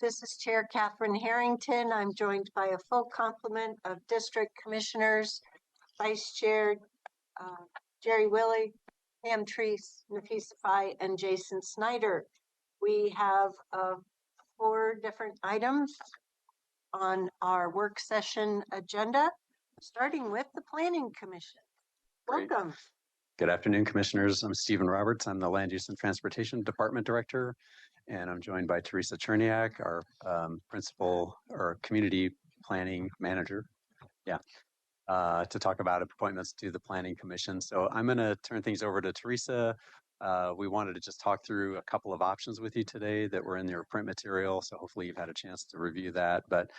This is Chair Catherine Harrington. I'm joined by a full complement of district commissioners, Vice Chair Jerry Willey, Pam Treese, Nafisa Fai, and Jason Snyder. We have 4 different items on our work session agenda, starting with the Planning Commission. Great. Welcome. Good afternoon, Commissioners. I'm Stephen Roberts. I'm the Land Use and Transportation Department Director, and I'm joined by Teresa Cherniak, our Principal or Community Planning Manager. To talk about appointments to the Planning Commission. So I'm going to turn things over to Teresa. We wanted to just talk through a couple of options with you today that were in your print material, so hopefully you've had a chance to review that. But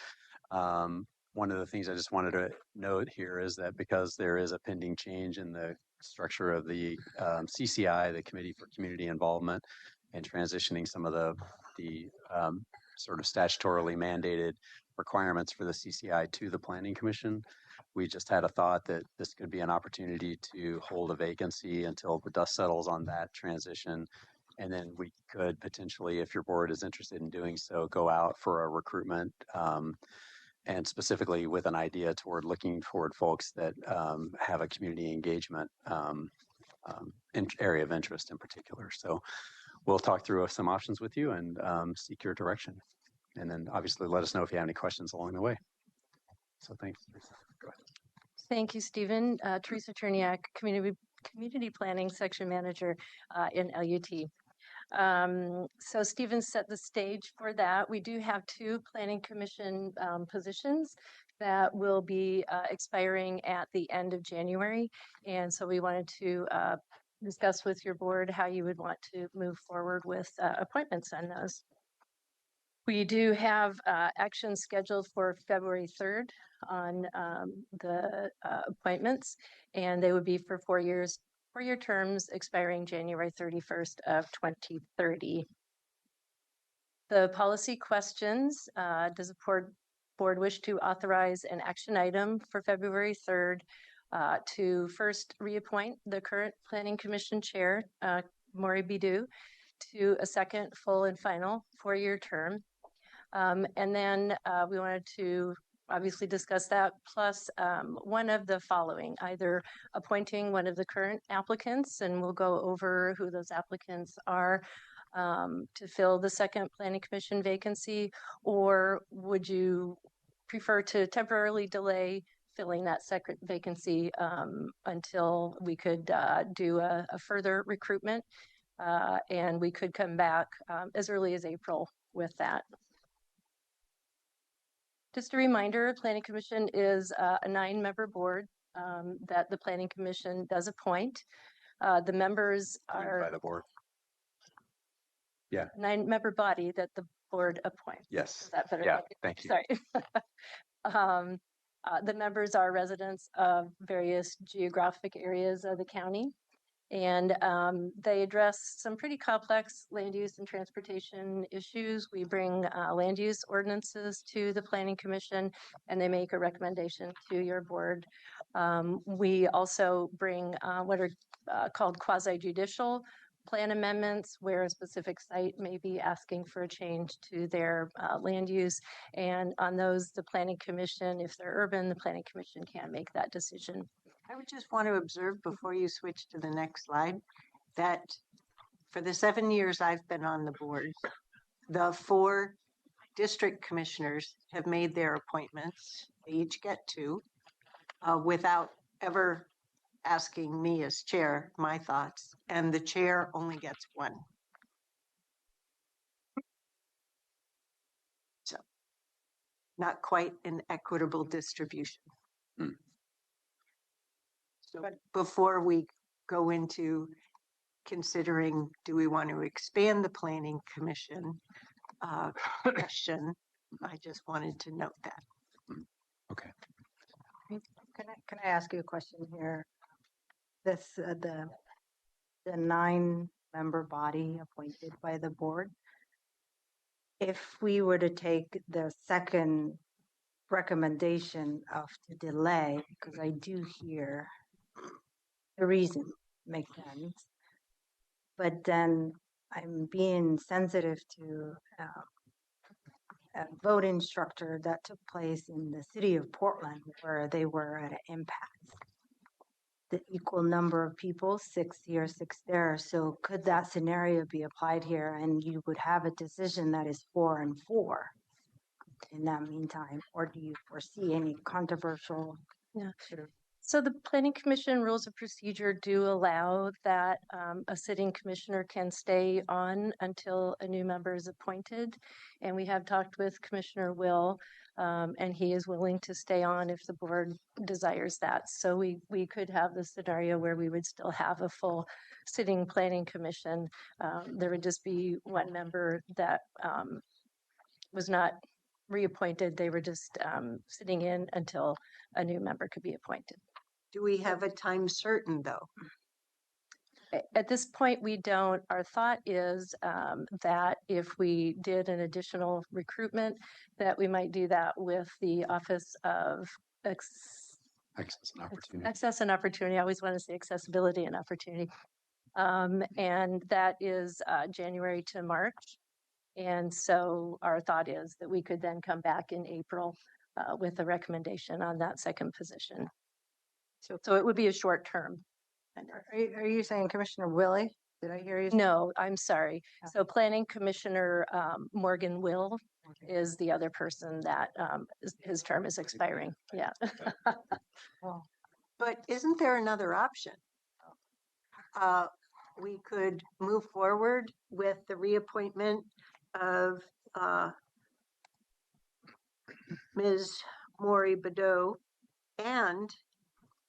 one of the things I just wanted to note here is that because there is a pending change in the structure of the CCI, the Committee for Community Involvement, and transitioning some of the sort of statutorily mandated requirements for the CCI to the Planning Commission, we just had a thought that this could be an opportunity to hold a vacancy until the dust settles on that transition. And then we could potentially, if your board is interested in doing so, go out for a recruitment and specifically with an idea toward looking toward folks that have a community engagement area of interest in particular. So we'll talk through some options with you and seek your direction. And then obviously let us know if you have any questions along the way. So thanks, Teresa. Go ahead. Thank you, Stephen. Teresa Cherniak, Community Planning Section Manager in LUT. So Stephen set the stage for that. We do have 2 Planning Commission positions that will be expiring at the end of January. And so we wanted to discuss with your board how you would want to move forward with appointments on those. We do have action scheduled for February 3rd on the appointments, and they would be for 4 years, 4-year terms expiring January 31st of 2030. The policy questions, does the board wish to authorize an action item for February 3rd to first reappoint the current Planning Commission Chair, Maury Bidou, to a second full and final 4-year term. And then we wanted to obviously discuss that, plus one of the following, either appointing one of the current applicants, and we'll go over who those applicants are, to fill the second Planning Commission vacancy, or would you prefer to temporarily delay filling that second vacancy until we could do a further recruitment, and we could come back as early as April with that. Just a reminder, Planning Commission is a 9-member board that the Planning Commission does appoint. The members are by the board. Yeah. 9-member body that the board appoints. Yes. Is that better? Yeah. Thank you. Sorry. The members are residents of various geographic areas of the county. And they address some pretty complex land use and transportation issues. We bring land use ordinances to the Planning Commission, and they make a recommendation to your board. We also bring what are called quasi-judicial plan amendments, where a specific site may be asking for a change to their land use. And on those, the Planning Commission, if they're urban, the Planning Commission can make that decision. I would just want to observe before you switch to the next slide that for the 7 years I've been on the board, the 4 district commissioners have made their appointments. They each get 2 without ever asking me as chair my thoughts, and the chair only gets 1. So not quite an equitable distribution. But before we go into considering, do we want to expand the Planning Commission question, I just wanted to note that. Okay. Can I ask you a question here? This the 9-member body appointed by the board. If we were to take the second recommendation of the delay, because I do hear the reason makes sense, but then I'm being sensitive to voting structure that took place in the city of Portland where they were at an impasse. The equal number of people, 6 here, 6 there. So could that scenario be applied here and you would have a decision that is 4 and 4 in that meantime? Or do you foresee any controversial? Yeah. sort of- So the Planning Commission rules of procedure do allow that a sitting commissioner can stay on until a new member is appointed. And we have talked with Commissioner Will, and he is willing to stay on if the board desires that. So we could have the scenario where we would still have a full sitting Planning Commission. There would just be one member that was not reappointed. They were just sitting in until a new member could be appointed. Do we have a time certain, though? At this point, we don't. Our thought is that if we did an additional recruitment, that we might do that with the Office of Access and opportunity. Access and Opportunity. I always want to say accessibility and opportunity. And that is January to March. And so our thought is that we could then come back in April with a recommendation on that second position. So it would be a short term. Are you saying Commissioner Willie? Did I hear you? No, I'm sorry. Oh. So Planning Commissioner Morgan Will is the other person that his term is expiring. Yeah. But isn't there another option? We could move forward with the reappointment of Ms. Maury Badeau, and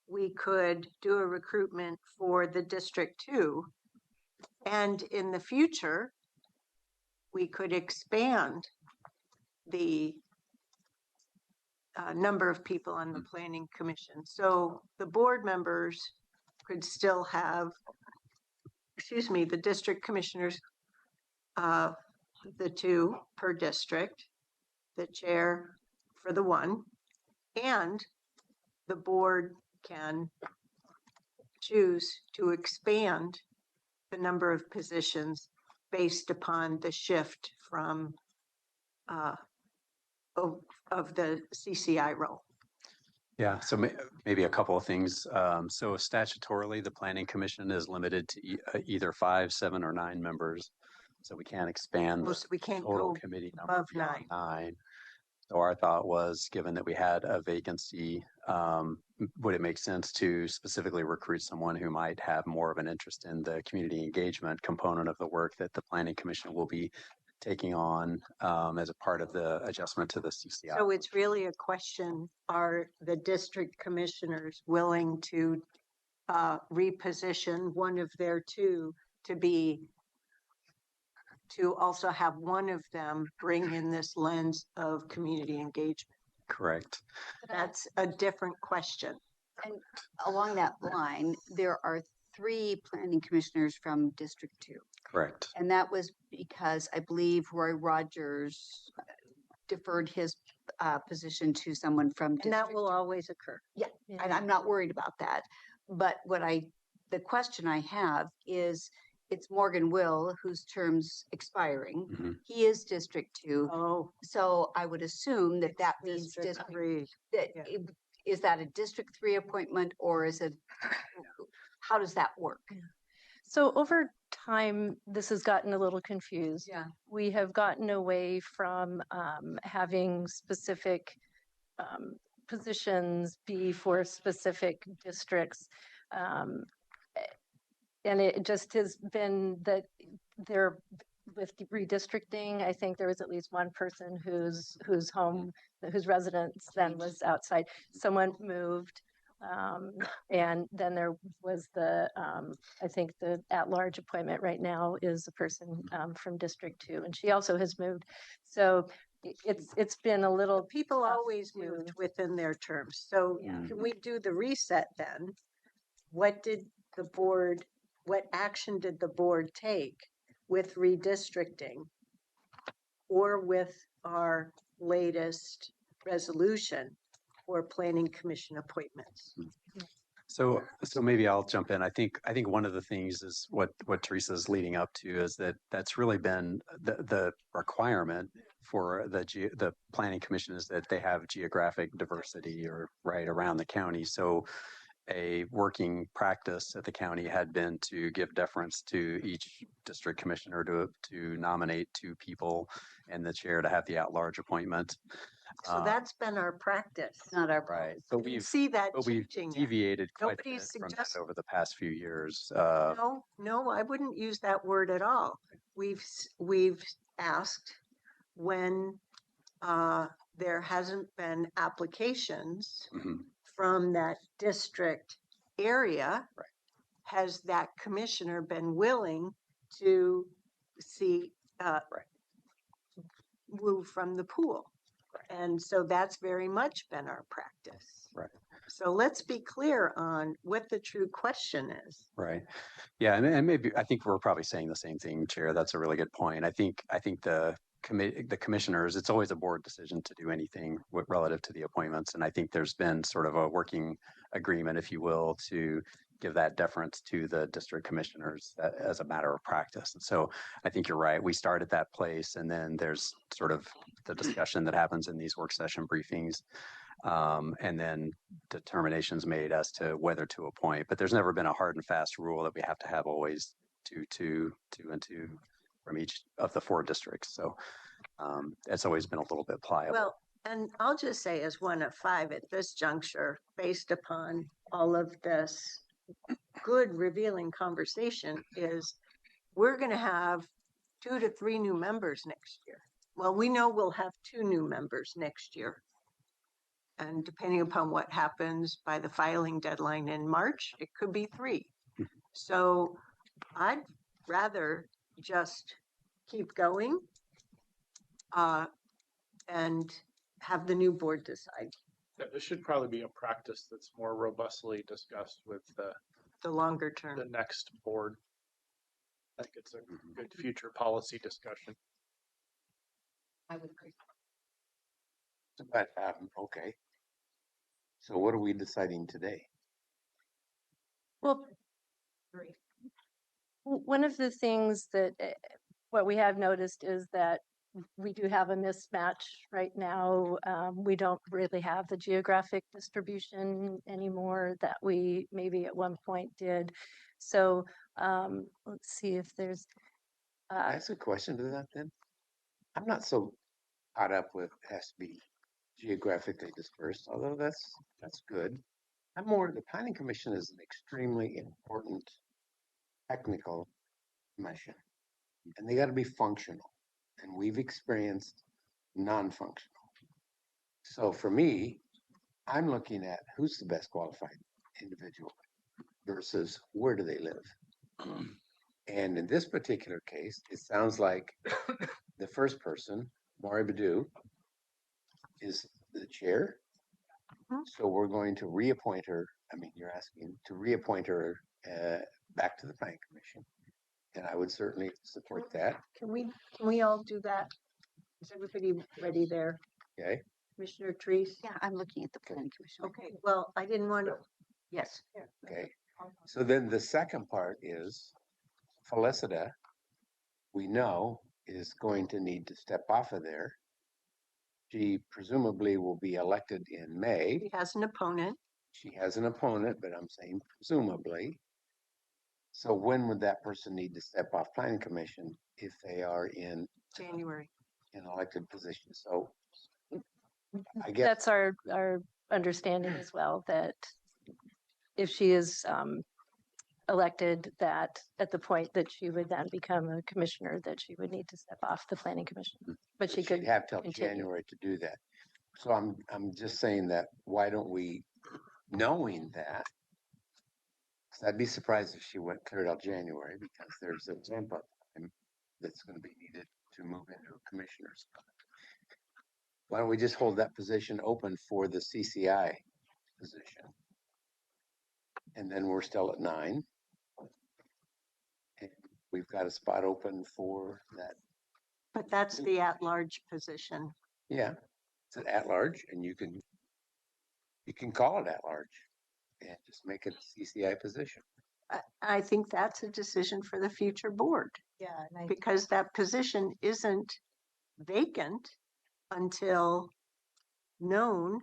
we could do a recruitment for the District 2. And in the future, we could expand the number of people on the Planning Commission. So the board members could still have, the district commissioners, the 2 per district, the chair for the 1, and the board can choose to expand the number of positions based upon the shift from of the CCI role. Yeah, so maybe a couple of things. So statutorily, the Planning Commission is limited to either 5, 7, or 9 members. So we can't expand the So we can't total go committee number above beyond 9. 9. So our thought was, given that we had a vacancy, would it make sense to specifically recruit someone who might have more of an interest in the community engagement component of the work that the Planning Commission will be taking on as a part of the adjustment to the CCI? So it's really a question, are the district commissioners willing to reposition one of their 2 to also have one of them bring in this lens of community engagement? Correct. That's a different question. And along that line, there are 3 planning commissioners from District 2. Correct. And that was because I believe Roy Rogers deferred his position to someone from And that District will always occur. and I'm not worried about that. But the question I have is, it's Morgan Will, whose term's expiring. Mhm. He is District 2. Oh, So I would assume that that means District 3. that Yeah. is that a District 3 appointment, or is it, how does that work? So over time, this has gotten a little confused. Yeah. We have gotten away from having specific positions be for specific districts. And it just has been that there, with redistricting, I think there was at least one person whose home, whose residence then was outside. Someone moved. And then there was I think the at-large appointment right now is a person from District 2, and she also has moved. So it's been a little. People tough always to- moved within their terms. So Yeah. can we do the reset then? What action did the board take with redistricting or with our latest resolution for planning commission appointments? So maybe I'll jump in. I think one of the things is what Teresa's leading up to is that's really been the requirement for the planning commission is that they have geographic diversity or right around the county. So a working practice at the county had been to give deference to each district commissioner to nominate two people and the chair to have the at-large appointment. So that's been our practice. Not our Right. But We we've see that but we've changing. deviated quite a bit Nobody's from that suggesting. over the past few years. No, I wouldn't use that word at all. We've asked when there hasn't been applications Mhm. from that district area. Right. Has that commissioner been willing to see Right. move from the pool? Right. And so that's very much been our practice. Right. So let's be clear on what the true question is. Right. Yeah, and maybe I think we're probably saying the same thing, Chair. That's a really good point. I think the commissioners, it's always a board decision to do anything relative to the appointments, and I think there's been sort of a working agreement, if you will, to give that deference to the district commissioners as a matter of practice. And so I think you're right. We start at that place, and then there's sort of the discussion that happens in these work session briefings. And then determinations made as to whether to appoint. But there's never been a hard and fast rule that we have to have always two from each of the four districts. So it's always been a little bit pliable. Well, and I'll just say as one of five at this juncture, based upon all of this good revealing conversation, is we're going to have 2 to 3 new members next year. Well, we know we'll have 2 new members next year. And depending upon what happens by the filing deadline in March, it could be 3. So I'd rather just keep going and have the new board decide Yeah, this should probably be a practice that's more robustly discussed with the longer term. the next board. I think it's a good future policy discussion. I would agree. But, okay. So what are we deciding today? Well, one of the things that what we have noticed is that we do have a mismatch right now. We don't really have the geographic distribution anymore that we maybe at one point did. So let's see if there's. Can I ask a question to that then? I'm not so caught up with it has to be geographically dispersed, although that's good. I'm more, the planning commission is an extremely important technical commission, and they got to be functional. And we've experienced non-functional. So for me, I'm looking at who's the best qualified individual versus where do they live. And in this particular case, it sounds like the first person, Mari Badu, is the chair. So we're going to reappoint her. I mean, you're asking to reappoint her back to the planning commission. And I would certainly support that. Can we all do that? Is everybody ready there? Okay. Commissioner Treese? Yeah, I'm looking at the planning commission. Okay, well, I didn't want to. Yes. Okay. So then the second part is Felicita, we know, is going to need to step off of there. She presumably will be elected in May. He has an opponent. She has an opponent, but I'm saying presumably. So when would that person need to step off planning commission if they are in January. an elected position? So I guess That's our understanding as well, that if she is elected, that at the point that she would then become a commissioner, that she would need to step off the planning commission. But she she'd could have till continue. January to do that. So I'm just saying that why don't we, knowing that, 'cause I'd be surprised if she went clear till January because there's a ramp up time that's going to be needed to move into a commissioner's. Why don't we just hold that position open for the CCI position? And then we're still at 9. And we've got a spot open for that. But that's the at-large position. Yeah, it's an at-large, and you can call it at-large. and just make it a CCI position. I think that's a decision for the future board Yeah, and I, because that position isn't vacant until known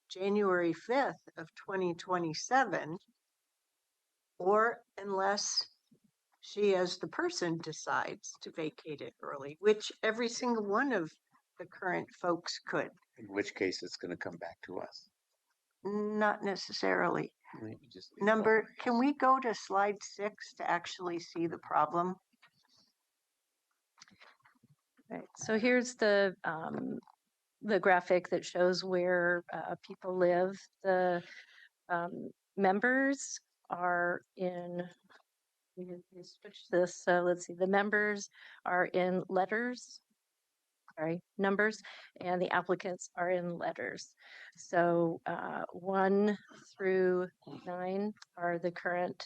January 5th of 2027, or unless she as the person decides to vacate it early, which every single one of the current folks could, In which case, it's going to come back to us. not necessarily. You just Number, can we go to slide 6 to actually see the problem? Right. So here's the graphic that shows where people live. The members are in. We switch this. So let's see. The members are in letters. Sorry, numbers, and the applicants are in letters. So 1 through 9 are the current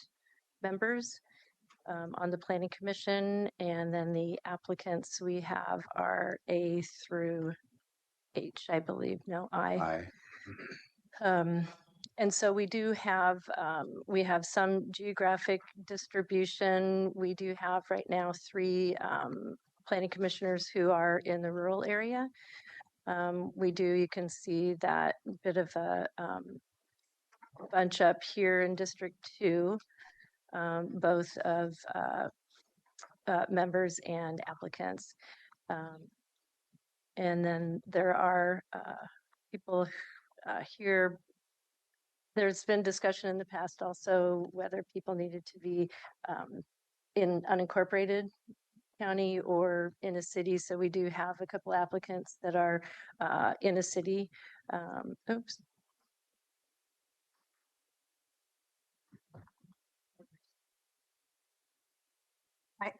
members on the Planning Commission, and then the applicants we have are A through H, I believe. No, I. Um, and so we do have some geographic distribution. We do have right now 3 planning commissioners who are in the rural area. You can see that bit of a bunch up here in District 2, both of members and applicants. And then there are people here. There's been discussion in the past also whether people needed to be in unincorporated county or in a city. So we do have a couple applicants that are in a city. Oops.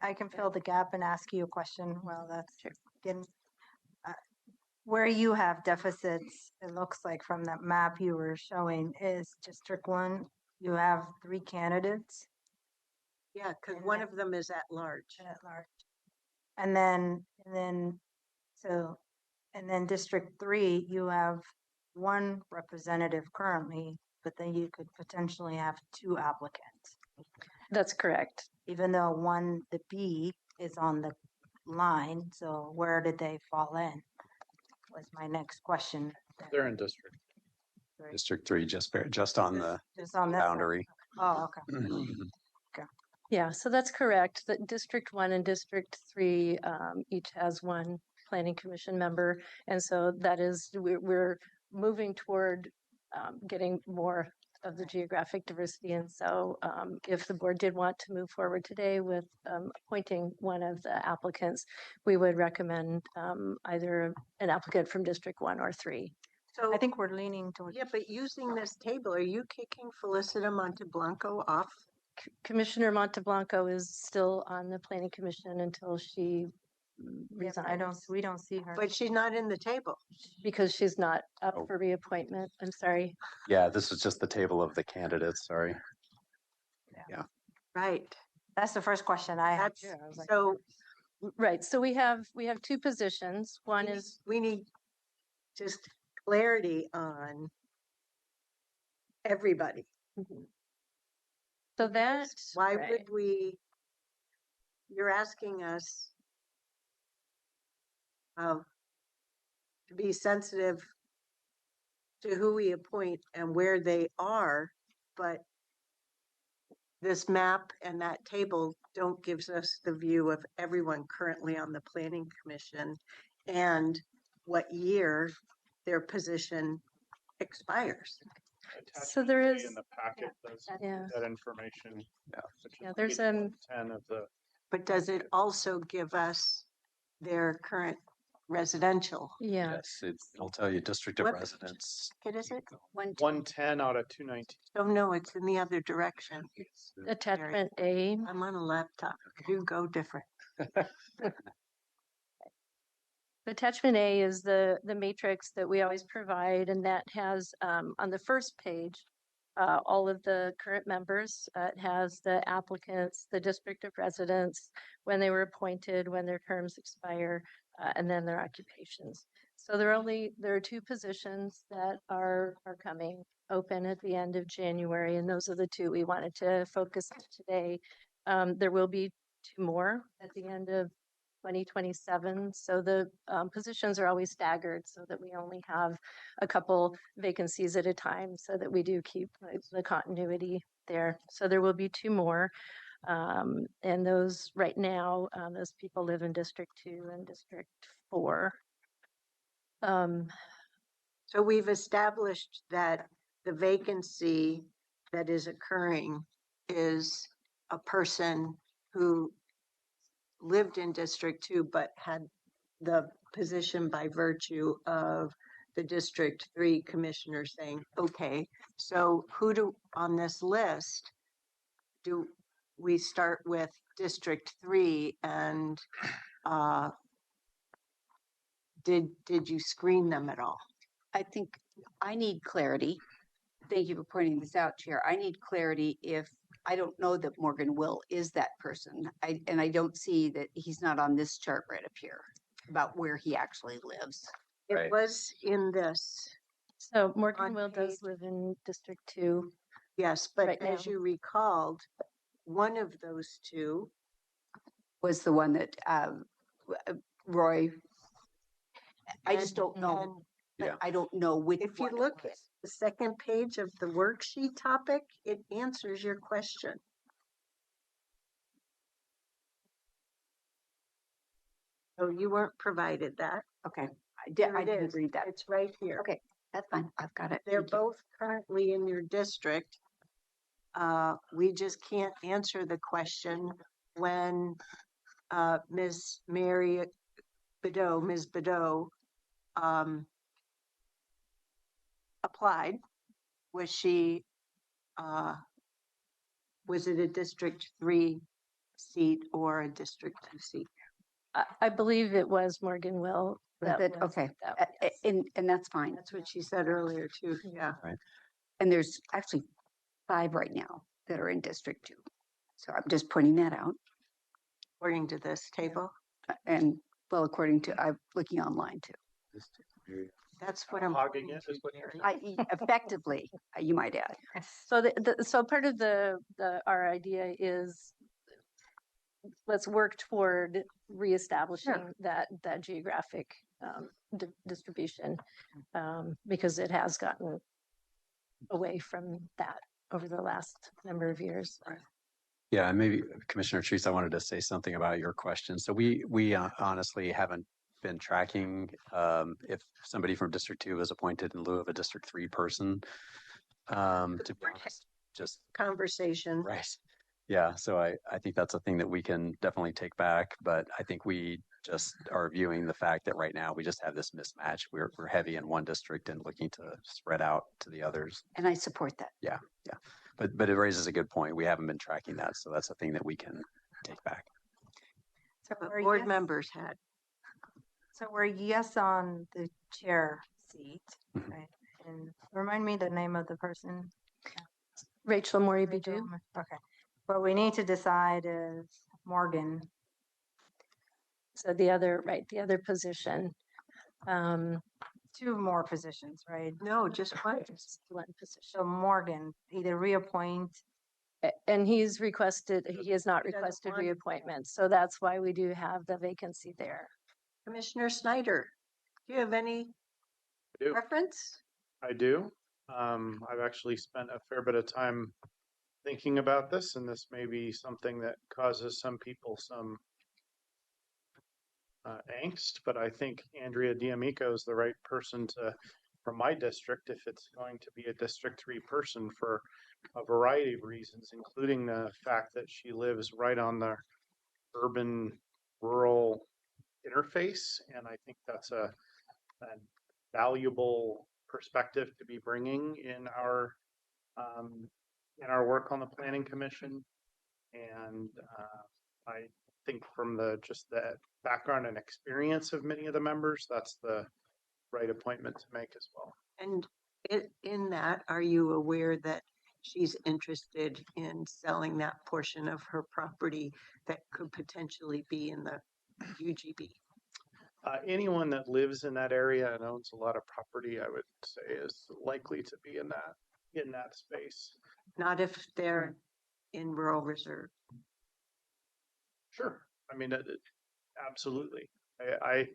I can fill the gap and ask you a question. Well, that's getting, where you have deficits, it looks like from that map you were showing is District 1, you have 3 candidates Yeah, because And one then- of them is at large. at large. And then District 3, you have 1 representative currently, but then you could potentially have 2 applicants. That's correct. Even though the B is on the line, so where did they fall in? Was my next question. They're in district. District 3, just on the Just on this side. boundary. Oh, okay. Yeah, so that's correct. That District 1 and District 3 each has 1 planning commission member. And so that is, we're moving toward getting more of the geographic diversity. And so if the board did want to move forward today with appointing one of the applicants, we would recommend either an applicant from District 1 or 3. So, I think we're leaning towards. yeah, but using this table, are you kicking Felicita Monteblanco off? Commissioner Monteblanco is still on the planning commission until she Yeah, but resigns. we don't see her. But she's not in the table. Because she's not up Oh. for reappointment. I'm sorry. Yeah, this is just the table of the candidates, sorry. Right. That's the first question I had That's, too. I was like, so Right, so we have 2 positions. One we need- is, we need just clarity on everybody. so that. Why right. would we, you're asking us to be sensitive to who we appoint and where they are, but this map and that table don't gives us the view of everyone currently on the planning commission and what year their position expires. So there Attachment A is- In the packet does Yeah. that information. Yeah. Which is Yeah, there's, page 10 of the, But does it also give us their current residential? Yeah, Yes, it'll tell you district of What- residence. What is it? 110 out of 219. Oh, no, it's in the other direction. attachment A. I'm on a laptop. Do go different. Attachment A is the matrix that we always provide, and that has on the first page all of the current members. It has the applicants, the district of residence, when they were appointed, when their terms expire, and then their occupations. So there are two positions that are coming open at the end of January, and those are the two we wanted to focus on today. There will be two more at the end of 2027. So the positions are always staggered so that we only have a couple vacancies at a time so that we do keep the continuity there. So there will be two more. And those right now, those people live in District 2 and District 4. So we've established that the vacancy that is occurring is a person who lived in District 2 but had the position by virtue of the District 3 commissioner saying, okay, so on this list, do we start with District 3 and did you screen them at all? I think I need clarity. Thank you for pointing this out, Chair. I need clarity if I don't know that Morgan Will is that person. And I don't see that he's not on this chart right up here about where he actually lives. It Right. was in this, So Morgan On Will does page- live in District 2. yes, but Right as now. you recalled, one of those two, Was the one that Roy, I just and- don't know. and But Yeah. I don't know which If you one it look at was. the second page of the worksheet topic, it answers your question. So you weren't provided that. Okay, Here I it didn't is. read that. It's right here. Okay, that's fine. I've got it. They're Thank you. both currently in your district. We just can't answer the question when Ms. Mary Bedeau, Ms. Bedeau, applied. Was she, was it a District 3 seat or a District 2 seat? I believe it was Morgan Will. Was it? Okay. Yes. And that's fine. That's what she said earlier too, yeah. And there's actually 5 right now that are in District 2. So I'm just pointing that out. According to this table, And well, according to, I'm looking online too. that's what I'm. Hog pointing again to, is what you're Mary. Effectively, you might add. So so part of our idea is let's work toward reestablishing that geographic distribution because it has gotten away from that over the last number of years. Yeah, and maybe Commissioner Treese, I wanted to say something about your question. So we honestly haven't been tracking if somebody from District 2 was appointed in lieu of a District 3 person. To be honest, just Conversation. right. Yeah, so I think that's a thing that we can definitely take back, but I think we just are viewing the fact that right now we just have this mismatch. We're heavy in one district and looking to spread out to the others. And I support that. Yeah. But it raises a good point. We haven't been tracking that, so that's a thing that we can take back. So But we're board yes- members had. So we're yes on the chair seat, Mhm. right? And remind me the name of the person. Rachel Mori Rachel Bidu. Okay. What we need to decide is Morgan. So the other position. Two more positions, right? No, just one. Just one position. So Morgan, either reappoint. And he has not He doesn't requested want it. reappointment. So that's why we do have the vacancy there. Commissioner Snyder, do you have any I do. preference? I do. I've actually spent a fair bit of time thinking about this, and this may be something that causes some people some angst, but I think Andrea D'Amico is the right person from my district, if it's going to be a District 3 person for a variety of reasons, including the fact that she lives right on the urban rural interface. And I think that's a valuable perspective to be bringing in our work on the Planning Commission. And I think from the background and experience of many of the members, that's the right appointment to make as well. And in that, are you aware that she's interested in selling that portion of her property that could potentially be in the UGB? Anyone that lives in that area and owns a lot of property, I would say is likely to be in that space. Not if they're in rural reserve. Sure. I mean, absolutely. I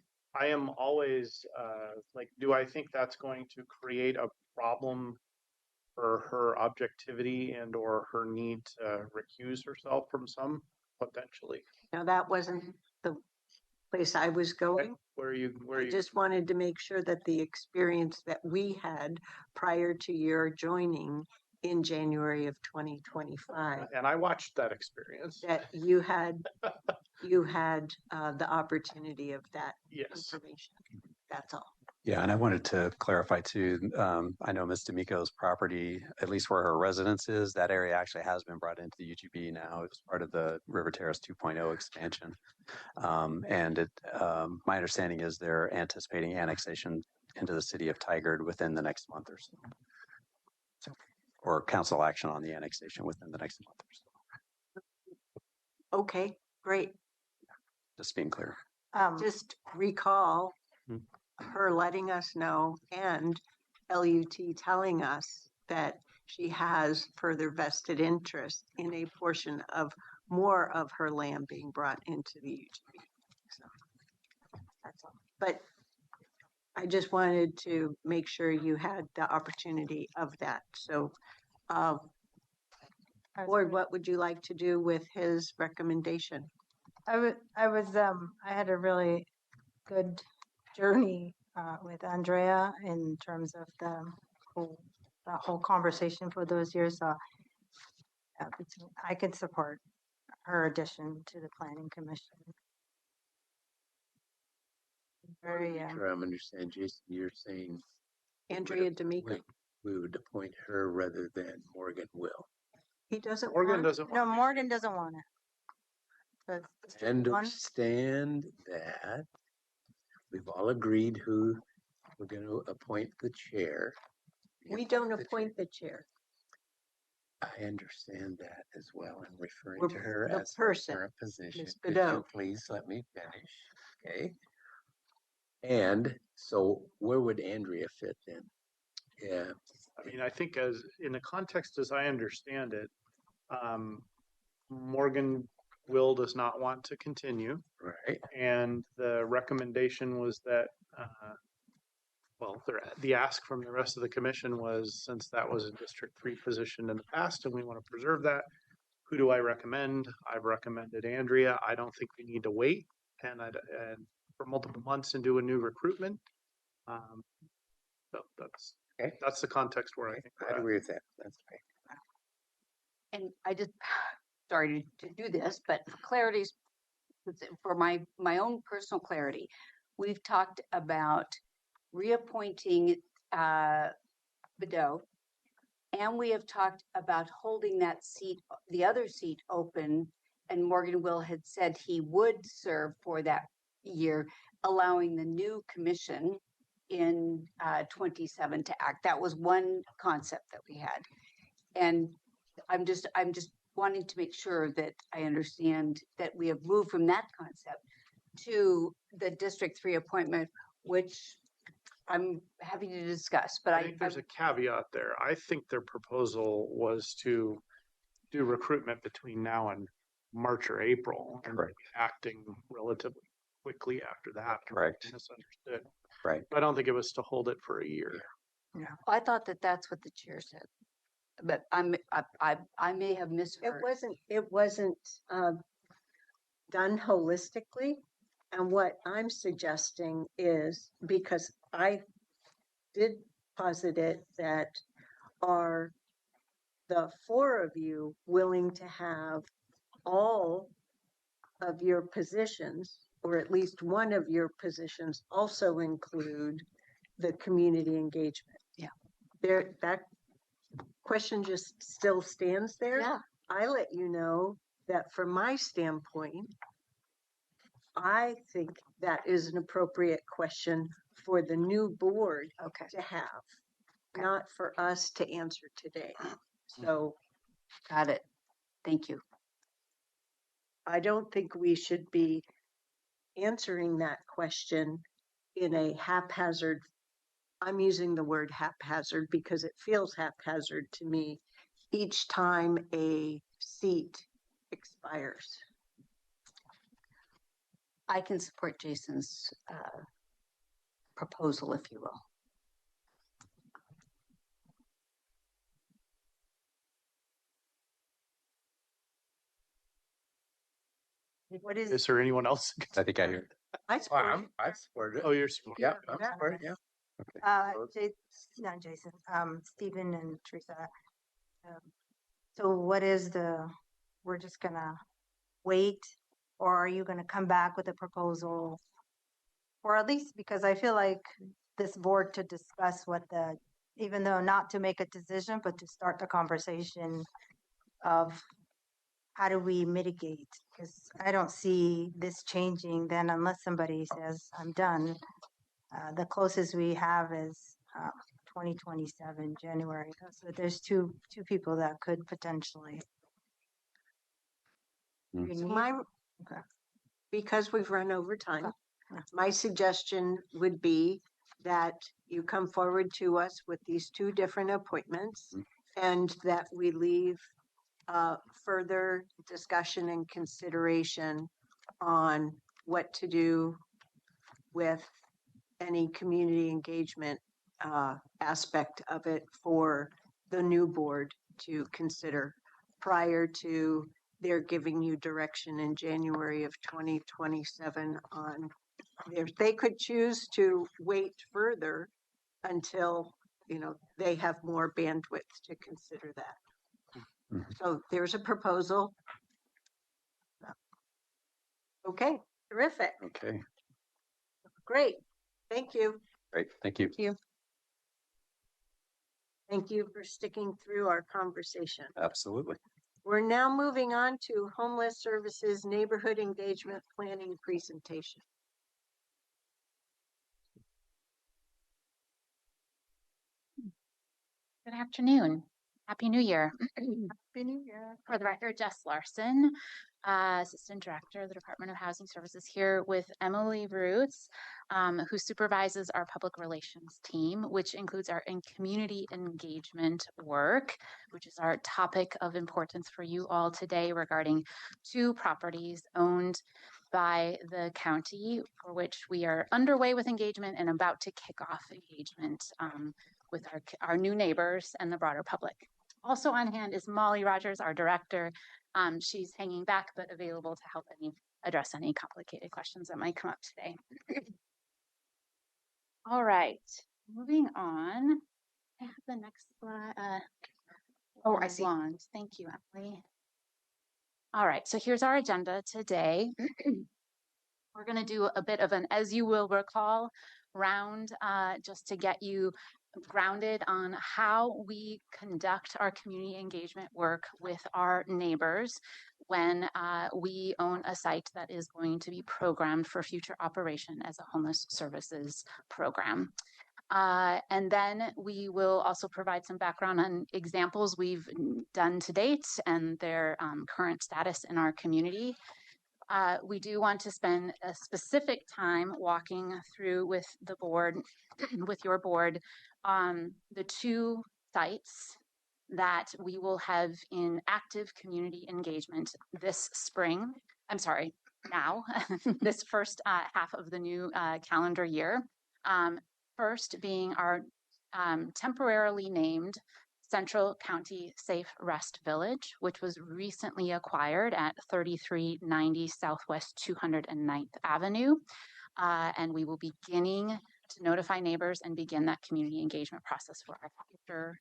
am always, like, do I think that's going to create a problem for her objectivity and or her need to recuse herself from some? Potentially. Now, that wasn't the place I was going. Where I you, just wanted to make sure that the experience that we had prior to your joining in January of 2025, and I watched that experience. that you had the opportunity of that Yes. information. That's all. Yeah, and I wanted to clarify too, I know Ms. D'Amico's property, at least where her residence is, that area actually has been brought into the UGB now. It was part of the River Terrace 2.0 expansion. My understanding is they're anticipating annexation into the city of Tigard within the next month or so. Or council action on the annexation within the next month or so. Okay, great. Just being clear. Just recall Hmm. her letting us know and LUT telling us that she has further vested interest in a portion of more of her land being brought into the UGB. So that's all. But I just wanted to make sure you had the opportunity of that. So, Board, what would you like to do with his recommendation? I had a really good journey with Andrea in terms of the whole conversation for those years. I could support her addition to the planning commission. Very, Sure, I'm understand, Jason, you're saying Andrea D'Amico. we would appoint her rather than Morgan Will. He doesn't Morgan want, doesn't. no, want Morgan doesn't want it. But District one- Understand that we've all agreed who we're going to appoint the chair. we don't appoint the chair. I understand that as well. I'm referring We're to her the as her person, current position. Ms. Could you Beddoe. please let me finish? Okay. And so where would Andrea fit then? Yeah. I mean, I think as in the context as I understand it, Morgan Will does not want to continue. Right. And the recommendation was that, the ask from the rest of the commission was, since that was a District 3 position in the past and we want to preserve that, who do I recommend? I've recommended Andrea. I don't think we need to wait and for multiple months and do a new recruitment. So Okay. that's the context where I think we're I at. agree with that. That's right. And I just started to do this, but for clarity's, for my own personal clarity, we've talked about reappointing Beddoe, and we have talked about holding that seat, the other seat open, and Morgan Will had said he would serve for that year, allowing the new commission in 27 to act. That was one concept that we had. And I'm just wanting to make sure that I understand that we have moved from that concept to the District 3 appointment, which I'm happy to discuss, but I think there's a caveat there. I think their proposal was to do recruitment between now and March or April, and Correct. acting relatively quickly after that. Correct. Misunderstood. Right. I don't think it was to hold it for a year. I thought that that's what the chair said, but I may have It misheard. wasn't done holistically. And what I'm suggesting is, because I did posit it, that are the four of you willing to have all of your positions, or at least one of your positions, also include the community engagement? Yeah. That question just still stands there. Yeah. I let you know that from my standpoint, I think that is an appropriate question for the new board Okay. to have, Okay. not for us to answer today. So Got it. Thank you. I don't think we should be answering that question in a haphazard, I'm using the word haphazard because it feels haphazard to me each time a seat expires. I can support Jason's proposal, if you will. What is, Is there anyone else? I think I hear. I support it. I support it. Oh, you're supporting. Yeah, it. I'm supporting it, yeah. not Jason, Stephen and Teresa. Um, So what is we're just gonna wait, or are you gonna come back with a proposal? Or at least, because I feel like this board to discuss even though not to make a decision, but to start the conversation of how do we mitigate? Because I don't see this changing then unless somebody says, I'm done. The closest we have is 2027, January. So there's two people that could potentially. Mm. You So need- my, Okay. because we've run over time, Yeah. my suggestion would be that you come forward to us with these two different appointments and that we leave further discussion and consideration on what to do with any community engagement aspect of it for the new board to consider prior to their giving you direction in January of 2027 on if they could choose to wait further until, they have more bandwidth to consider that. Mhm. So there's a proposal. Okay, terrific. Okay, Great. Thank you. great. Thank you. Thank you for sticking through our conversation. Absolutely. We're now moving on to Homeless Services Neighborhood Engagement Planning presentation. Good afternoon. Happy New Year. Happy New Year. For the record, Jess Larson, Assistant Director of the Department of Housing Services, here with Emily Roots, who supervises our public relations team, which includes our community engagement work, which is our topic of importance for you all today regarding two properties owned by the county for which we are underway with engagement and about to kick off engagement with our new neighbors and the broader public. Also on hand is Molly Rogers, our director. She's hanging back, but available to help address any complicated questions that might come up today. All right, moving on. I have the next slide. Oh, I see. Blonde. Thank you, Emily. All right, so here's our agenda today. We're going to do a bit of an, as you will recall, round just to get you grounded on how we conduct our community engagement work with our neighbors when we own a site that is going to be programmed for future operation as a homeless services program. And then we will also provide some background on examples we've done to date and their current status in our community. We do want to spend a specific time walking through with the board, with your board, the two sites that we will have in active community engagement this spring. I'm sorry, now, this first half of the new calendar year. First being our temporarily named Central County Safe Rest Village, which was recently acquired at 3390 Southwest 209th Avenue. And we will be beginning to notify neighbors and begin that community engagement process for our future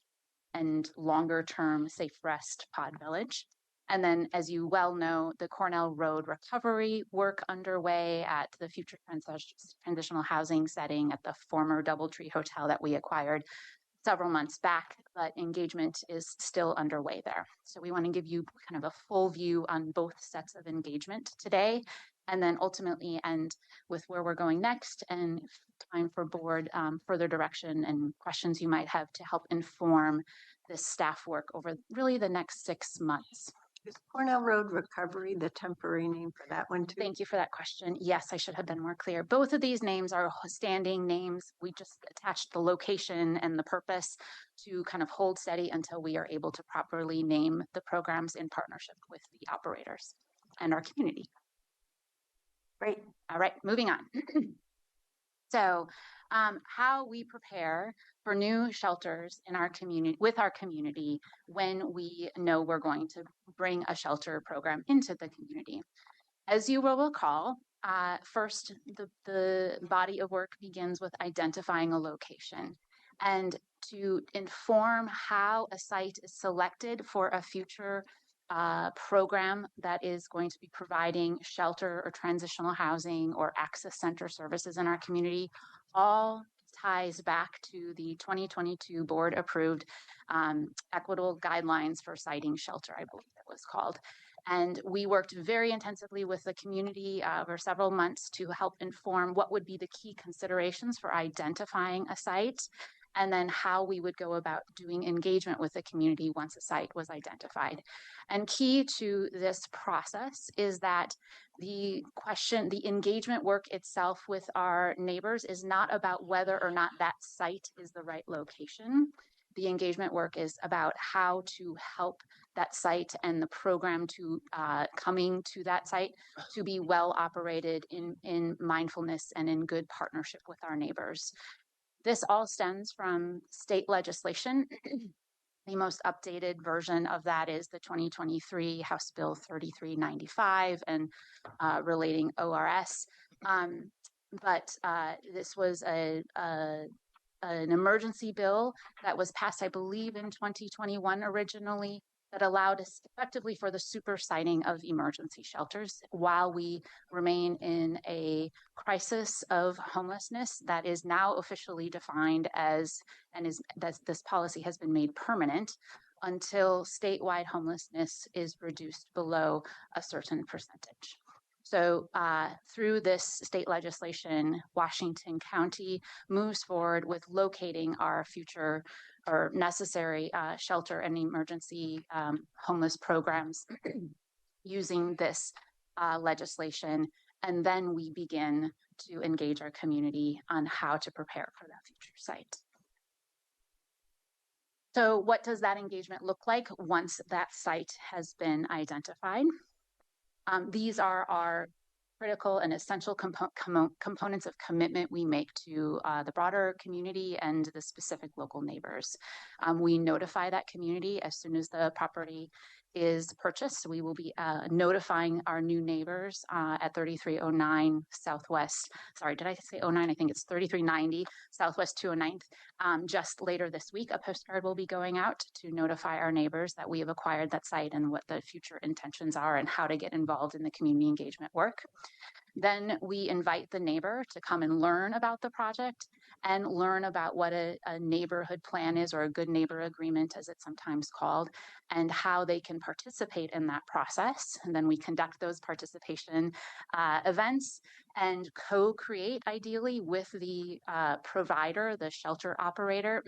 and longer term Safe Rest Pod Village. And then, as you well know, the Cornell Road recovery work underway at the future transitional housing setting at the former Doubletree Hotel that we acquired several months back, but engagement is still underway there. So we want to give you kind of a full view on both sets of engagement today, and then ultimately end with where we're going next and time for board further direction and questions you might have to help inform this staff work over really the next 6 months. Is Cornell Road Recovery the temporary name for that one too? Thank you for that question. Yes, I should have been more clear. Both of these names are standing names. We just attached the location and the purpose to kind of hold steady until we are able to properly name the programs in partnership with the operators and our community. Great. All right, moving on. So, how we prepare for new shelters in our community, with our community, when we know we're going to bring a shelter program into the community. As you will recall, first, the body of work begins with identifying a location. And to inform how a site is selected for a future program that is going to be providing shelter or transitional housing or access center services in our community, all ties back to the 2022 board approved equitable guidelines for siting shelter, I believe it was called. And we worked very intensively with the community over several months to help inform what would be the key considerations for identifying a site, and then how we would go about doing engagement with the community once a site was identified. And key to this process is that the engagement work itself with our neighbors is not about whether or not that site is the right location. The engagement work is about how to help that site and the program to coming to that site to be well operated in mindfulness and in good partnership with our neighbors. This all stems from state legislation. The most updated version of that is the 2023 House Bill 3395 and relating ORS. But this was an emergency bill that was passed, I believe, in 2021 originally, that allowed us effectively for the super siting of emergency shelters while we remain in a crisis of homelessness that is now officially defined as, and is that this policy has been made permanent until statewide homelessness is reduced below a certain percentage. So through this state legislation, Washington County moves forward with locating our future or necessary shelter and emergency homeless programs using this legislation. And then we begin to engage our community on how to prepare for that future site. So what does that engagement look like once that site has been identified? These are our critical and essential components of commitment we make to the broader community and the specific local neighbors. We notify that community as soon as the property is purchased. We will be notifying our new neighbors at 3309 Southwest. Sorry, did I say 09? I think it's 3390 Southwest 209th. Just later this week, a postcard will be going out to notify our neighbors that we have acquired that site and what the future intentions are and how to get involved in the community engagement work. Then we invite the neighbor to come and learn about the project and learn about what a neighborhood plan is, or a good neighbor agreement, as it's sometimes called, and how they can participate in that process. And then we conduct those participation events and co-create, ideally, with the provider, the shelter operator,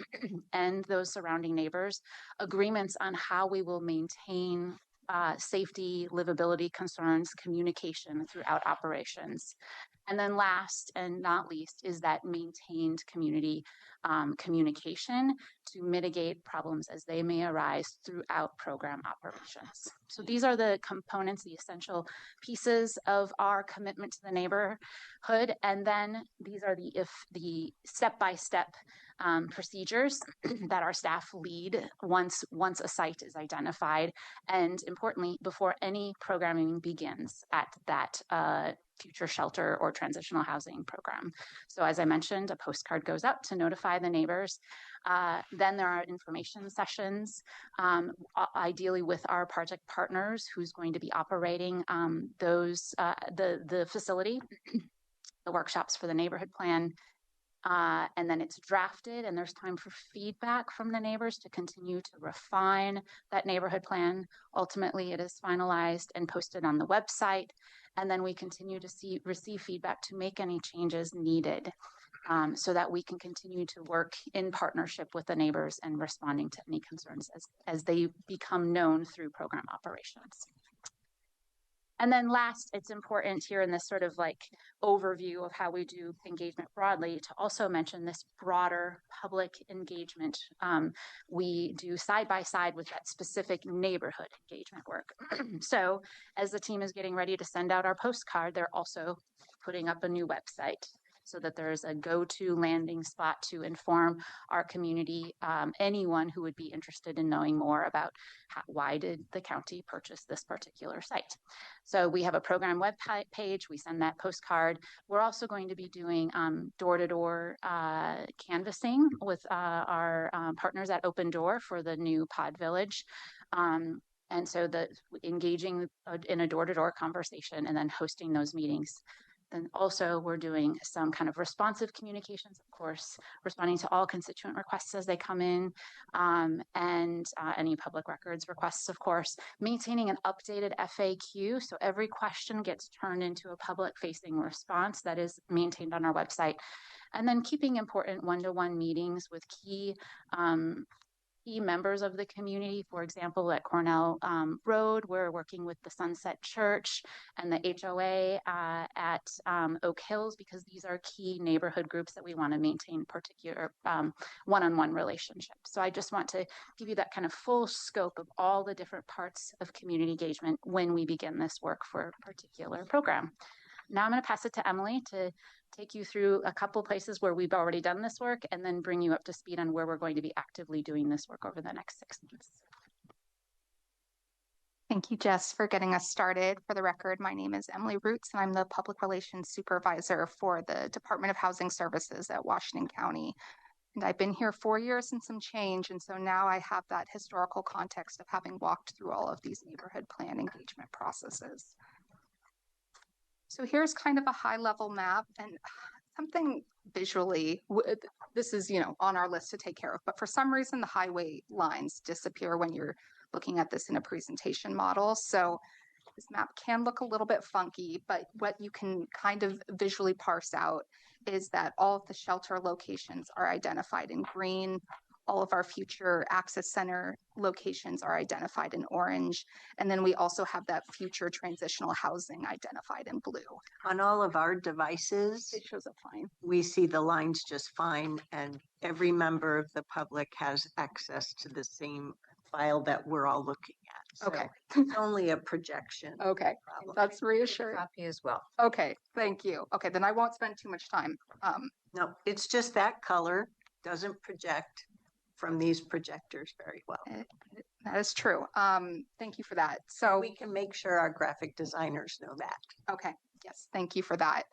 and those surrounding neighbors, agreements on how we will maintain safety, livability concerns, communication throughout operations. And then last and not least is that maintained community communication to mitigate problems as they may arise throughout program operations. So these are the components, the essential pieces of our commitment to the neighborhood. And then these are the step-by-step procedures that our staff lead once a site is identified, and importantly, before any programming begins at that future shelter or transitional housing program. So as I mentioned, a postcard goes out to notify the neighbors. Then there are information sessions, ideally with our project partners who's going to be operating the facility, the workshops for the neighborhood plan. And then it's drafted and there's time for feedback from the neighbors to continue to refine that neighborhood plan. Ultimately, it is finalized and posted on the website. And then we continue to receive feedback to make any changes needed. so that we can continue to work in partnership with the neighbors and responding to any concerns as they become known through program operations. And then last, it's important here in this sort of like overview of how we do engagement broadly to also mention this broader public engagement we do side by side with that specific neighborhood engagement work. So as the team is getting ready to send out our postcard, they're also putting up a new website so that there's a go-to landing spot to inform our community, anyone who would be interested in knowing more about why did the county purchase this particular site. So we have a program web page, we send that postcard. We're also going to be doing door-to-door canvassing with our partners at Open Door for the new Pod Village. And so engaging in a door-to-door conversation and then hosting those meetings. Then also we're doing some kind of responsive communications, of course, responding to all constituent requests as they come in, and any public records requests, of course, maintaining an updated FAQ. So every question gets turned into a public facing response that is maintained on our website. And then keeping important one-to-one meetings with key members of the community. For example, at Cornell Road, we're working with the Sunset Church and the HOA at Oak Hills, because these are key neighborhood groups that we want to maintain particular one-on-one relationships. So I just want to give you that kind of full scope of all the different parts of community engagement when we begin this work for a particular program. Now I'm going to pass it to Emily to take you through a couple places where we've already done this work and then bring you up to speed on where we're going to be actively doing this work over the next 6 months. Thank you, Jess, for getting us started. For the record, my name is Emily Roots, and I'm the Public Relations Supervisor for the Department of Housing Services at Washington County. And I've been here 4 years and some change, and so now I have that historical context of having walked through all of these neighborhood plan engagement processes. So here's kind of a high-level map and something visually, this is, on our list to take care of, but for some reason the highway lines disappear when you're looking at this in a presentation model. So this map can look a little bit funky, but what you can kind of visually parse out is that all of the shelter locations are identified in green. All of our future access center locations are identified in orange. And then we also have that future transitional housing identified in blue. On all of our devices, It shows up fine. we see the lines just fine, and every member of the public has access to the same file that we're all looking at. So Okay. it's only a projection. Okay, problem. that's reassuring. Copy as well. Okay, thank you. Okay, then I won't spend too much time. No, it's just that color doesn't project from these projectors very well. That is true. Thank you for that. So We can make sure our graphic designers know that. okay, yes, thank you for that.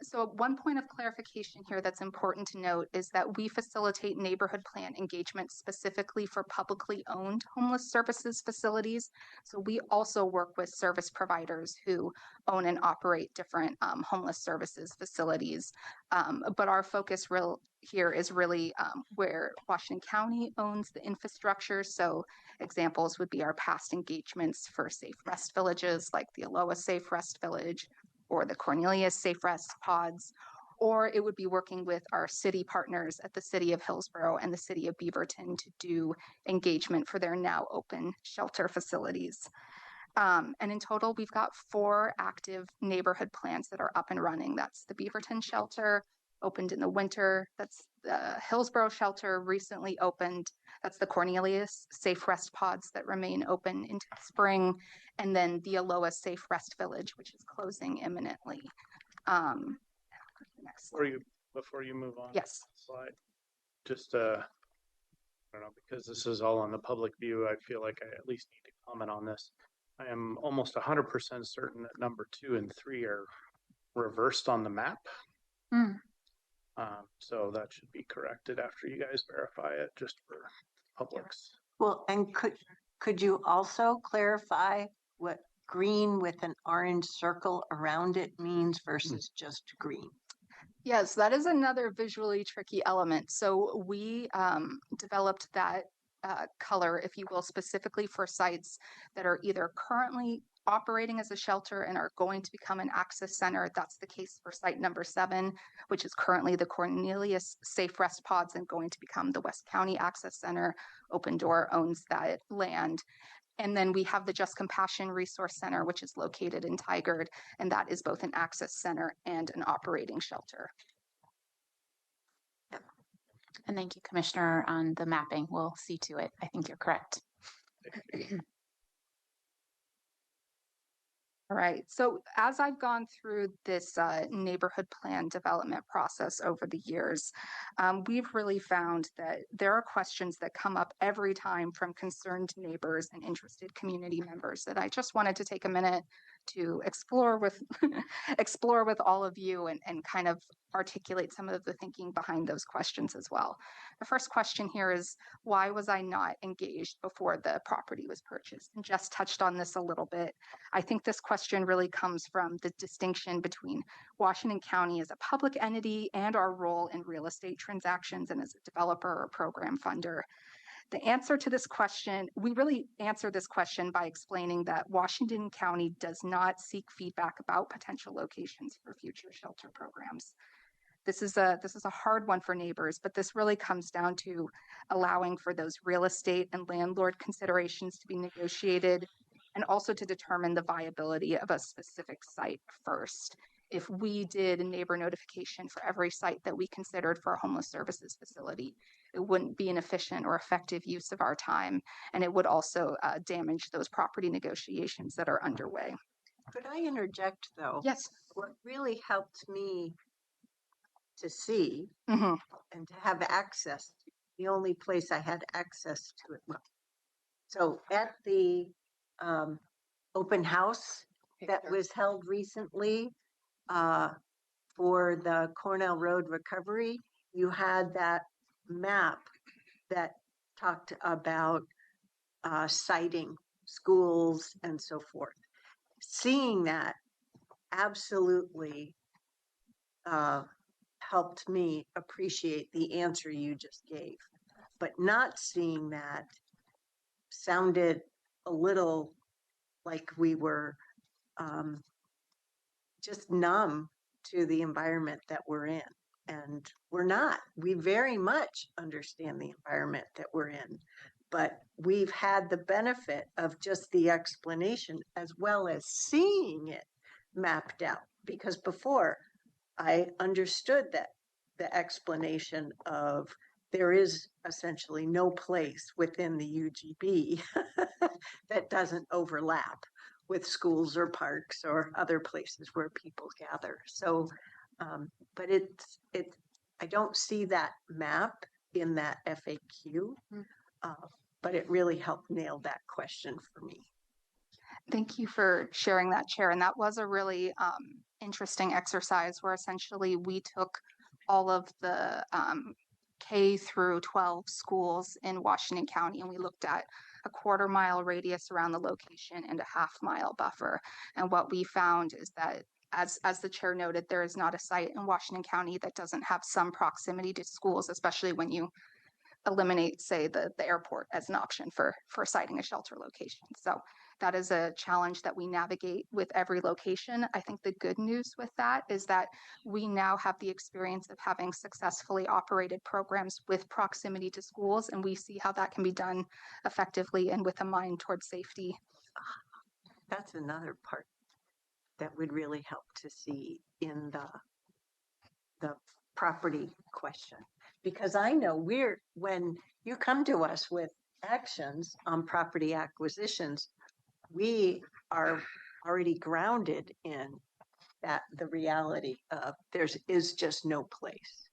So one point of clarification here that's important to note is that we facilitate neighborhood plan engagement specifically for publicly owned homeless services facilities. So we also work with service providers who own and operate different homeless services facilities. But our focus here is really where Washington County owns the infrastructure. So examples would be our past engagements for safe rest villages like the Aloha Safe Rest Village, or the Cornelius Safe Rest Pods, or it would be working with our city partners at the City of Hillsborough and the City of Beaverton to do engagement for their now open shelter facilities. And in total, we've got 4 active neighborhood plans that are up and running. That's the Beaverton shelter, opened in the winter. That's the Hillsborough shelter, recently opened. That's the Cornelius Safe Rest Pods that remain open into the spring. And then the Aloha Safe Rest Village, which is closing imminently. Next slide. Before you move on. Yes. Slide. Just, I don't know, because this is all on the public view, I feel like I at least need to comment on this. I am almost 100% certain that number 2 and 3 are reversed on the map. Mm. So that should be corrected after you guys verify it, just for publics. Well, and could you also clarify what green with an orange circle around it means versus just green? Yes, that is another visually tricky element. So we developed that color, if you will, specifically for sites that are either currently operating as a shelter and are going to become an access center. That's the case for site number 7, which is currently the Cornelius Safe Rest Pods and going to become the West County Access Center. Open Door owns that land. And then we have the Just Compassion Resource Center, which is located in Tigard, and that is both an access center and an operating shelter. And thank you, Commissioner, on the mapping. We'll see to it. I think you're correct. All right. So as I've gone through this neighborhood plan development process over the years, we've really found that there are questions that come up every time from concerned neighbors and interested community members that I just wanted to take a minute to explore with explore with all of you and kind of articulate some of the thinking behind those questions as well. The first question here is, why was I not engaged before the property was purchased? And Jess touched on this a little bit. I think this question really comes from the distinction between Washington County as a public entity and our role in real estate transactions and as a developer or program funder. The answer to this question, we really answer this question by explaining that Washington County does not seek feedback about potential locations for future shelter programs. This is a hard one for neighbors, but this really comes down to allowing for those real estate and landlord considerations to be negotiated and also to determine the viability of a specific site first. If we did a neighbor notification for every site that we considered for a homeless services facility, it wouldn't be an efficient or effective use of our time, and it would also damage those property negotiations that are underway. Could I interject though? Yes. What really helped me to see Mm-hmm. and to have access, the only place I had access to it. So at the open house that was held recently for the Cornell Road recovery, you had that map that talked about citing schools and so forth. Seeing that absolutely helped me appreciate the answer you just gave. But not seeing that sounded a little like we were just numb to the environment that we're in. And we're not. We very much understand the environment that we're in. But we've had the benefit of just the explanation as well as seeing it mapped out. Because before, I understood that the explanation of there is essentially no place within the UGB that doesn't overlap with schools or parks or other places where people gather. So, but I don't see that map in that FAQ, but it really helped nail that question for me. Thank you for sharing that, Chair. And that was a really interesting exercise where essentially we took all of the K through 12 schools in Washington County and we looked at a 1/4 mile radius around the location and a 1/2 mile buffer. And what we found is that as the chair noted, there is not a site in Washington County that doesn't have some proximity to schools, especially when you eliminate, say, the airport as an option for citing a shelter location. So that is a challenge that we navigate with every location. I think the good news with that is that we now have the experience of having successfully operated programs with proximity to schools, and we see how that can be done effectively and with a mind towards safety. That's another part that would really help to see in the property question. Because I know when you come to us with actions on property acquisitions, we are already grounded in that the reality of is just no place.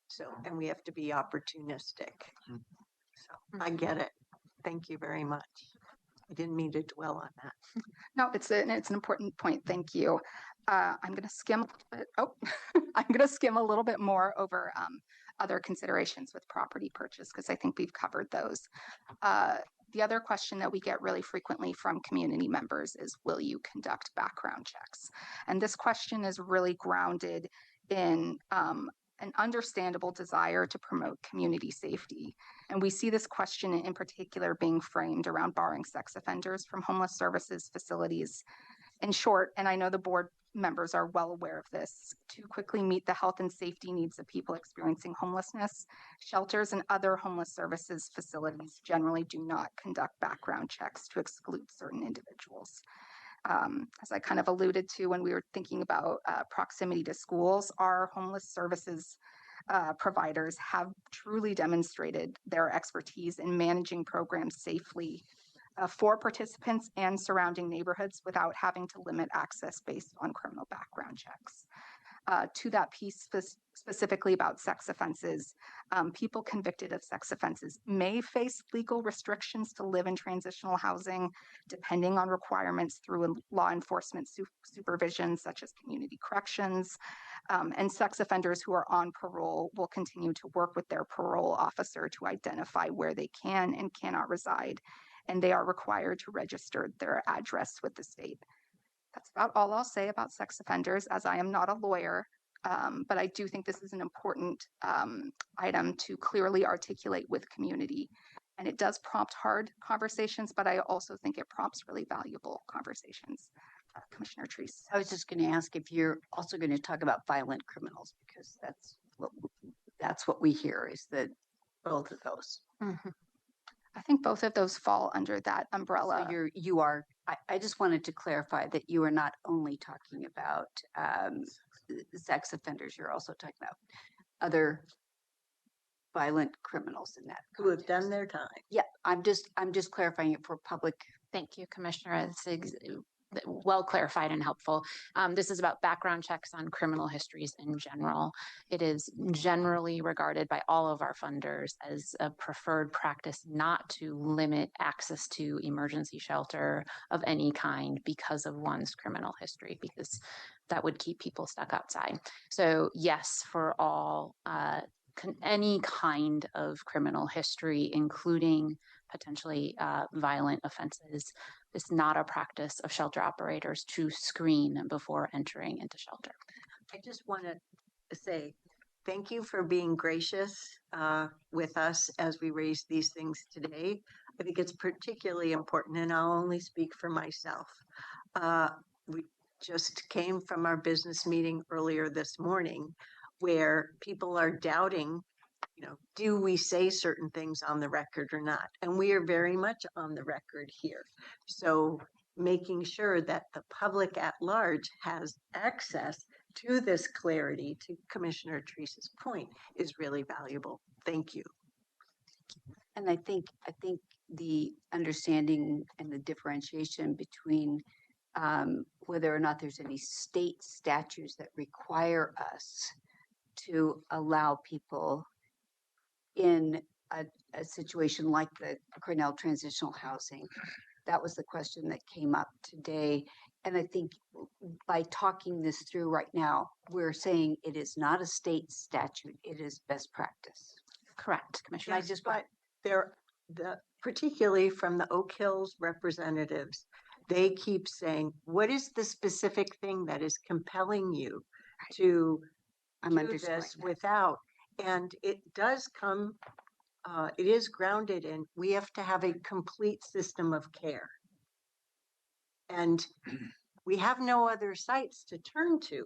So, and we have to be opportunistic. So I get it. Thank you very much. I didn't mean to dwell on that. No, it's an important point. Thank you. I'm going to skim a little bit. Oh, I'm going to skim a little bit more over other considerations with property purchase because I think we've covered those. The other question that we get really frequently from community members is, will you conduct background checks? And this question is really grounded in an understandable desire to promote community safety. And we see this question in particular being framed around barring sex offenders from homeless services facilities. In short, and I know the board members are well aware of this, to quickly meet the health and safety needs of people experiencing homelessness, shelters and other homeless services facilities generally do not conduct background checks to exclude certain individuals. As I kind of alluded to when we were thinking about proximity to schools, our homeless services providers have truly demonstrated their expertise in managing programs safely for participants and surrounding neighborhoods without having to limit access based on criminal background checks. To that piece specifically about sex offenses, people convicted of sex offenses may face legal restrictions to live in transitional housing, depending on requirements through law enforcement supervision, such as community corrections. And sex offenders who are on parole will continue to work with their parole officer to identify where they can and cannot reside, and they are required to register their address with the state. That's about all I'll say about sex offenders, as I am not a lawyer, but I do think this is an important item to clearly articulate with community. And it does prompt hard conversations, but I also think it prompts really valuable conversations. Commissioner Treese. I was just going to ask if you're also going to talk about violent criminals, because that's what we hear, is that both of those. Mm-hmm. I think both of those fall under that umbrella. So you are. I just wanted to clarify that you are not only talking about sex offenders. You're also talking about other violent criminals in that Who have context. done their time. Yeah, I'm just clarifying it for public. Thank you, Commissioner. It's well clarified and helpful. This is about background checks on criminal histories in general. It is generally regarded by all of our funders as a preferred practice not to limit access to emergency shelter of any kind because of one's criminal history, because that would keep people stuck outside. So yes, for all any kind of criminal history, including potentially violent offenses, it's not a practice of shelter operators to screen before entering into shelter. I just want to say thank you for being gracious with us as we raise these things today. I think it's particularly important, and I'll only speak for myself. We just came from our business meeting earlier this morning where people are doubting, do we say certain things on the record or not? And we are very much on the record here. So making sure that the public at large has access to this clarity, to Commissioner Treese's point, is really valuable. Thank you. And I think the understanding and the differentiation between whether or not there's any state statutes that require us to allow people in a situation like the Cornell Transitional Housing. That was the question that came up today. And I think by talking this through right now, we're saying it is not a state statute, it is best practice. Correct, Commissioner. Yes, but particularly from the Oak Hills representatives, they keep saying, what is the specific thing that is compelling you to do this without? And it does come, it is grounded in, we have to have a complete system of care. And we have no other sites to turn to.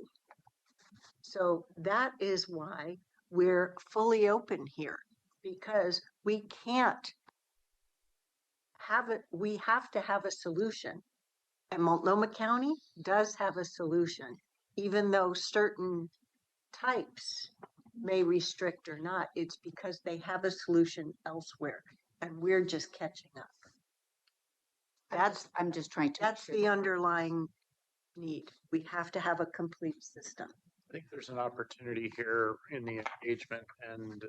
So that is why we're fully open here, because we can't have it, we have to have a solution. And Multnomah County does have a solution, even though certain types may restrict or not. It's because they have a solution elsewhere, and we're just catching up. I'm just trying to. That's the underlying need. We have to have a complete system. I think there's an opportunity here in the engagement and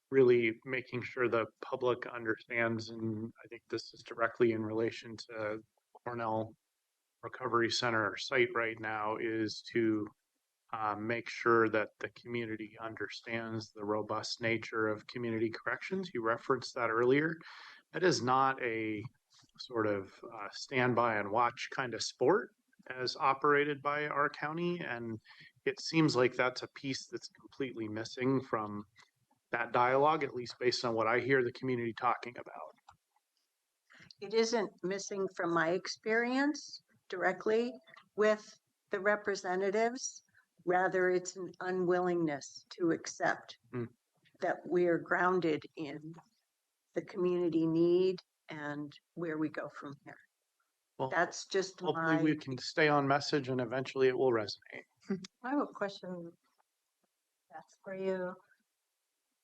really making sure the public understands, and I think this is directly in relation to Cornell Recovery Center site right now, is to make sure that the community understands the robust nature of community corrections. You referenced that earlier. That is not a sort of stand by and watch kind of sport as operated by our county. And it seems like that's a piece that's completely missing from that dialogue, at least based on what I hear the community talking about. It isn't missing from my experience directly with the representatives. Rather, it's an unwillingness to accept Mm. that we're grounded in the community need and where we go from here. Well, That's just hopefully my, we can stay on message and eventually it will resonate. I have a question that's for you.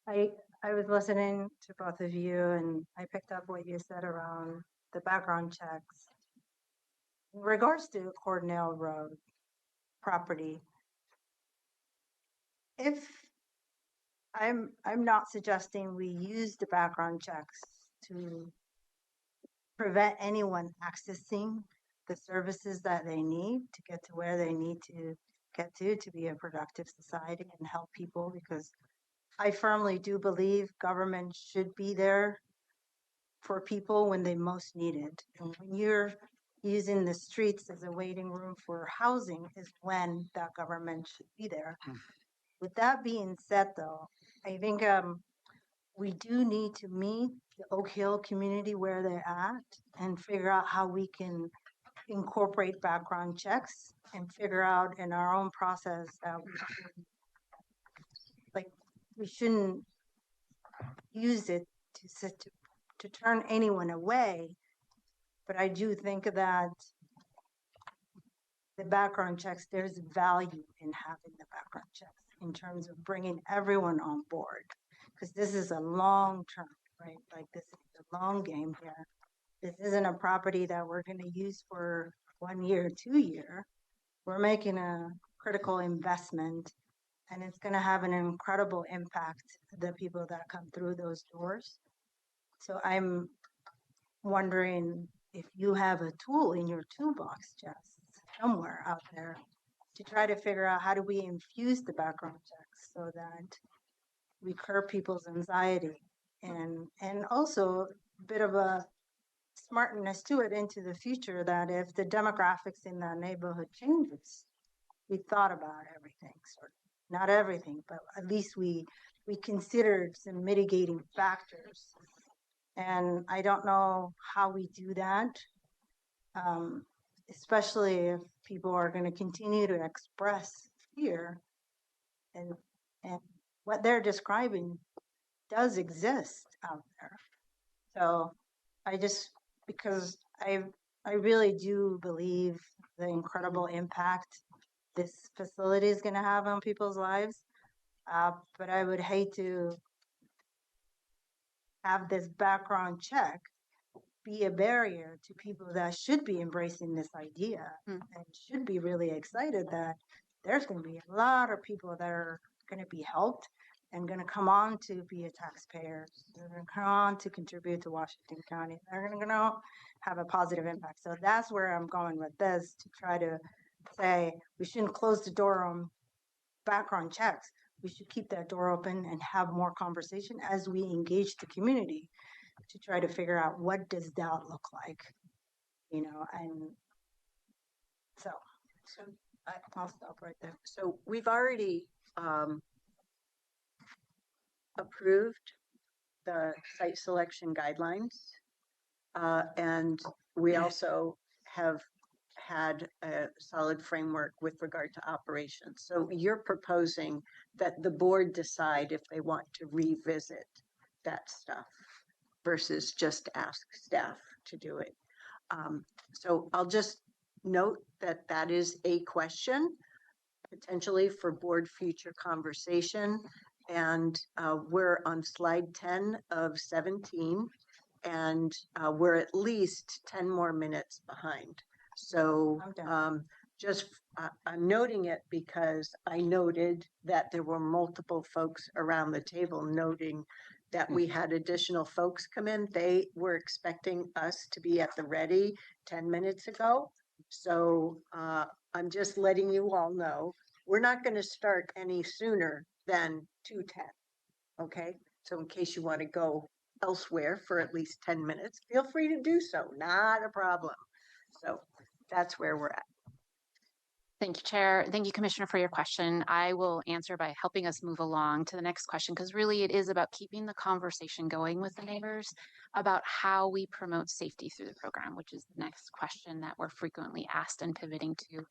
I was listening to both of you and I picked up what you said around the background checks. In regards to Cornell Road property, if I'm not suggesting we use the background checks to prevent anyone accessing the services that they need to get to where they need to get to be a productive society and help people, because I firmly do believe government should be there for people when they most need it. And when you're using the streets as a waiting room for housing is when that government should be there. With that being said, though, I think we do need to meet the Oak Hill community where they're at and figure out how we can incorporate background checks and figure out in our own process that we shouldn't use it to turn anyone away. But I do think that the background checks, there's value in having the background checks in terms of bringing everyone on board, because this is a long term, right? Like this is a long game here. This isn't a property that we're going to use for 1 year, 2 year. We're making a critical investment, and it's going to have an incredible impact to the people that come through those doors. So I'm wondering if you have a tool in your toolbox, Jess, somewhere out there to try to figure out how do we infuse the background checks so that we curb people's anxiety and also a bit of a smartness to it into the future, that if the demographics in that neighborhood changes, we thought about everything, sort of. Not everything, but at least we considered some mitigating factors. And I don't know how we do that, especially if people are going to continue to express fear, and what they're describing does exist out there. So because I really do believe the incredible impact this facility is going to have on people's lives, but I would hate to have this background check be a barrier to people that should be embracing this idea and should be really excited that there's going to be a lot of people that are going to be helped and going to come on to be a taxpayer. They're going to come on to contribute to Washington County. They're going to have a positive impact. So that's where I'm going with this, to try to say we shouldn't close the door on background checks. We should keep that door open and have more conversation as we engage the community to try to figure out what does that look like, and so I'll stop right there. so we've already approved the site selection guidelines. And we also have had a solid framework with regard to operations. So you're proposing that the board decide if they want to revisit that stuff versus just ask staff to do it. So I'll just note that that is a question potentially for board future conversation. And we're on slide 10 of 17, and we're at least 10 more minutes behind. So I'm noting it because I noted that there were multiple folks around the table noting that we had additional folks come in. They were expecting us to be at the ready 10 minutes ago. So I'm just letting you all know, we're not going to start any sooner than 2:10. Okay, so in case you want to go elsewhere for at least 10 minutes, feel free to do so. Not a problem. So that's where we're at. Thank you, Chair. Thank you, Commissioner, for your question. I will answer by helping us move along to the next question, because really it is about keeping the conversation going with the neighbors about how we promote safety through the program, which is the next question that we're frequently asked and pivoting to.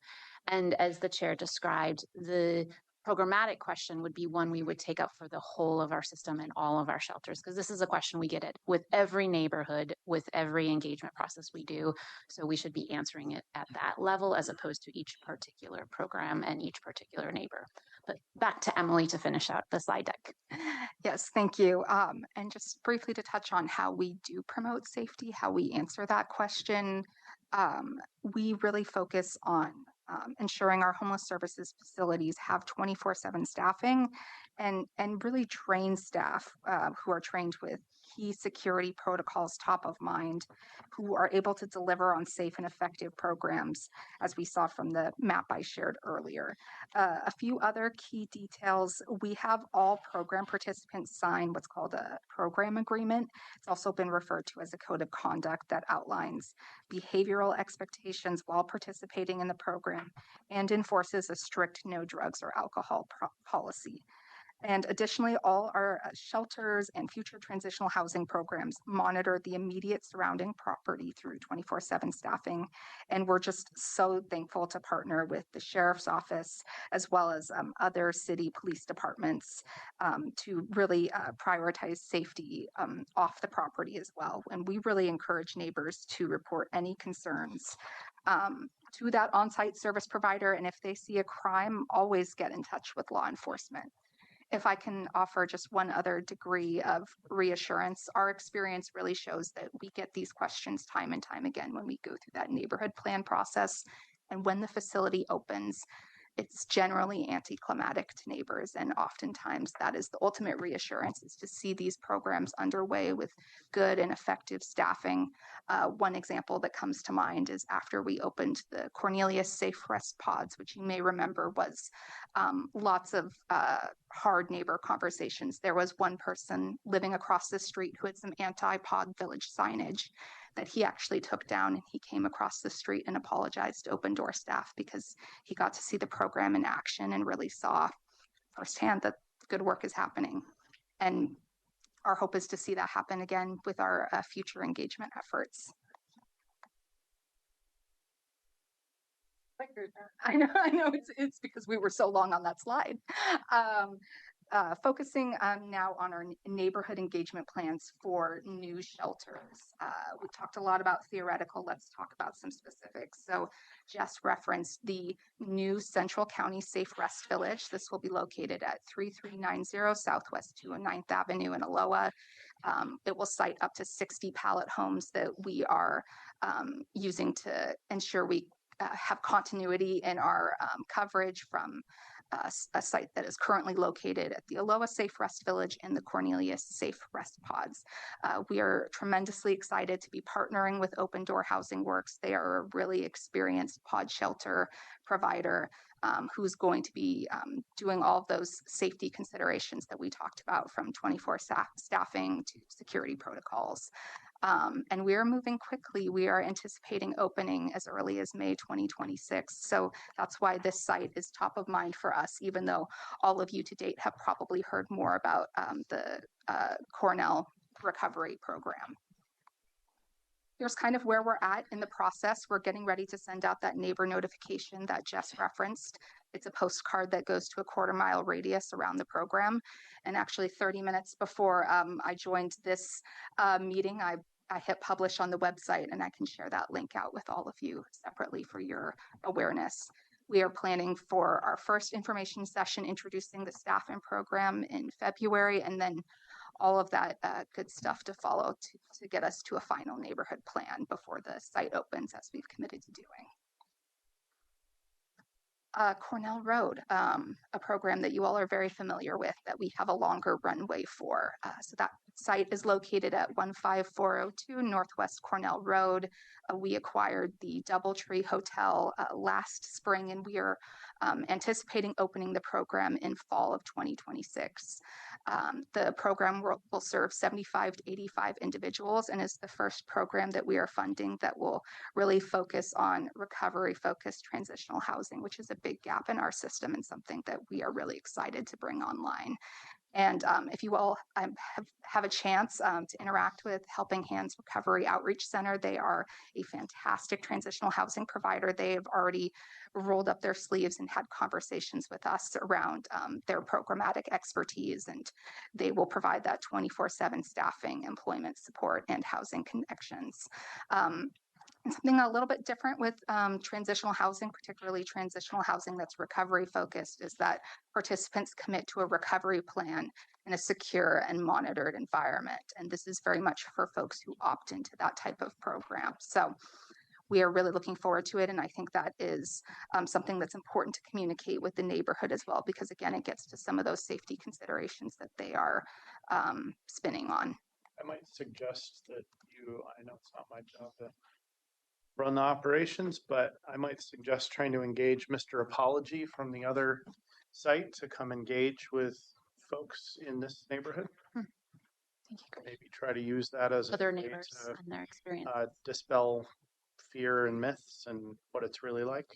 And as the Chair described, the programmatic question would be one we would take up for the whole of our system and all of our shelters, because this is a question we get it with every neighborhood, with every engagement process we do. So we should be answering it at that level as opposed to each particular program and each particular neighbor. But back to Emily to finish out the slide deck. Yes, thank you. And just briefly to touch on how we do promote safety, how we answer that question, we really focus on ensuring our homeless services facilities have 24/7 staffing and really train staff who are trained with key security protocols top of mind, who are able to deliver on safe and effective programs, as we saw from the map I shared earlier. A few other key details: we have all program participants sign what's called a program agreement. It's also been referred to as a code of conduct that outlines behavioral expectations while participating in the program and enforces a strict no drugs or alcohol policy. And additionally, all our shelters and future transitional housing programs monitor the immediate surrounding property through 24/7 staffing. And we're just so thankful to partner with the Sheriff's Office as well as other city police departments to really prioritize safety off the property as well. And we really encourage neighbors to report any concerns to that on-site service provider. And if they see a crime, always get in touch with law enforcement. If I can offer just one other degree of reassurance, our experience really shows that we get these questions time and time again when we go through that neighborhood plan process. And when the facility opens, it's generally anticlimactic to neighbors. And oftentimes that is the ultimate reassurance, is to see these programs underway with good and effective staffing. One example that comes to mind is after we opened the Cornelius Safe Rest Pods, which you may remember was lots of hard neighbor conversations. There was one person living across the street who had some anti-pod village signage that he actually took down, and he came across the street and apologized to Open Door staff because he got to see the program in action and really saw firsthand that good work is happening. And our hope is to see that happen again with our future engagement efforts. I know it's because we were so long on that slide. Focusing now on our neighborhood engagement plans for new shelters. We talked a lot about theoretical. Let's talk about some specifics. So Jess referenced the new Central County Safe Rest Village. This will be located at 3390 Southwest 209th Avenue in Aloha. It will site up to 60 pallet homes that we are using to ensure we have continuity in our coverage from a site that is currently located at the Aloha Safe Rest Village and the Cornelius Safe Rest Pods. We are tremendously excited to be partnering with Open Door Housing Works. They are a really experienced pod shelter provider who's going to be doing all of those safety considerations that we talked about, from 24 staffing to security protocols. And we are moving quickly. We are anticipating opening as early as May 2026. So that's why this site is top of mind for us, even though all of you to date have probably heard more about the Cornell recovery program. Here's kind of where we're at in the process. We're getting ready to send out that neighbor notification that Jess referenced. It's a postcard that goes to a 1/4 mile radius around the program. And actually 30 minutes before I joined this meeting, I hit publish on the website, and I can share that link out with all of you separately for your awareness. We are planning for our first information session introducing the staff and program in February, and then all of that good stuff to follow to get us to a final neighborhood plan before the site opens, as we've committed to doing. Cornell Road, a program that you all are very familiar with, that we have a longer runway for. So that site is located at 15402 Northwest Cornell Road. We acquired the Doubletree Hotel last spring, and we are anticipating opening the program in fall of 2026. The program will serve 75 to 85 individuals and is the first program that we are funding that will really focus on recovery-focused transitional housing, which is a big gap in our system and something that we are really excited to bring online. And if you all have a chance to interact with Helping Hands Recovery Outreach Center, they are a fantastic transitional housing provider. They have already rolled up their sleeves and had conversations with us around their programmatic expertise, and they will provide that 24/7 staffing, employment support, and housing connections. Something a little bit different with transitional housing, particularly transitional housing that's recovery focused, is that participants commit to a recovery plan in a secure and monitored environment. And this is very much for folks who opt into that type of program. So we are really looking forward to it. And I think that is something that's important to communicate with the neighborhood as well, because again, it gets to some of those safety considerations that they are spinning on. I might suggest that I know it's not my job to run the operations, but I might suggest trying to engage Mr. Apology from the other site to come engage with folks in this neighborhood. Thank you, Chris. Maybe try to use that as a Other way neighbors to and their experience. dispel fear and myths and what it's really like.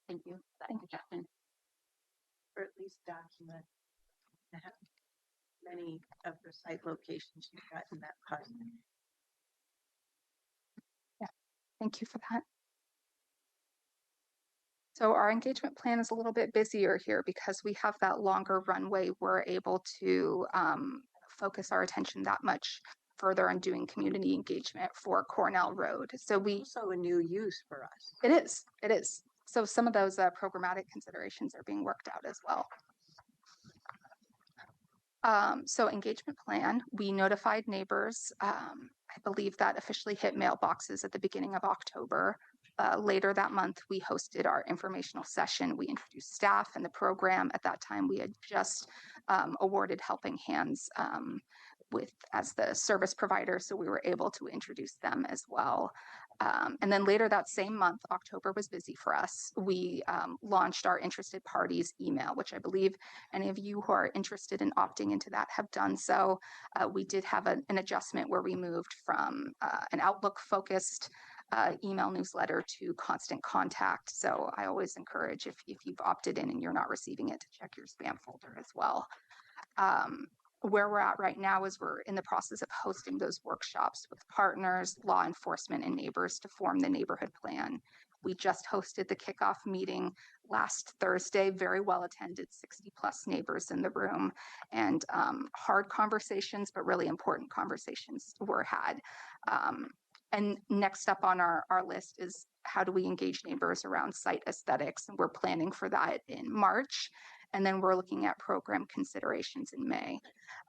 Thank you for that suggestion. Or at least document many of the site locations you've got in that part. Thank you for that. So our engagement plan is a little bit busier here because we have that longer runway. We're able to focus our attention that much further on doing community engagement for Cornell Road. So Also a new use for us. It is. So some of those programmatic considerations are being worked out as well. So engagement plan, we notified neighbors. I believe that officially hit mailboxes at the beginning of October. Later that month, we hosted our informational session. We introduced staff and the program. At that time, we had just awarded Helping Hands as the service provider, so we were able to introduce them as well. And then later that same month, October was busy for us. We launched our interested parties email, which I believe any of you who are interested in opting into that have done so. We did have an adjustment where we moved from an Outlook focused email newsletter to constant contact. So I always encourage if you've opted in and you're not receiving it to check your spam folder as well. Where we're at right now is we're in the process of hosting those workshops with partners, law enforcement, and neighbors to form the neighborhood plan. We just hosted the kickoff meeting last Thursday, very well attended, 60 plus neighbors in the room, and hard conversations, but really important conversations were had. And next up on our list is how do we engage neighbors around site aesthetics? And we're planning for that in March. And then we're looking at program considerations in May.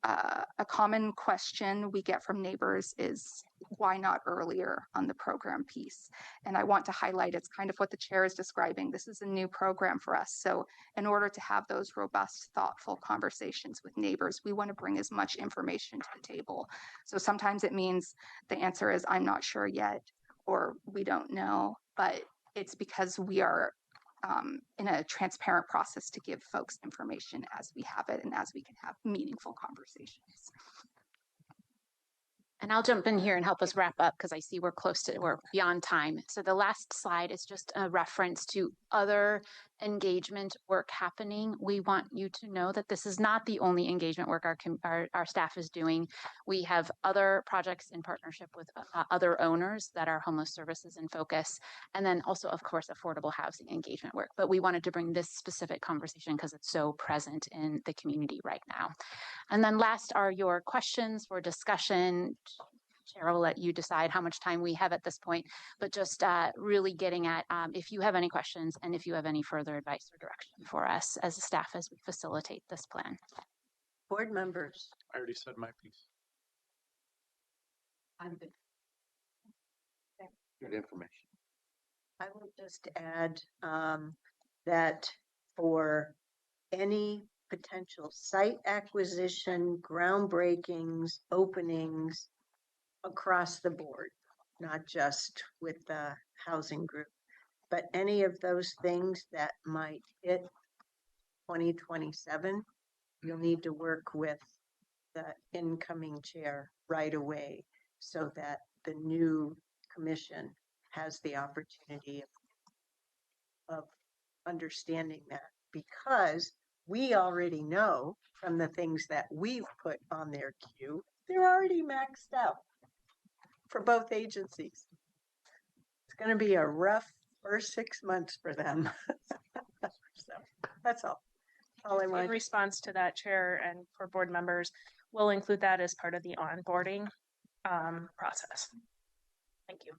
A common question we get from neighbors is why not earlier on the program piece? And I want to highlight it's kind of what the chair is describing. This is a new program for us. So in order to have those robust, thoughtful conversations with neighbors, we want to bring as much information to the table. So sometimes it means the answer is I'm not sure yet, or we don't know, but it's because we are in a transparent process to give folks information as we have it and as we can have meaningful conversations. And I'll jump in here and help us wrap up because I see we're beyond time. So the last slide is just a reference to other engagement work happening. We want you to know that this is not the only engagement work our staff is doing. We have other projects in partnership with other owners that are homeless services in focus. And then also, of course, affordable housing engagement work. But we wanted to bring this specific conversation because it's so present in the community right now. And then last are your questions for discussion. Chair will let you decide how much time we have at this point, but just really getting at if you have any questions and if you have any further advice or direction for us as a staff as we facilitate this plan. Board members. I already said my piece. I'm good. Good information. I will just add that for any potential site acquisition, groundbreakings, openings across the board, not just with the housing group, but any of those things that might hit 2027, you'll need to work with the incoming chair right away so that the new commission has the opportunity of understanding that, because we already know from the things that we've put on their queue, they're already maxed out for both agencies. It's going to be a rough first 6 months for them. So that's all I In want. response to that, Chair, and for board members, we'll include that as part of the onboarding process. Thank you.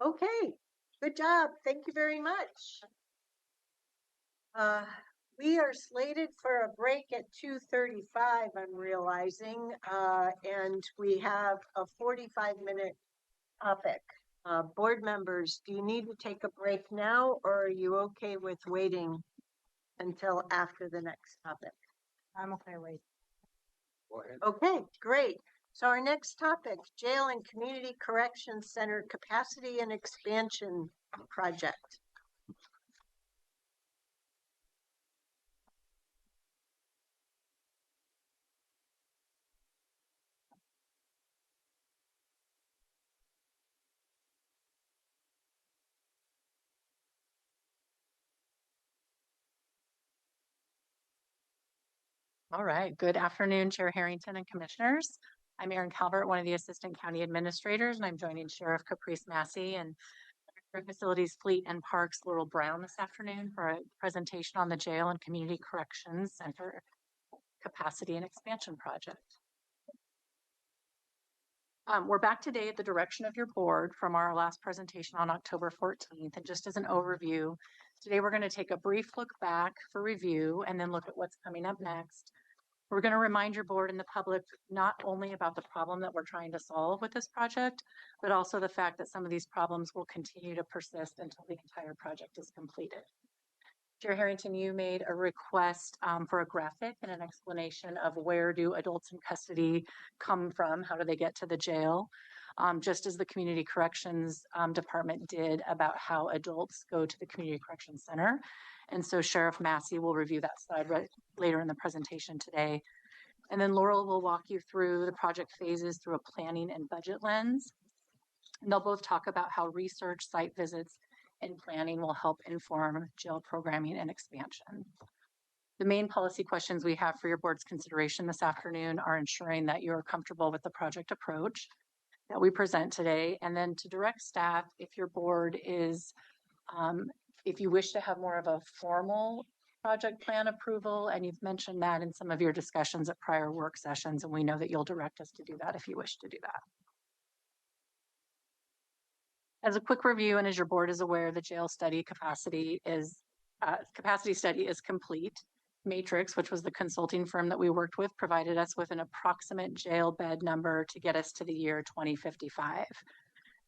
Okay, good job. Thank you very much. We are slated for a break at 2:35, I'm realizing, and we have a 45-minute topic. Board members, do you need to take a break now, or are you okay with waiting until after the next topic? I'm okay, wait. Go ahead. Okay, great. So our next topic, Jail and Community Corrections Center Capacity and Expansion Project. All right. Good afternoon, Chair Harrington and Commissioners. I'm Erin Calvert, one of the Assistant County Administrators, and I'm joining Sheriff Caprice Massey and Director of Facilities, Fleet and Parks, Laurel Brown, this afternoon for a presentation on the Jail and Community Corrections Center Capacity and Expansion Project. We're back today at the direction of your board from our last presentation on October 14th. And just as an overview, today we're going to take a brief look back for review and then look at what's coming up next. We're going to remind your board and the public not only about the problem that we're trying to solve with this project, but also the fact that some of these problems will continue to persist until the entire project is completed. Chair Harrington, you made a request for a graphic and an explanation of where do adults in custody come from, how do they get to the jail, just as the Community Corrections Department did about how adults go to the Community Corrections Center. And so Sheriff Massey will review that slide later in the presentation today. And then Laurel will walk you through the project phases through a planning and budget lens. And they'll both talk about how research, site visits, and planning will help inform jail programming and expansion. The main policy questions we have for your board's consideration this afternoon are ensuring that you're comfortable with the project approach that we present today, and then to direct staff, if your board is if you wish to have more of a formal project plan approval, and you've mentioned that in some of your discussions at prior work sessions, and we know that you'll direct us to do that if you wish to do that. As a quick review, and as your board is aware, the jail study capacity study is complete. Matrix, which was the consulting firm that we worked with, provided us with an approximate jail bed number to get us to the year 2055.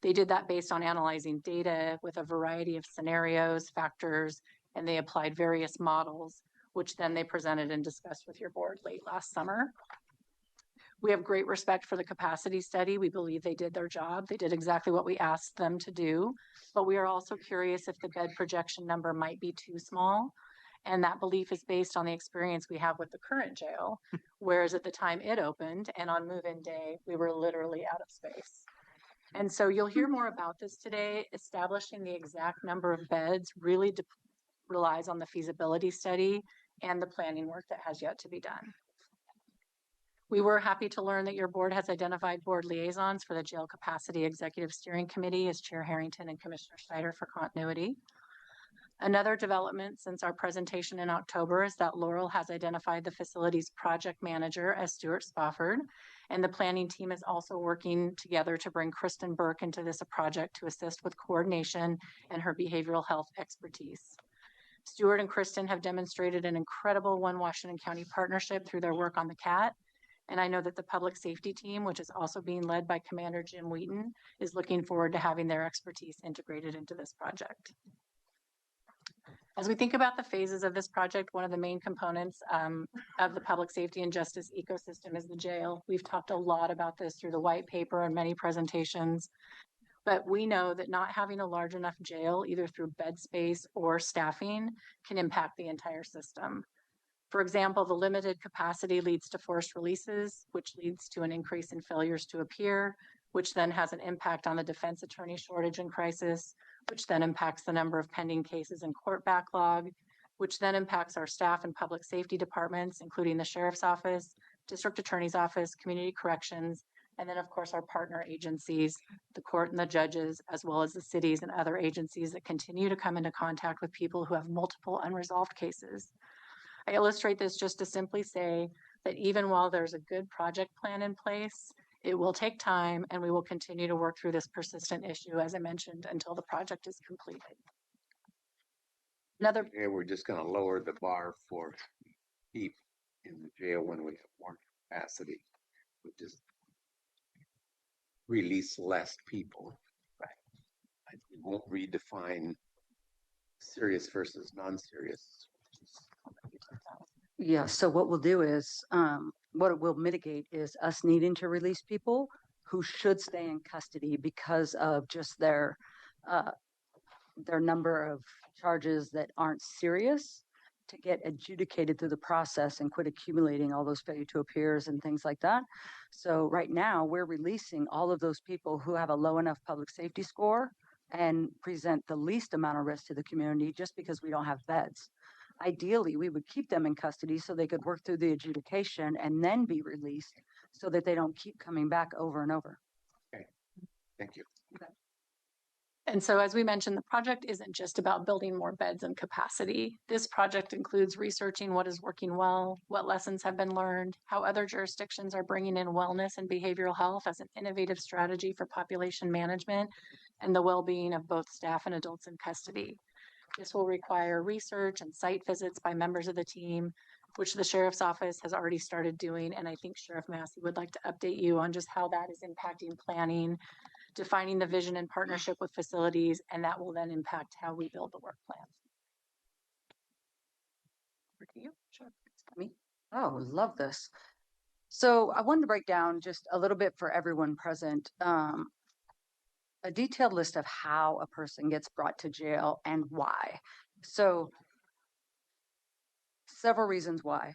They did that based on analyzing data with a variety of scenarios, factors, and they applied various models, which then they presented and discussed with your board late last summer. We have great respect for the capacity study. We believe they did their job. They did exactly what we asked them to do, but we are also curious if the bed projection number might be too small. And that belief is based on the experience we have with the current jail, whereas at the time it opened and on move-in day, we were literally out of space. And so you'll hear more about this today. Establishing the exact number of beds really relies on the feasibility study and the planning work that has yet to be done. We were happy to learn that your board has identified board liaisons for the Jail Capacity Executive Steering Committee as Chair Harrington and Commissioner Schneider for continuity. Another development since our presentation in October is that Laurel has identified the facilities project manager as Stuart Spofford, and the planning team is also working together to bring Kristen Burke into this project to assist with coordination and her behavioral health expertise. Stuart and Kristen have demonstrated an incredible One Washington County partnership through their work on the CAT, and I know that the public safety team, which is also being led by Commander Jim Wheaton, is looking forward to having their expertise integrated into this project. As we think about the phases of this project, one of the main components of the public safety and justice ecosystem is the jail. We've talked a lot about this through the white paper and many presentations. But we know that not having a large enough jail, either through bed space or staffing, can impact the entire system. For example, the limited capacity leads to forced releases, which leads to an increase in failures to appear, which then has an impact on the defense attorney shortage and crisis, which then impacts the number of pending cases and court backlog, which then impacts our staff and public safety departments, including the sheriff's office, district attorney's office, community corrections, and then of course our partner agencies, the court and the judges, as well as the cities and other agencies that continue to come into contact with people who have multiple unresolved cases. I illustrate this just to simply say that even while there's a good project plan in place, it will take time and we will continue to work through this persistent issue, as I mentioned, until the project is completed. Another, Yeah, we're just gonna lower the bar for people in the jail when we have more capacity. We just release less people. Right. We won't redefine serious versus non-serious. Yeah, so what we'll do is, what it will mitigate is us needing to release people who should stay in custody because of just their number of charges that aren't serious, to get adjudicated through the process and quit accumulating all those failure to appears and things like that. So right now we're releasing all of those people who have a low enough public safety score and present the least amount of risk to the community just because we don't have beds. Ideally, we would keep them in custody so they could work through the adjudication and then be released so that they don't keep coming back over and over. Okay, thank you. and so as we mentioned, the project isn't just about building more beds and capacity. This project includes researching what is working well, what lessons have been learned, how other jurisdictions are bringing in wellness and behavioral health as an innovative strategy for population management and the well-being of both staff and adults in custody. This will require research and site visits by members of the team, which the sheriff's office has already started doing. And I think Sheriff Massey would like to update you on just how that is impacting planning, defining the vision and partnership with facilities, and that will then impact how we build the work plan. Over to you. Sure. Me? Oh, love this. So I wanted to break down just a little bit for everyone present, a detailed list of how a person gets brought to jail and why. So several reasons why.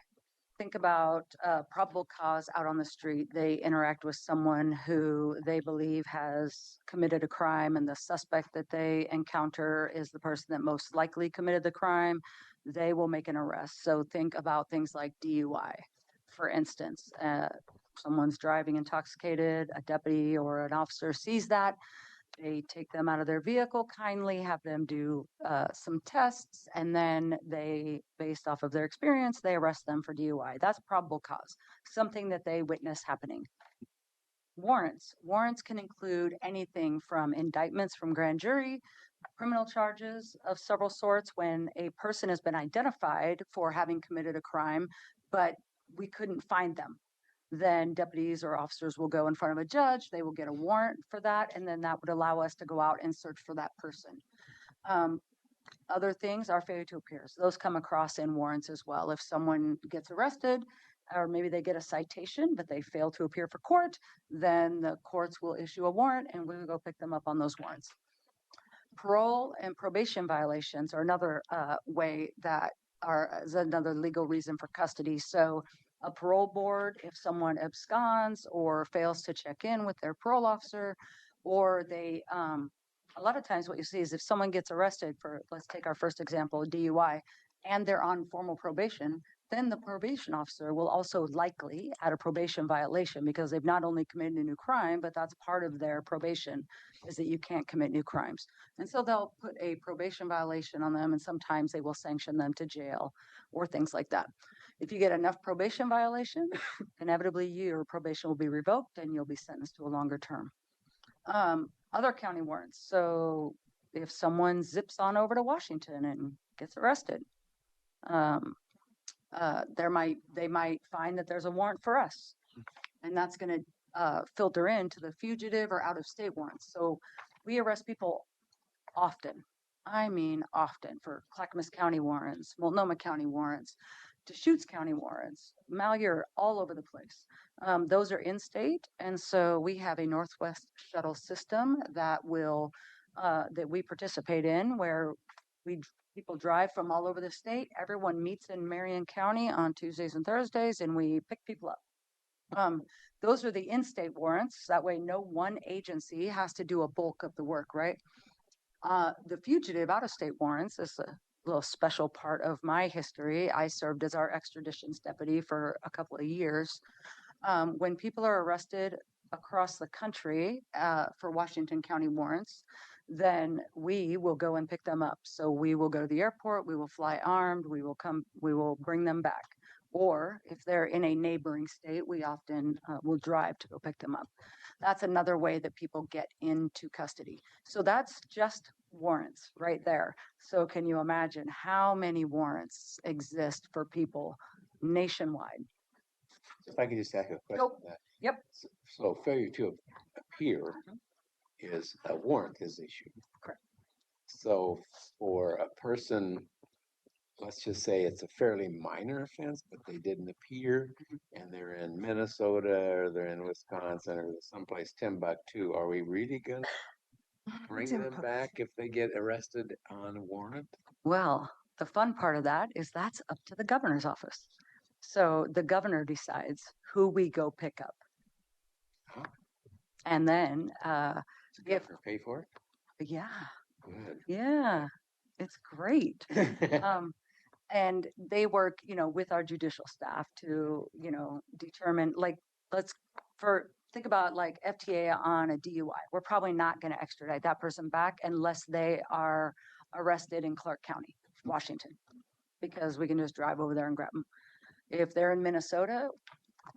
Think about probable cause out on the street. They interact with someone who they believe has committed a crime, and the suspect that they encounter is the person that most likely committed the crime. They will make an arrest. So think about things like DUI. For instance, someone's driving intoxicated, a deputy or an officer sees that. They take them out of their vehicle, kindly have them do some tests, and then they, based off of their experience, they arrest them for DUI. That's probable cause, something that they witness happening. Warrants. Warrants can include anything from indictments from grand jury, criminal charges of several sorts when a person has been identified for having committed a crime, but we couldn't find them. Then deputies or officers will go in front of a judge, they will get a warrant for that, and then that would allow us to go out and search for that person. Other things are failure to appear. So those come across in warrants as well. If someone gets arrested, or maybe they get a citation, but they fail to appear for court, then the courts will issue a warrant and we will go pick them up on those warrants. Parole and probation violations are another way that is another legal reason for custody. So a parole board, if someone absconds or fails to check in with their parole officer, or they, a lot of times what you see is if someone gets arrested for, let's take our first example, DUI, and they're on formal probation, then the probation officer will also likely add a probation violation because they've not only committed a new crime, but that's part of their probation is that you can't commit new crimes. And so they'll put a probation violation on them, and sometimes they will sanction them to jail or things like that. If you get enough probation violations, inevitably your probation will be revoked and you'll be sentenced to a longer term. Other county warrants. So if someone zips on over to Washington and gets arrested, they might find that there's a warrant for us, and that's going to filter into the fugitive or out of state warrants. So we arrest people often. I mean, often for Clackamas County warrants, Multnomah County warrants, Deschutes County warrants, Malheur, all over the place. Those are in-state, and so we have a Northwest shuttle system that will that we participate in, where people drive from all over the state. Everyone meets in Marion County on Tuesdays and Thursdays, and we pick people up. Those are the in-state warrants. That way, no one agency has to do a bulk of the work, right? The fugitive out-of-state warrants is a little special part of my history. I served as our extraditions deputy for a couple of years. When people are arrested across the country for Washington County warrants, then we will go and pick them up. So we will go to the airport, we will fly armed, we will bring them back. Or if they're in a neighboring state, we often will drive to go pick them up. That's another way that people get into custody. So that's just warrants right there. So can you imagine how many warrants exist for people nationwide? If I could just ask a question. Nope. on that. Yep. So failure to appear is a warrant is issued. Correct. So for a person, let's just say it's a fairly minor offense, but they didn't appear and they're in Minnesota or they're in Wisconsin or someplace Timbuktu, are we really gonna bring them back if they get arrested on a warrant? Well, the fun part of that is that's up to the governor's office. So the governor decides who we go pick up. Huh? And then, Does the governor pay for it? yeah, Good. yeah, it's great. And they work, with our judicial staff to, determine, like, think about like FTA on a DUI. We're probably not going to extradite that person back unless they are arrested in Clark County, Washington, because we can just drive over there and grab them. If they're in Minnesota,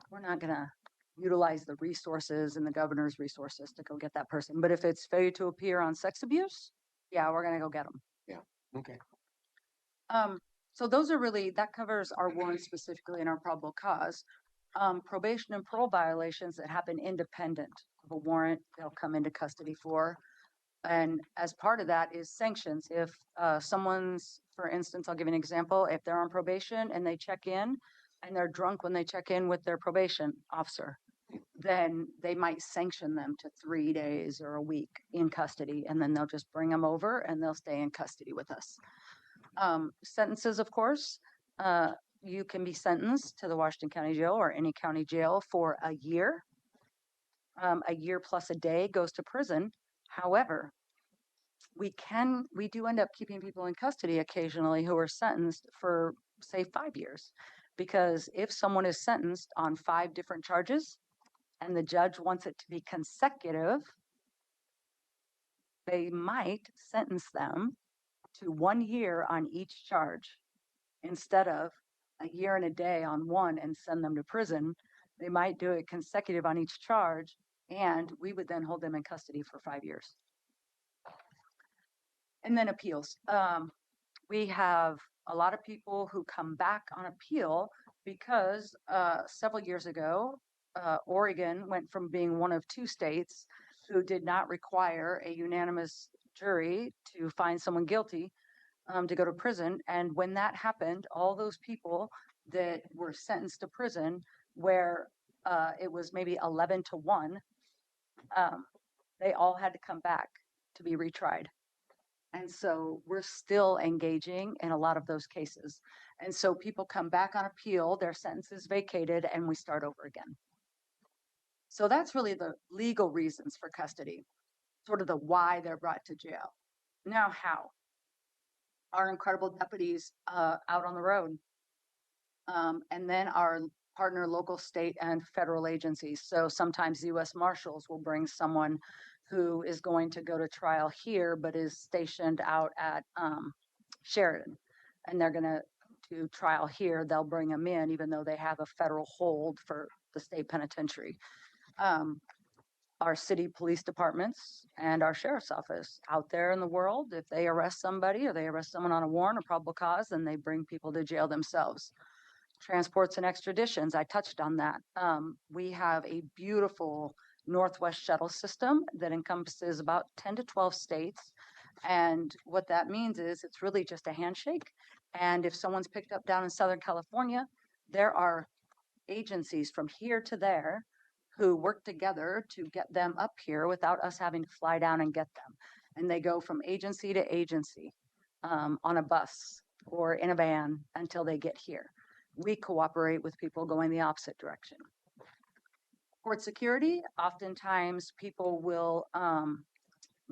we're not going to utilize the resources and the governor's resources to go get that person. But if it's failure to appear on sex abuse, yeah, we're going to go get them. Yeah. Okay. So those are that covers our warrants specifically in our probable cause. Probation and parole violations that happen independent of a warrant, they'll come into custody for. And as part of that is sanctions. If someone's, for instance, I'll give you an example. If they're on probation and they check in and they're drunk when they check in with their probation officer, then they might sanction them to 3 days or a week in custody. And then they'll just bring them over and they'll stay in custody with us. Sentences, of course, you can be sentenced to the Washington County Jail or any county jail for a year. A year plus a day goes to prison. However, we do end up keeping people in custody occasionally who are sentenced for, say, 5 years. Because if someone is sentenced on 5 different charges and the judge wants it to be consecutive, they might sentence them to 1 year on each charge instead of a year and a day on one and send them to prison. They might do it consecutive on each charge, and we would then hold them in custody for 5 years. And then appeals. We have a lot of people who come back on appeal because several years ago, Oregon went from being one of 2 states who did not require a unanimous jury to find someone guilty to go to prison. And when that happened, all those people that were sentenced to prison where it was maybe 11-1, they all had to come back to be retried. And so we're still engaging in a lot of those cases. And so people come back on appeal, their sentence is vacated, and we start over again. So that's really the legal reasons for custody, sort of the why they're brought to jail. Now, how? Our incredible deputies out on the road, and then our partner local, state, and federal agencies. So sometimes the U.S. Marshals will bring someone who is going to go to trial here, but is stationed out at Sheridan, and they're going to do trial here. They'll bring them in, even though they have a federal hold for the state penitentiary. Our city police departments and our sheriff's office out there in the world, if they arrest somebody or they arrest someone on a warrant or probable cause, then they bring people to jail themselves. Transports and extraditions, I touched on that. We have a beautiful Northwest shuttle system that encompasses about 10 to 12 states. And what that means is it's really just a handshake. And if someone's picked up down in Southern California, there are agencies from here to there who work together to get them up here without us having to fly down and get them. And they go from agency to agency on a bus or in a van until they get here. We cooperate with people going the opposite direction. Court security, oftentimes people will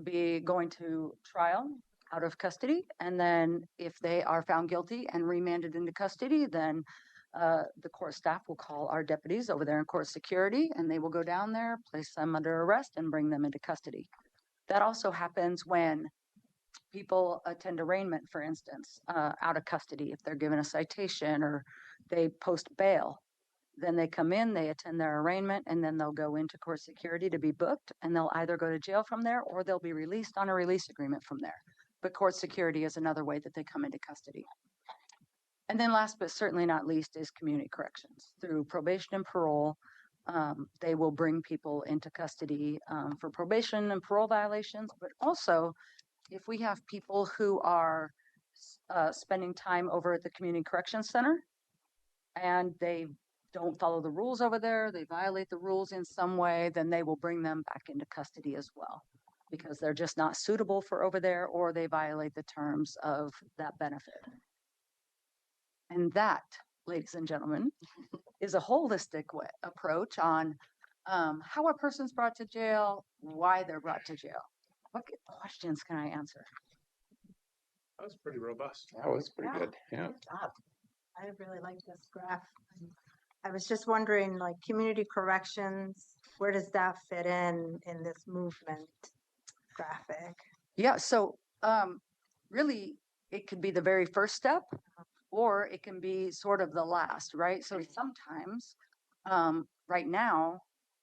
be going to trial out of custody. And then if they are found guilty and remanded into custody, then the court staff will call our deputies over there in court security, and they will go down there, place them under arrest, and bring them into custody. That also happens when people attend arraignment, for instance, out of custody. If they're given a citation or they post bail, then they come in, they attend their arraignment, and then they'll go into court security to be booked, and they'll either go to jail from there or they'll be released on a release agreement from there. But court security is another way that they come into custody. And then last but certainly not least is community corrections. Through probation and parole, they will bring people into custody for probation and parole violations, but also if we have people who are spending time over at the community corrections center and they don't follow the rules over there, they violate the rules in some way, then they will bring them back into custody as well, because they're just not suitable for over there or they violate the terms of that benefit. And that, ladies and gentlemen, is a holistic approach on how a person's brought to jail, why they're brought to jail. What questions can I answer? That was pretty robust. That was pretty good. Yeah. Good job. I really like this graph. I was just wondering, like, community corrections, where does that fit in this movement graphic? Yeah, so really it could be the very first step or it can be sort of the last, right? So sometimes right now,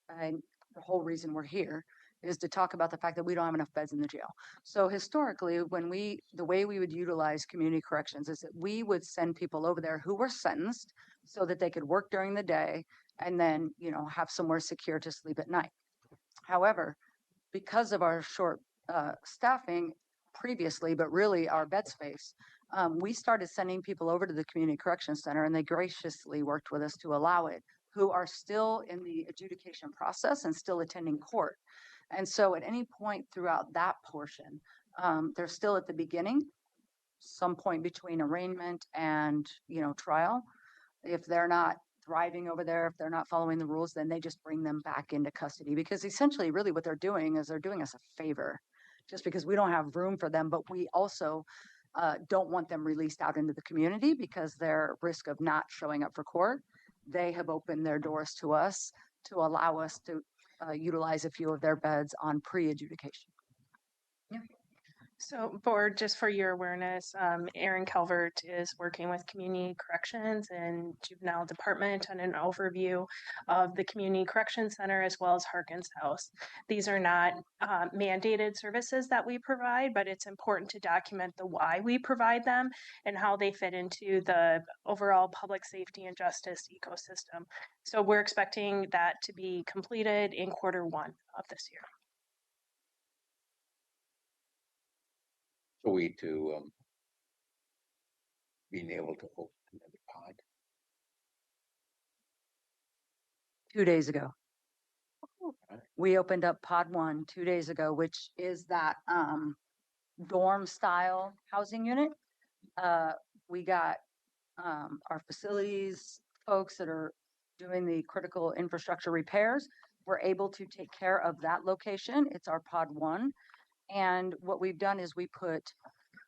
the whole reason we're here is to talk about the fact that we don't have enough beds in the jail. So historically, the way we would utilize community corrections is that we would send people over there who were sentenced so that they could work during the day and then, have somewhere secure to sleep at night. However, because of our short staffing previously, but really our bed space, we started sending people over to the community correction center, and they graciously worked with us to allow it, who are still in the adjudication process and still attending court. And so at any point throughout that portion, they're still at the beginning, some point between arraignment and, trial. If they're not thriving over there, if they're not following the rules, then they just bring them back into custody, because essentially really what they're doing is they're doing us a favor, just because we don't have room for them, but we also don't want them released out into the community because they're at risk of not showing up for court. They have opened their doors to us to allow us to utilize a few of their beds on pre-adjudication. So board, just for your awareness, Erin Calvert is working with Community Corrections and Juvenile Department on an overview of the Community Corrections Center as well as Harkins House. These are not mandated services that we provide, but it's important to document the why we provide them and how they fit into the overall public safety and justice ecosystem. So we're expecting that to be completed in Q1 of this year. So we being able to open another pod. 2 days ago. We opened up pod 1 2 days ago, which is that dorm style housing unit. We got our facilities folks that are doing the critical infrastructure repairs. We're able to take care of that location. It's our pod 1. And what we've done is we put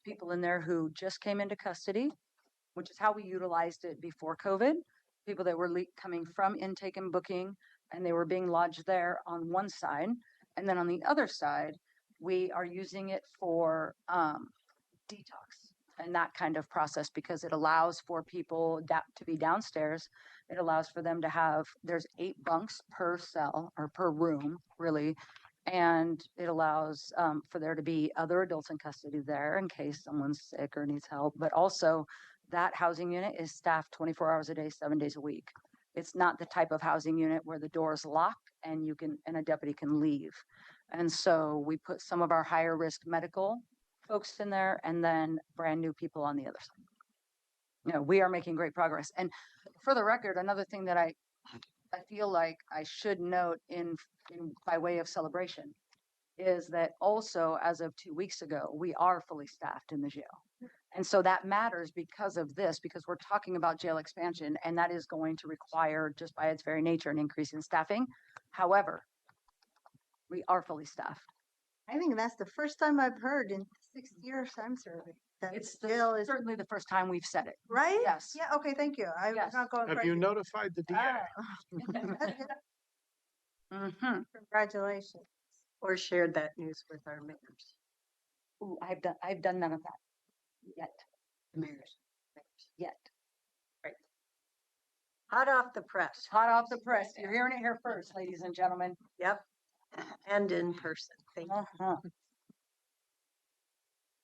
people in there who just came into custody, which is how we utilized it before COVID. People that were coming from intake and booking, and they were being lodged there on one side. And then on the other side, we are using it for detox and that kind of process, because it allows for people to be downstairs. It allows for them to have, there's 8 bunks per cell or per room, really. And it allows for there to be other adults in custody there in case someone's sick or needs help. But also that housing unit is staffed 24 hours a day, 7 days a week. It's not the type of housing unit where the door is locked and a deputy can leave. And so we put some of our higher risk medical folks in there and then brand new people on the other side. we are making great progress. And for the record, another thing that I feel like I should note in by way of celebration is that also as of 2 weeks ago, we are fully staffed in the jail. And so that matters because of this, because we're talking about jail expansion, and that is going to require, just by its very nature, an increase in staffing. However, we are fully staffed. I think that's the first time I've heard in 6 years I'm serving. That It's jail is certainly the first time we've said it. right. Yes. Yeah. Okay. Thank you. I was Yes. not going Have crazy. you notified the DA? Mm-hmm. Congratulations. Or shared that news with our mayors. Ooh, I've done none of that yet. The mayors. Yet. Hot off the press. Hot off the press. You're hearing it here first, ladies and gentlemen. Yep. And in person. Thank you. Uh-huh.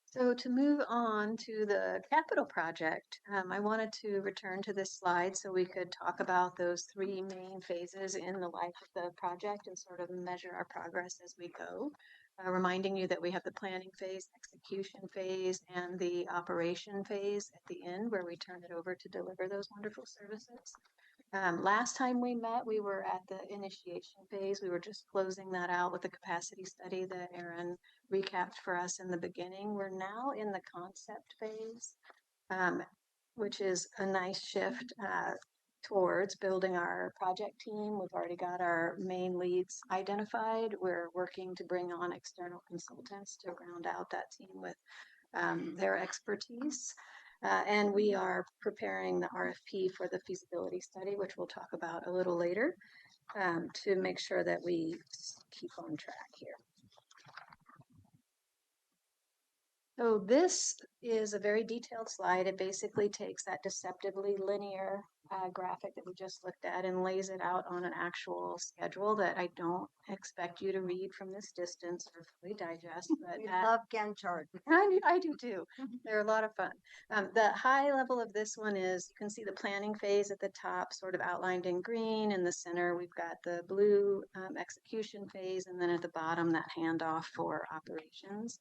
So to move on to the capital project, I wanted to return to this slide so we could talk about those three main phases in the life of the project and sort of measure our progress as we go. Reminding you that we have the planning phase, execution phase, and the operation phase at the end where we turn it over to deliver those wonderful services. Last time we met, we were at the initiation phase. We were just closing that out with the capacity study that Aaron recapped for us in the beginning. We're now in the concept phase, which is a nice shift towards building our project team. We've already got our main leads identified. We're working to bring on external consultants to round out that team with their expertise. And we are preparing the RFP for the feasibility study, which we'll talk about a little later, to make sure that we keep on track here. So this is a very detailed slide. It basically takes that deceptively linear graphic that we just looked at and lays it out on an actual schedule that I don't expect you to read from this distance or fully digest. But We love Gantt chart. I do too. They're a lot of fun. The high level of this one is you can see the planning phase at the top, sort of outlined in green. In the center, we've got the blue execution phase, and then at the bottom, that handoff for operations.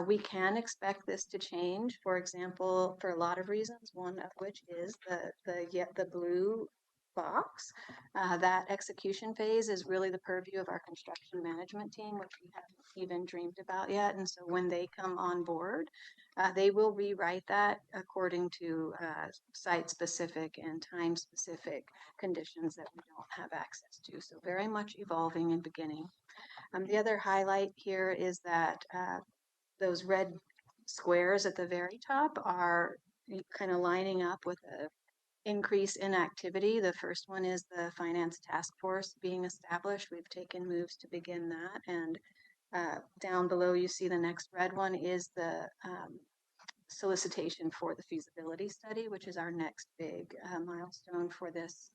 We can expect this to change, for example, for a lot of reasons, one of which is the blue box. That execution phase is really the purview of our construction management team, which we haven't even dreamed about yet. And so when they come on board, they will rewrite that according to site-specific and time-specific conditions that we don't have access to. So very much evolving and beginning. The other highlight here is that those red squares at the very top are kind of lining up with a increase in activity. The first one is the finance task force being established. We've taken moves to begin that. And down below, you see the next red one is the solicitation for the feasibility study, which is our next big milestone for this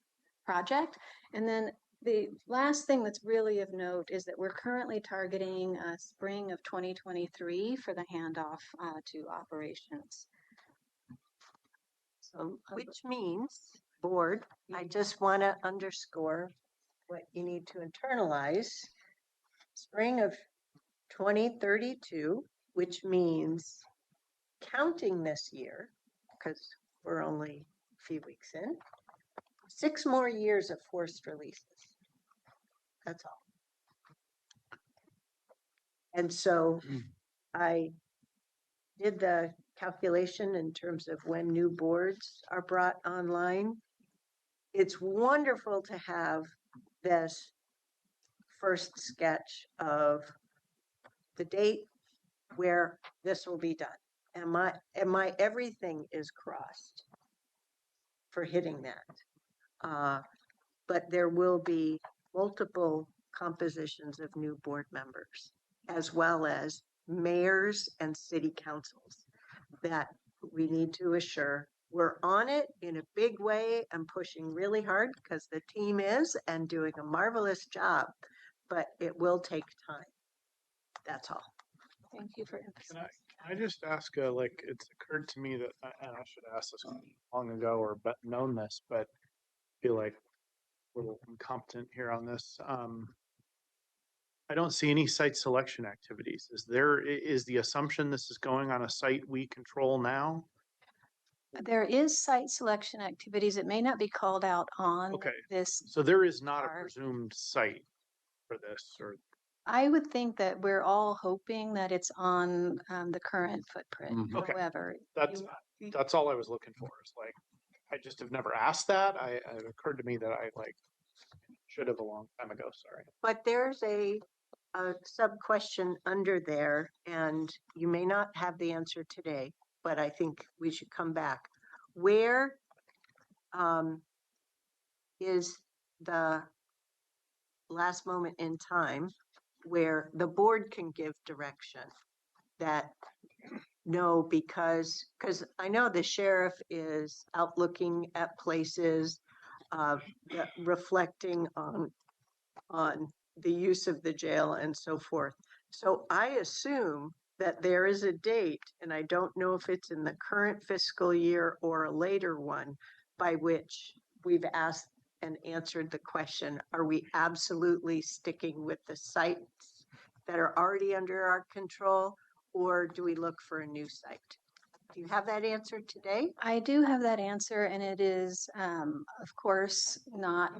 project. And then the last thing that's really of note is that we're currently targeting spring of 2023 for the handoff to operations. So, which means, board, I just want to underscore what you need to internalize. Spring of 2032, which means counting this year, because we're only a few weeks in, 6 more years of forced releases. That's all. And so I did the calculation in terms of when new boards are brought online. It's wonderful to have this first sketch of the date where this will be done. And my everything is crossed for hitting that. But there will be multiple compositions of new board members, as well as mayors and city councils that we need to assure we're on it in a big way and pushing really hard because the team is and doing a marvelous job, but it will take time. That's all. Thank you for emphasizing. Can I just ask, like, it's occurred to me that, and I should ask this long ago or known this, but I feel like a little incompetent here on this. I don't see any site selection activities. Is the assumption this is going on a site we control now? There is site selection activities. It may not be called out on Okay. this. So there is not a Are- presumed site for this, or I would think that we're all hoping that it's on the current footprint. Okay. However, that's you- that's all I was looking for. Is like, I just have never asked that. It occurred to me that I like should have a long time ago. Sorry. But there's a sub question under there, and you may not have the answer today, but I think we should come back. Where is the last moment in time where the board can give direction that no, because I know the sheriff is out looking at places, reflecting on the use of the jail and so forth. So I assume that there is a date, and I don't know if it's in the current fiscal year or a later one, by which we've asked and answered the question, are we absolutely sticking with the sites that are already under our control, or do we look for a new site? Do you have that answer today? I do have that answer, and it is, of course, not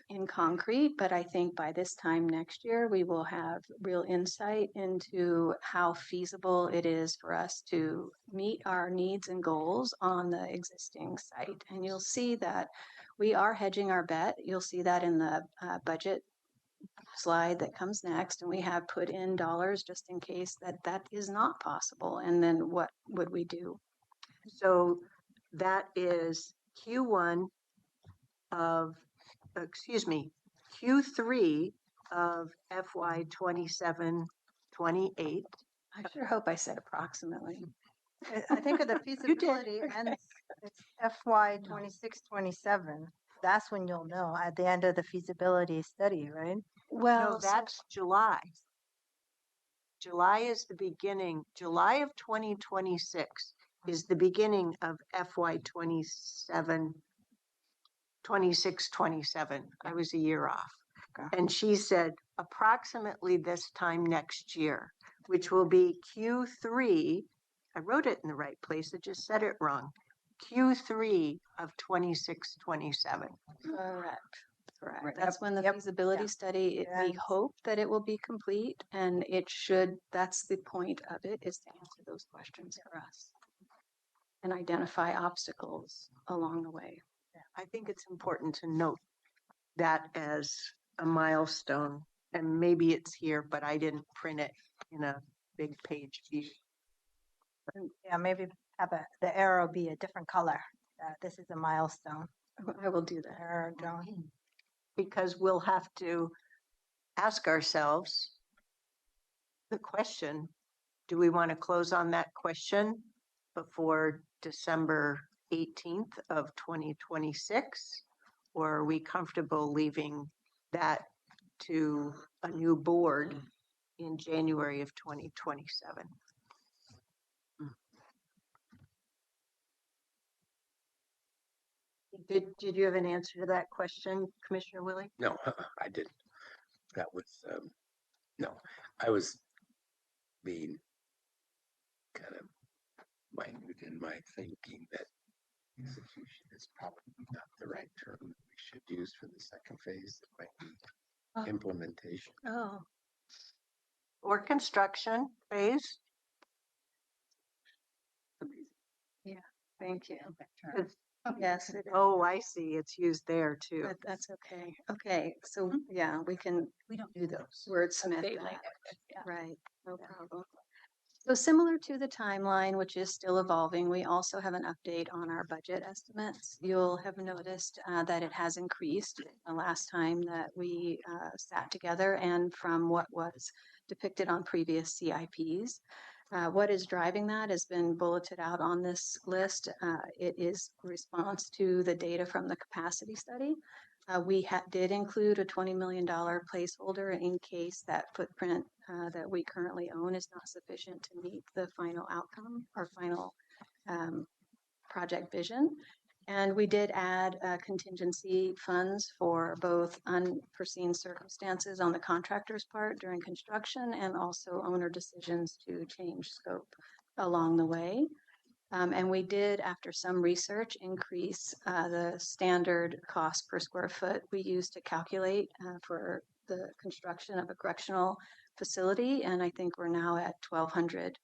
in concrete, but I think by this time next year, we will have real insight into how feasible it is for us to meet our needs and goals on the existing site. And you'll see that we are hedging our bet. You'll see that in the budget slide that comes next, and we have put in dollars just in case that is not possible. And then what would we do? So that is Q1 of, Q3 of FY 27-28. I sure hope I said approximately. I think of the feasibility and it's FY 26-27. That's when you'll know at the end of the feasibility study, right? Well, No, that's July. July is the beginning. July of 2026 is the beginning of FY 26-27. I was a year off. And she said approximately this time next year, which will be Q3. I wrote it in the right place. I just said it wrong. Q3 of 26-27. correct. Correct. Right. That's when the Yep. feasibility Yeah. study, we hope that it will be complete, and it should, that's the point of it, is to answer those questions for us and identify obstacles along the way. I think it's important to note that as a milestone, and maybe it's here, but I didn't print it in a big page view. Yeah, maybe have the arrow be a different color. This is a milestone. I will do that. Arrow down. Because we'll have to ask ourselves the question, do we want to close on that question before December 18th of 2026? Or are we comfortable leaving that to a new board in January of 2027? Did you have an answer to that question, Commissioner Willie? No, I didn't. That was, no, I was being kind of minute in my thinking that execution is probably not the right term that we should use for the second phase. It might be implementation. Oh, Or construction phase? thank you. 'Cause- Yes, it is. Oh, I see. It's used there too. But that's okay. Okay, so yeah, we don't do those. wordsmith Update that. language, yeah. Right, no problem. So similar to the timeline, which is still evolving, we also have an update on our budget estimates. You'll have noticed that it has increased the last time that we sat together and from what was depicted on previous CIPs. What is driving that has been bulleted out on this list. It is response to the data from the capacity study. We did include a $20 million placeholder in case that footprint that we currently own is not sufficient to meet the final outcome or final project vision. And we did add contingency funds for both unforeseen circumstances on the contractor's part during construction and also owner decisions to change scope along the way. And we did, after some research, increase the standard cost per square foot we use to calculate for the construction of a correctional facility. And I think we're now at $1,200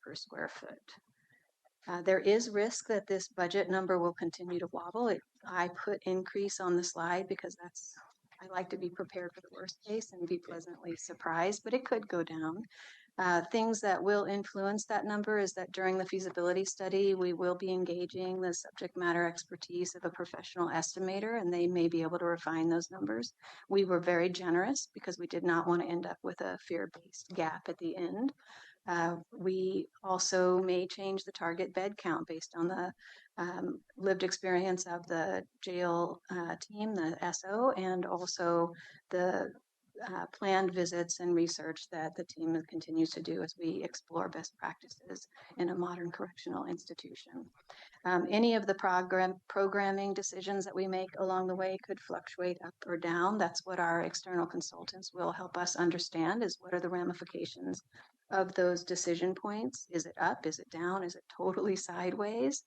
per square foot. There is risk that this budget number will continue to wobble. I put increase on the slide because I like to be prepared for the worst case and be pleasantly surprised, but it could go down. Things that will influence that number is that during the feasibility study, we will be engaging the subject matter expertise of a professional estimator, and they may be able to refine those numbers. We were very generous because we did not want to end up with a fear-based gap at the end. We also may change the target bed count based on the lived experience of the jail team, the SO, and also the planned visits and research that the team continues to do as we explore best practices in a modern correctional institution. Any of the programming decisions that we make along the way could fluctuate up or down. That's what our external consultants will help us understand, is what are the ramifications of those decision points. Is it up? Is it down? Is it totally sideways?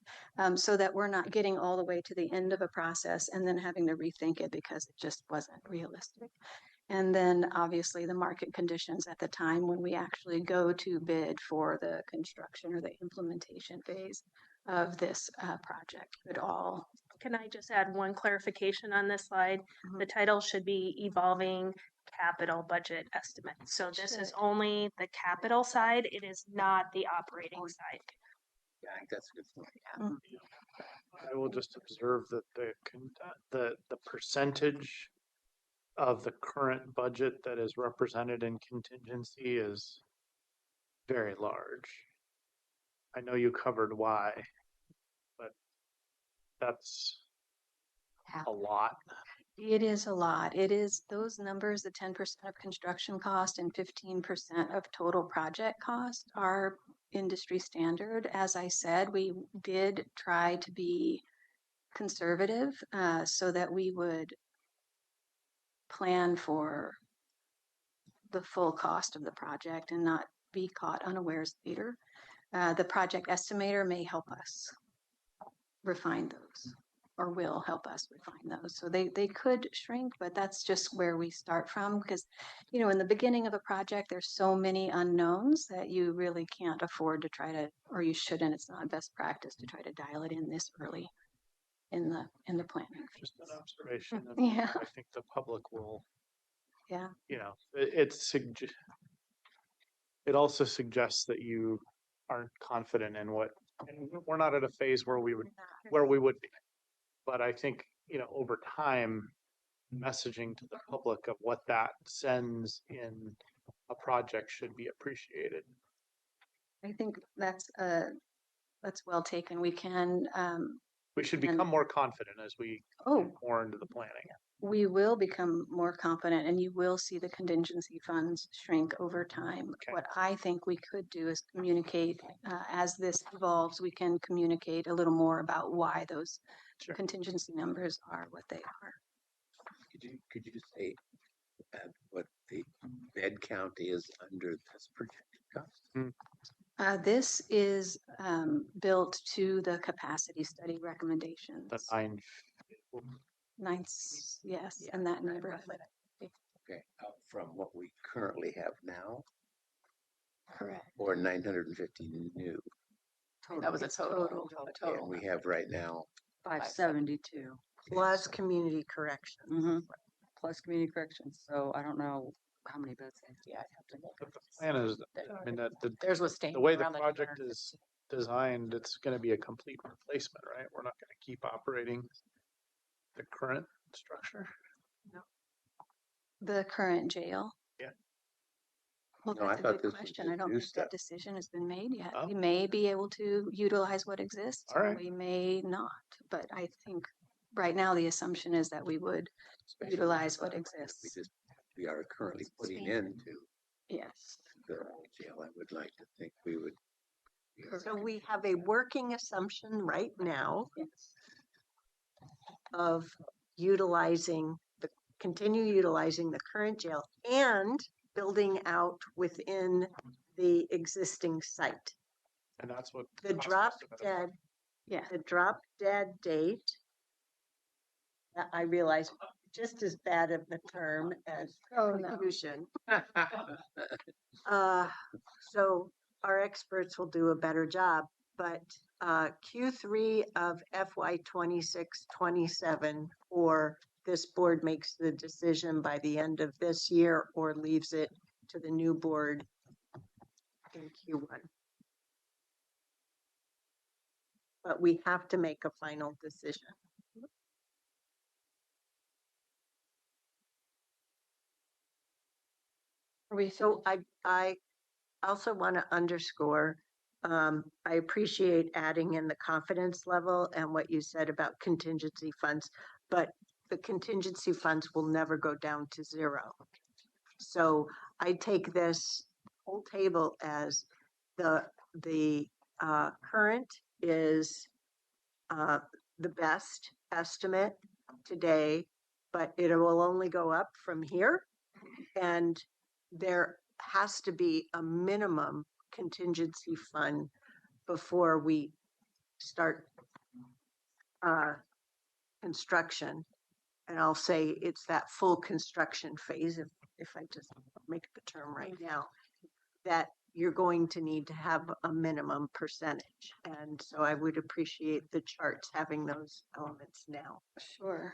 So that we're not getting all the way to the end of a process and then having to rethink it because it just wasn't realistic. And then obviously the market conditions at the time when we actually go to bid for the construction or the implementation phase of this project could all. Can I just add one clarification on this slide? Mhm. The title should be Evolving Capital Budget Estimate. So this is Should. only the capital side. It is not the operating side. Yeah, I think that's a good point. I will just observe that the percentage of the current budget that is represented in contingency is very large. I know you covered why, but that's a lot. It is a lot. It is those numbers, the 10% of construction cost and 15% of total project cost are industry standard. As I said, we did try to be conservative so that we would plan for the full cost of the project and not be caught unawares later. The project estimator may help us refine those, or will help us refine those. So they could shrink, but that's just where we start from because, you know, in the beginning of a project, there's so many unknowns that you really can't afford to try to, or you shouldn't. It's not best practice to try to dial it in this early in the planning. Just an observation. And Yeah. I think the public will, Yeah. you know, it also suggests that you aren't confident in what, and we're not at a phase where we would be. But I think, you know, over time, messaging to the public of what that sends in a project should be appreciated. I think that's well taken. We can We should become more confident as we get more into the planning. we will become more confident and you will see the contingency funds shrink over time. Okay. What I think we could do is communicate as this evolves, we can communicate a little more about why those contingency numbers are what they are. Could you just say what the bed count is under this projected cost? This is built to the capacity study recommendations. The 9. Yes, in that neighborhood. Okay, up from what we currently have now, Correct. or 950 new? That was a total. And we have right now 572. Plus community correction. Mm-hmm. Plus community corrections. So I don't know how many beds. Yeah, I have to look. But the plan is, I mean, Theirs was staying the way the around project is designed, it's going to be a complete replacement, right? We're not going to keep operating the current structure. The current jail. Yeah. Well, No, I that's a thought good this was question. just I don't new think stuff. that decision has been made yet. Oh. We may be able to utilize what exists. All right. We may not, but I think right now the assumption is that we would Especially utilize what if exists. we are currently putting into Yes. the jail. I would like to think we would. So we have a working assumption right now of continue utilizing the current jail and building out within the existing site. And that's what. The cost drop us about. dead, Yeah. the drop dead date, I realize just as bad of the term as confusion. So our experts will do a better job, but Q3 of FY 26-27, or this board makes the decision by the end of this year or leaves it to the new board in Q1. But we have to make a final decision. So I also want to underscore, I appreciate adding in the confidence level and what you said about contingency funds, but the contingency funds will never go down to zero. So I take this whole table as the current is the best estimate today, but it will only go up from here. And there has to be a minimum contingency fund before we start construction. And I'll say it's that full construction phase, if I just make the term right now, that you're going to need to have a minimum percentage. And so I would appreciate the charts having those elements now. Sure.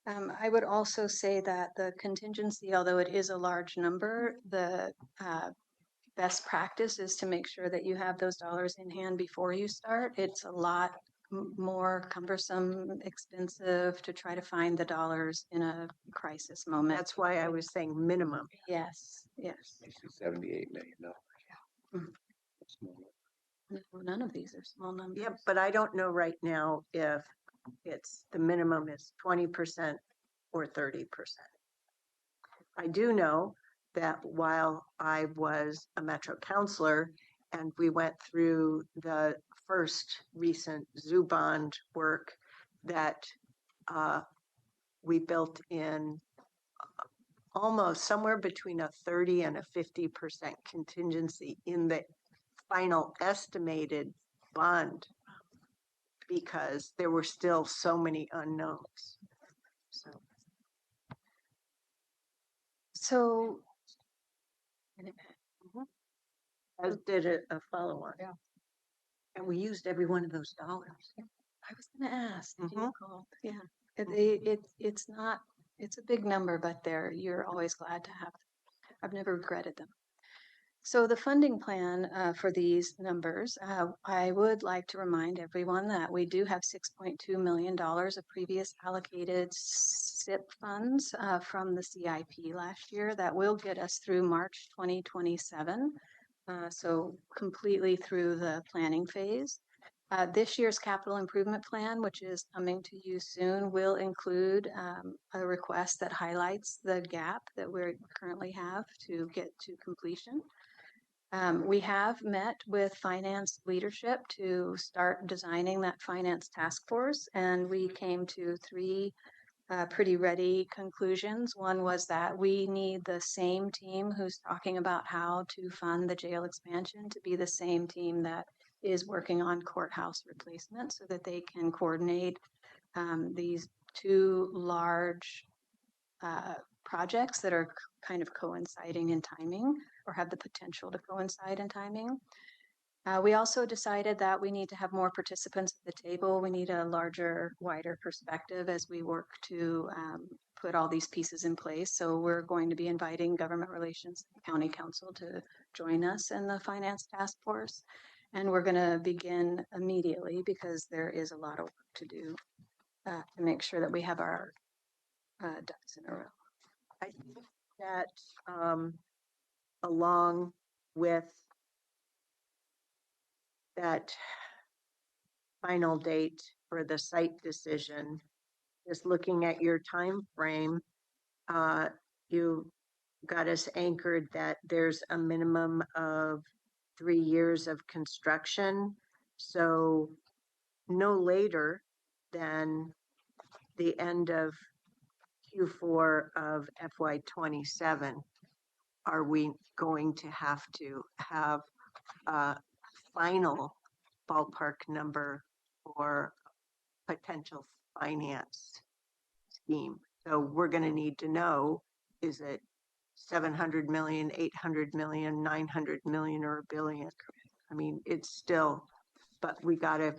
I would also say that the contingency, although it is a large number, the best practice is to make sure that you have those dollars in hand before you start. It's a lot more cumbersome, expensive to try to find the dollars in a crisis moment. That's why I was saying minimum. Yes, yes. $78 million. No, none of these are small numbers. Yeah, but I don't know right now if it's the minimum is 20% or 30%. I do know that while I was a Metro counselor and we went through the first recent zoo bond work, that we built in almost somewhere between a 30 and a 50% contingency in the final estimated bond because there were still so many unknowns. So As did a follow-on. Yeah. And we used every one of those dollars. I was going to ask. If you called. Yeah, it's not. It's a big number, but you're always glad to have. I've never regretted them. So the funding plan for these numbers, I would like to remind everyone that we do have $6.2 million of previous allocated SIP funds from the CIP last year that will get us through March 2027. So completely through the planning phase. This year's capital improvement plan, which is coming to you soon, will include a request that highlights the gap that we currently have to get to completion. We have met with finance leadership to start designing that finance task force, and we came to three pretty ready conclusions. One was that we need the same team who's talking about how to fund the jail expansion to be the same team that is working on courthouse replacement so that they can coordinate these two large projects that are kind of coinciding in timing or have the potential to coincide in timing. We also decided that we need to have more participants at the table. We need a larger, wider perspective as we work to put all these pieces in place. So we're going to be inviting government relations, county council to join us in the finance task force. And we're going to begin immediately because there is a lot of work to do to make sure that we have our ducks in a row. I think that along with that final date for the site decision, just looking at your time frame, you got us anchored that there's a minimum of 3 years of construction. So no later than the end of Q4 of FY 27 are we going to have final ballpark number for potential finance scheme. So we're going to need to know, is it 700 million, 800 million, 900 million, or a billion? I mean, it's still, but we got to,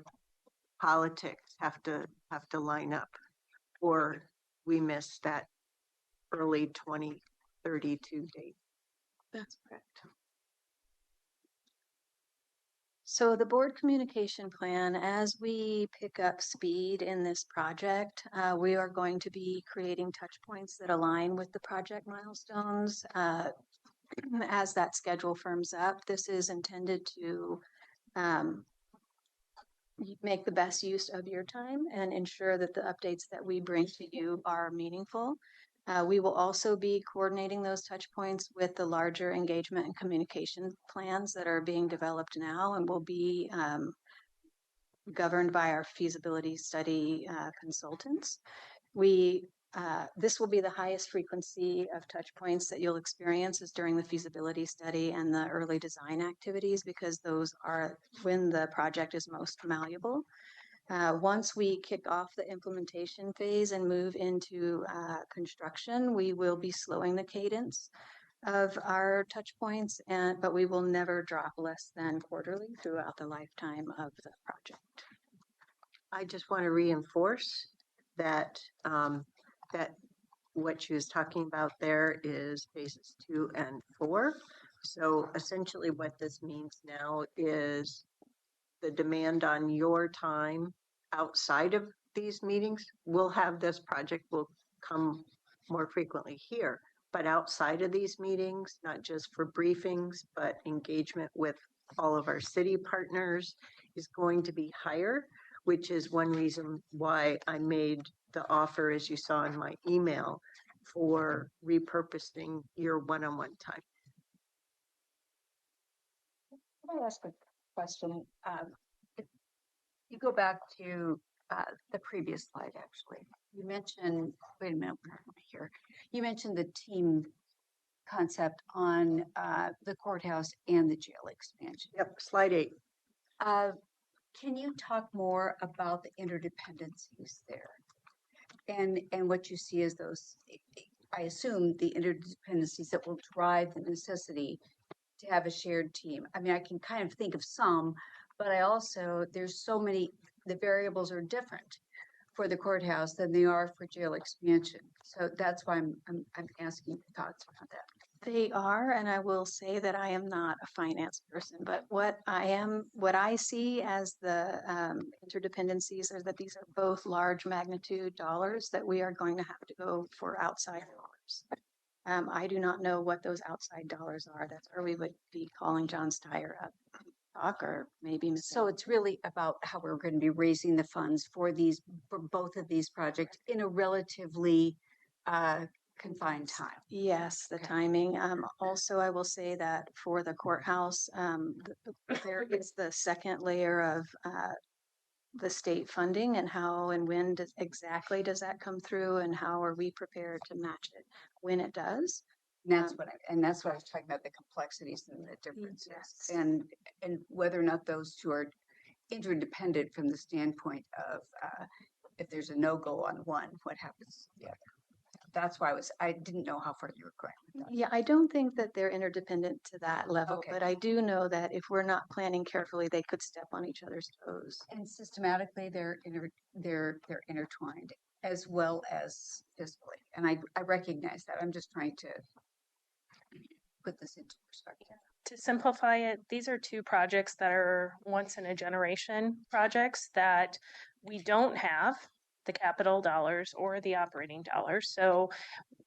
politics have to line up, or we miss that early 2032 date. That's correct. So the board communication plan, as we pick up speed in this project, we are going to be creating touch points that align with the project milestones. As that schedule firms up, this is intended to make the best use of your time and ensure that the updates that we bring to you are meaningful. We will also be coordinating those touch points with the larger engagement and communication plans that are being developed now and will be governed by our feasibility study consultants. This will be the highest frequency of touch points that you'll experience is during the feasibility study and the early design activities, because those are when the project is most malleable. Once we kick off the implementation phase and move into construction, we will be slowing the cadence of our touch points, but we will never drop less than quarterly throughout the lifetime of the project. I just want to reinforce that that what she was talking about there is phases 2 and 4. So essentially what this means now is the demand on your time outside of these meetings. We'll have this project will come more frequently here, but outside of these meetings, not just for briefings, but engagement with all of our city partners is going to be higher, which is one reason why I made the offer, as you saw in my email, for repurposing your one-on-one time. Can I ask a question? If you go back to the previous slide, actually, you mentioned, wait a minute, where am I here? You mentioned the team concept on the courthouse and the jail expansion. Yep, slide 8. Can you talk more about the interdependencies there? And what you see as those, I assume, the interdependencies that will drive the necessity to have a shared team. I mean, I can kind of think of some, but I also, there's so many, the variables are different for the courthouse than they are for jail expansion. So that's why I'm asking your thoughts around that. They are, and I will say that I am not a finance person, but what I see as the interdependencies are that these are both large magnitude dollars that we are going to have to go for outside dollars. I do not know what those outside dollars are. That's where we would be calling John Steyer up to talk, or maybe Ms. So it's really about how we're going to be raising the funds for both of these projects in a relatively confined time. Yes, the timing. Also, I will say that for the courthouse, there is the second layer of the state funding, and how and when exactly does that come through, and how are we prepared to match it when it does. And that's what I was talking about, the complexities and the differences, Yes. and whether or not those two are interdependent from the standpoint of if there's a no-go on one, what happens to the other. That's why I didn't know how far you were going with that. Yeah, I don't think that they're interdependent to that level, Okay. but I do know that if we're not planning carefully, they could step on each other's toes. And systematically, they're intertwined as well as fiscally. And I recognize that. I'm just trying to put this into perspective. To simplify it, these are two projects that are once in a generation projects that we don't have the capital dollars or the operating dollars. So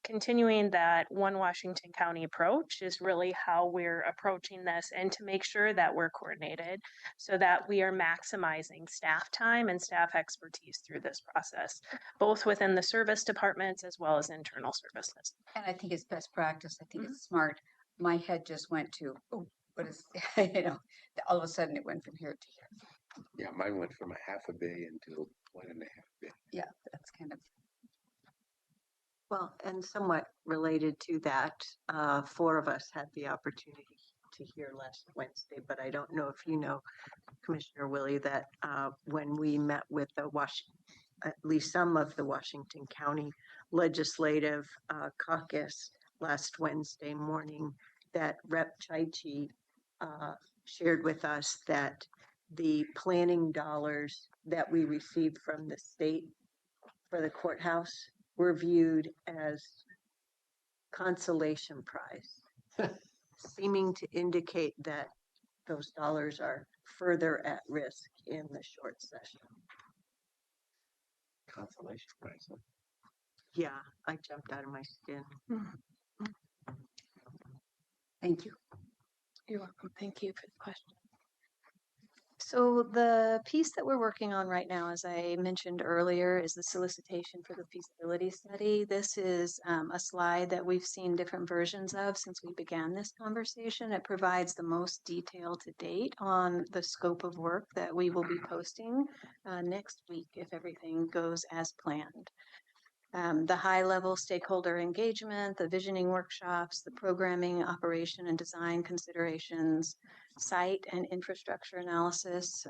continuing that one Washington County approach is really how we're approaching this, and to make sure that we're coordinated so that we are maximizing staff time and staff expertise through this process, both within the service departments as well as internal services. And I think it's best practice. I think it's smart. My head just went to, oh, what is, all of a sudden it went from here to here. Yeah, mine went from $500 million to $1.5 billion. Yeah, that's kind of. Well, and somewhat related to that, 4 of us had the opportunity to hear last Wednesday, but I don't know if you know, Commissioner Willie, that when we met with the at least some of the Washington County Legislative Caucus last Wednesday morning, that Rep. Chaichi shared with us that the planning dollars that we received from the state for the courthouse were viewed as consolation prize, seeming to indicate that those dollars are further at risk in the short session. Consolation prize. Huh? Yeah, I jumped out of my skin. Thank you. You're welcome. Thank you for the question. So the piece that we're working on right now, as I mentioned earlier, is the solicitation for the feasibility study. This is a slide that we've seen different versions of since we began this conversation. It provides the most detail to date on the scope of work that we will be posting next week if everything goes as planned. The high-level stakeholder engagement, the visioning workshops, the programming, operation, and design considerations, site and infrastructure analysis,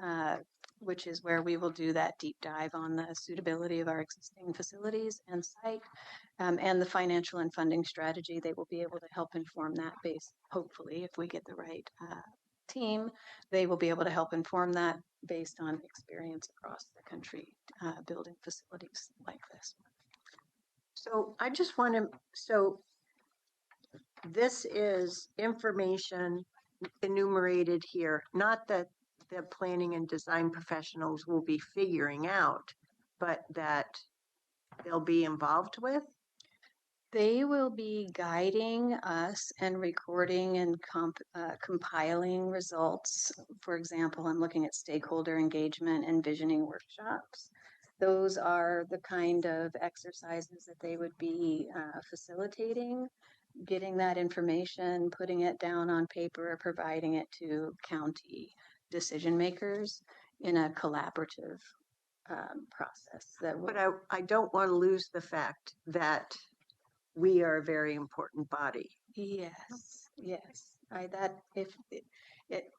which is where we will do that deep dive on the suitability of our existing facilities and site, and the financial and funding strategy. They will be able to help inform that base, hopefully, if we get the right team, they will be able to help inform that based on experience across the country building facilities like this. So I just want to, so this is information enumerated here, not that the planning and design professionals will be figuring out, but that they'll be involved with. They will be guiding us and recording and compiling results. For example, I'm looking at stakeholder engagement and visioning workshops. Those are the kind of exercises that they would be facilitating, getting that information, putting it down on paper, providing it to county decision makers in a collaborative process. But I don't want to lose the fact that we are a very important body. Yes, yes.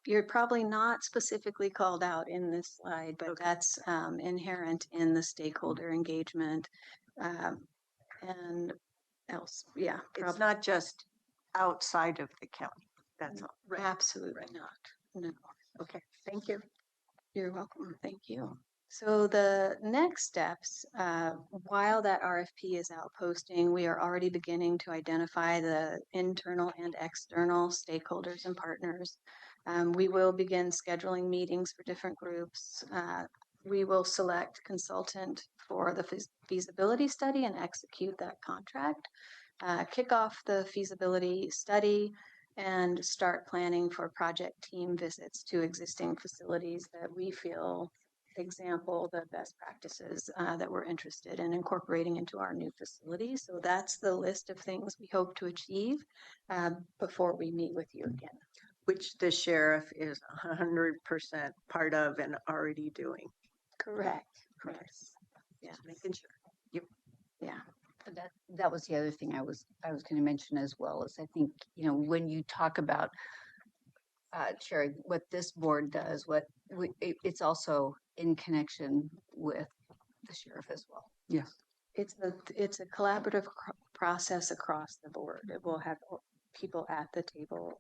You're probably not specifically called out in this slide, but that's inherent in the stakeholder engagement and else. Yeah, It's not just outside of the county. That's all. right. Absolutely not. No. Okay, thank you. You're welcome. Thank you. So the next steps, while that RFP is out posting, we are already beginning to identify the internal and external stakeholders and partners. We will begin scheduling meetings for different groups. We will select consultant for the feasibility study and execute that contract, kick off the feasibility study, and start planning for project team visits to existing facilities that we feel example the best practices that we're interested in incorporating into our new facility. So that's the list of things we hope to achieve before we meet with you again. Which the sheriff is 100% part of and already doing. Correct. Yes. Yeah. Making sure. Yep. Yeah. That was the other thing I was going to mention as well, is I think, when you talk about Sherry, what this board does, it's also in connection with the sheriff as well. Yes. It's a collaborative process across the board. It will have people at the table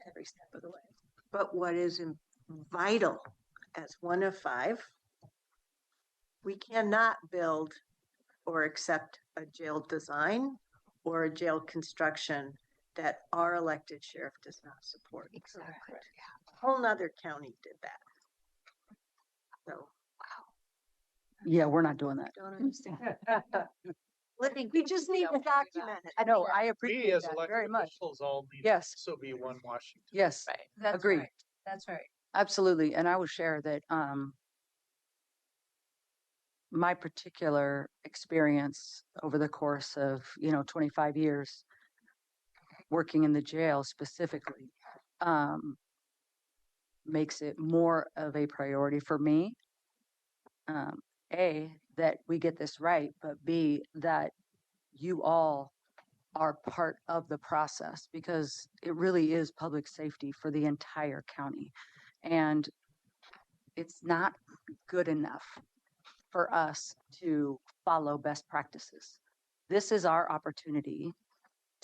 every step of the way. But what is vital as one of 5, we cannot build or accept a jail design or a jail construction that our elected sheriff does not support. Exactly. A whole nother county did that. So, Yeah, we're not doing that. Don't understand. we just need to document it. I know, I We appreciate as that elected very much. officials all need Yes. to also be one Washington. Yes, Right. That's agreed. right. That's right. Absolutely. And I will share that my particular experience over the course of, 25 years working in the jail specifically makes it more of a priority for me. A, that we get this right, but B, that you all are part of the process because it really is public safety for the entire county. And it's not good enough for us to follow best practices. This is our opportunity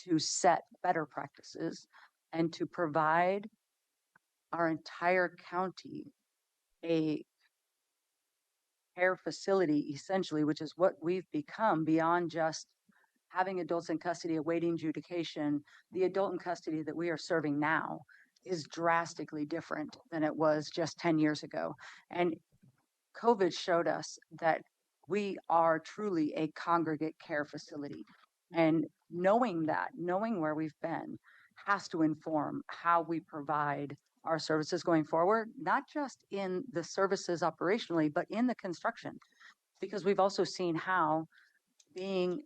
to set better practices and to provide our entire county a care facility, essentially, which is what we've become beyond just having adults in custody awaiting adjudication. The adult in custody that we are serving now is drastically different than it was just 10 years ago. And COVID showed us that we are truly a congregate care facility. And knowing that, knowing where we've been, has to inform how we provide our services going forward, not just in the services operationally, but in the construction. Because we've also seen how being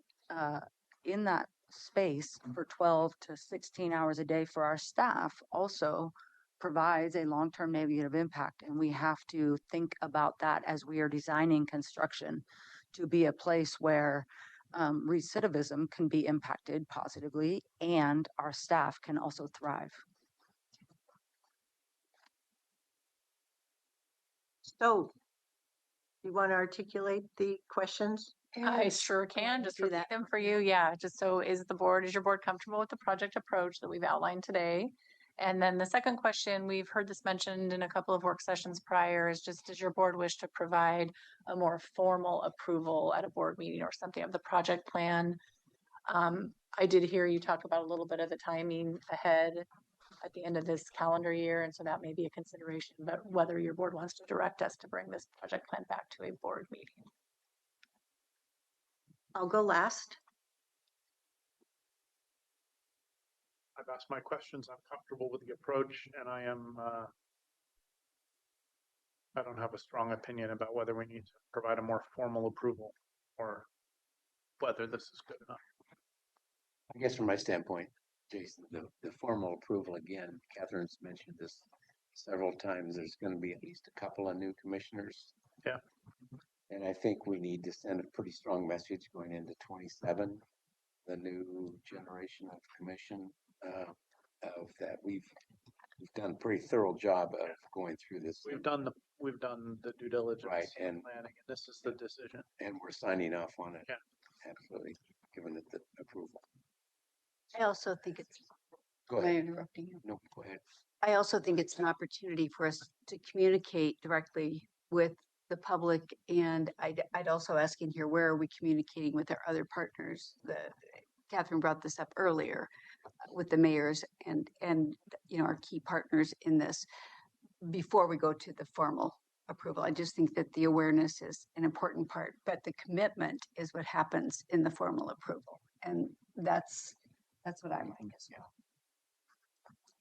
in that space for 12 to 16 hours a day for our staff also provides a long-term negative impact. And we have to think about that as we are designing construction to be a place where recidivism can be impacted positively and our staff can also thrive. So, you want to articulate the questions? I sure can, just do repeat that. them for you. Yeah, just so is your board comfortable with the project approach that we've outlined today? And then the second question, we've heard this mentioned in a couple of work sessions prior, is just, does your board wish to provide a more formal approval at a board meeting or something of the project plan? I did hear you talk about a little bit of the timing ahead at the end of this calendar year, and so that may be a consideration, but whether your board wants to direct us to bring this project plan back to a board meeting. I'll go last. I've asked my questions. I'm comfortable with the approach, and I don't have a strong opinion about whether we need to provide a more formal approval or whether this is good enough. I guess from my standpoint, Jason, the formal approval, again, Catherine's mentioned this several times, there's going to be at least a couple of new commissioners. Yeah. And I think we need to send a pretty strong message going into 27, the new generation of commission, of that we've done a pretty thorough job of going through this. We've done the due diligence, right, and planning, and this is the decision. And we're signing off on it. Yeah. Absolutely, giving it the approval. I also think it's, Go am I ahead. interrupting you? No, go ahead. I also think it's an opportunity for us to communicate directly with the public. And I'd also ask in here, where are we communicating with our other partners? Catherine brought this up earlier with the mayors and our key partners in this before we go to the formal approval. I just think that the awareness is an important part, but the commitment is what happens in the formal approval. And that's what I like as well.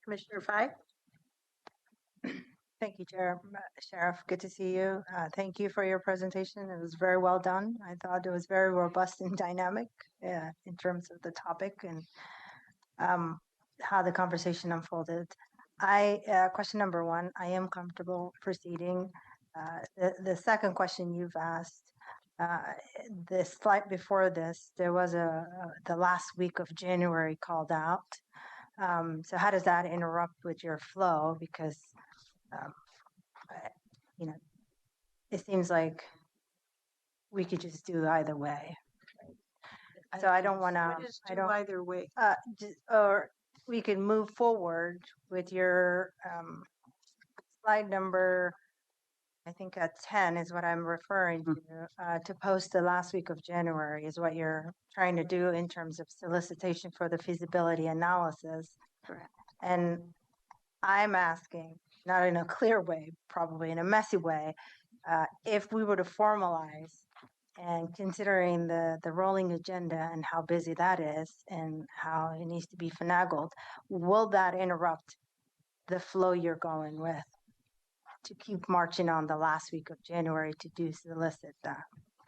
Commissioner Fye? Thank you, Sheriff. Good to see you. Thank you for your presentation. It was very well done. I thought it was very robust and dynamic in terms of the topic and how the conversation unfolded. Question number one, I am comfortable proceeding. The second question you've asked, the slide before this, there was the last week of January called out. So how does that interrupt with your flow? Because it seems like we could just do either way. So I don't want to. I don't either way. Or we can move forward with your slide number. I think at 10 is what I'm referring to post the last week of January is what you're trying to do in terms of solicitation for the feasibility analysis. Correct. And I'm asking, not in a clear way, probably in a messy way, if we were to formalize and considering the rolling agenda and how busy that is and how it needs to be finagled, will that interrupt the flow you're going with to keep marching on the last week of January to do solicit the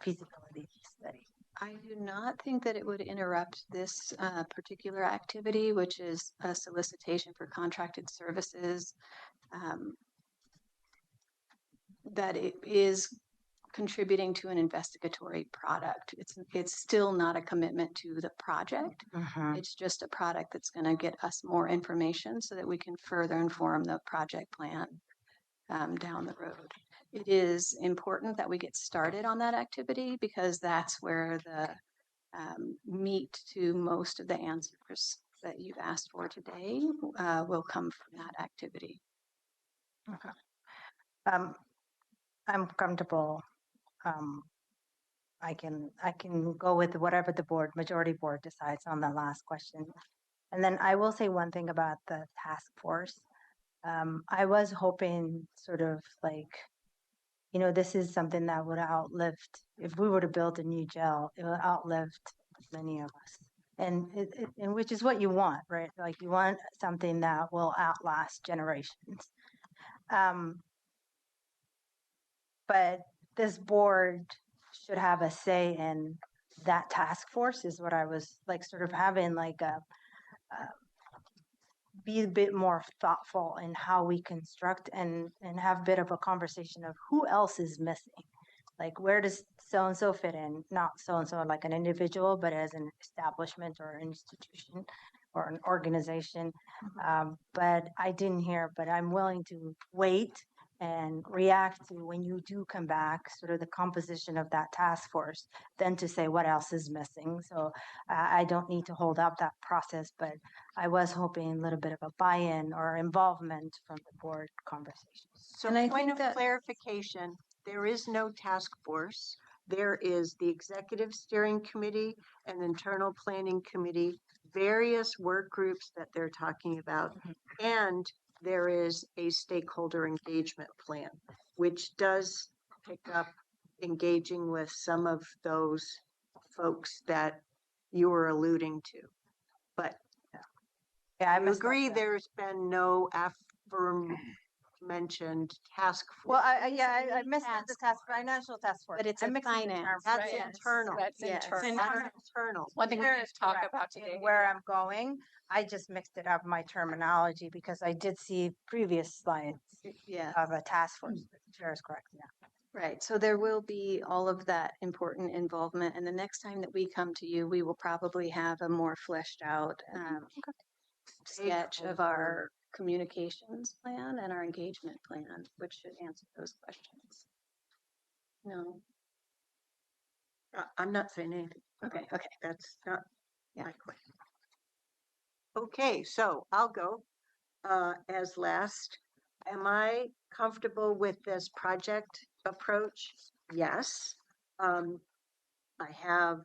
feasibility study? I do not think that it would interrupt this particular activity, which is a solicitation for contracted services. That it is contributing to an investigatory product. It's still not a commitment to the project. It's just a product that's going to get us more information so that we can further inform the project plan down the road. It is important that we get started on that activity because that's where the meat to most of the answers that you've asked for today will come from that activity. Okay. I'm comfortable. I can go with whatever the majority board decides on the last question. And then I will say one thing about the task force. I was hoping sort of like, this is something that would outlive, if we were to build a new jail, it would outlive many of us. And which is what you want, right? Like you want something that will outlast generations. But this board should have a say in that task force is what I was like sort of having like be a bit more thoughtful in how we construct and have a bit of a conversation of who else is missing. Like where does so-and-so fit in? Not so-and-so like an individual, but as an establishment or an institution or an organization. But I didn't hear, but I'm willing to wait and react to when you do come back, sort of the composition of that task force, then to say what else is missing. So I don't need to hold up that process, but I was hoping a little bit of a buy-in or involvement from the board conversation. So And I point think of that- clarification, there is no task force. There is the executive steering committee and internal planning committee, various work groups that they're talking about. And there is a stakeholder engagement plan, which does pick up engaging with some of those folks that you were alluding to. But Yeah, I you missed agree that. there's been no aforementioned task force. Well, I missed the financial task force. But it's I'm a mixing the finance. terms. That's Right. internal. That's Yes. internal. That's internal. One thing we Where need is to talk correct about in today. where I'm going, I just mixed it up my terminology because I did see previous slides Yeah. of a task force. The chair is correct. Yeah. Right, so there will be all of that important involvement, and the next time that we come to you, we will probably have a more fleshed out sketch of our communications plan and our engagement plan, which should answer those questions. No, I'm not saying anything. okay, That's not Yeah. my question. Okay, so I'll go as last. Am I comfortable with this project approach? Yes. I have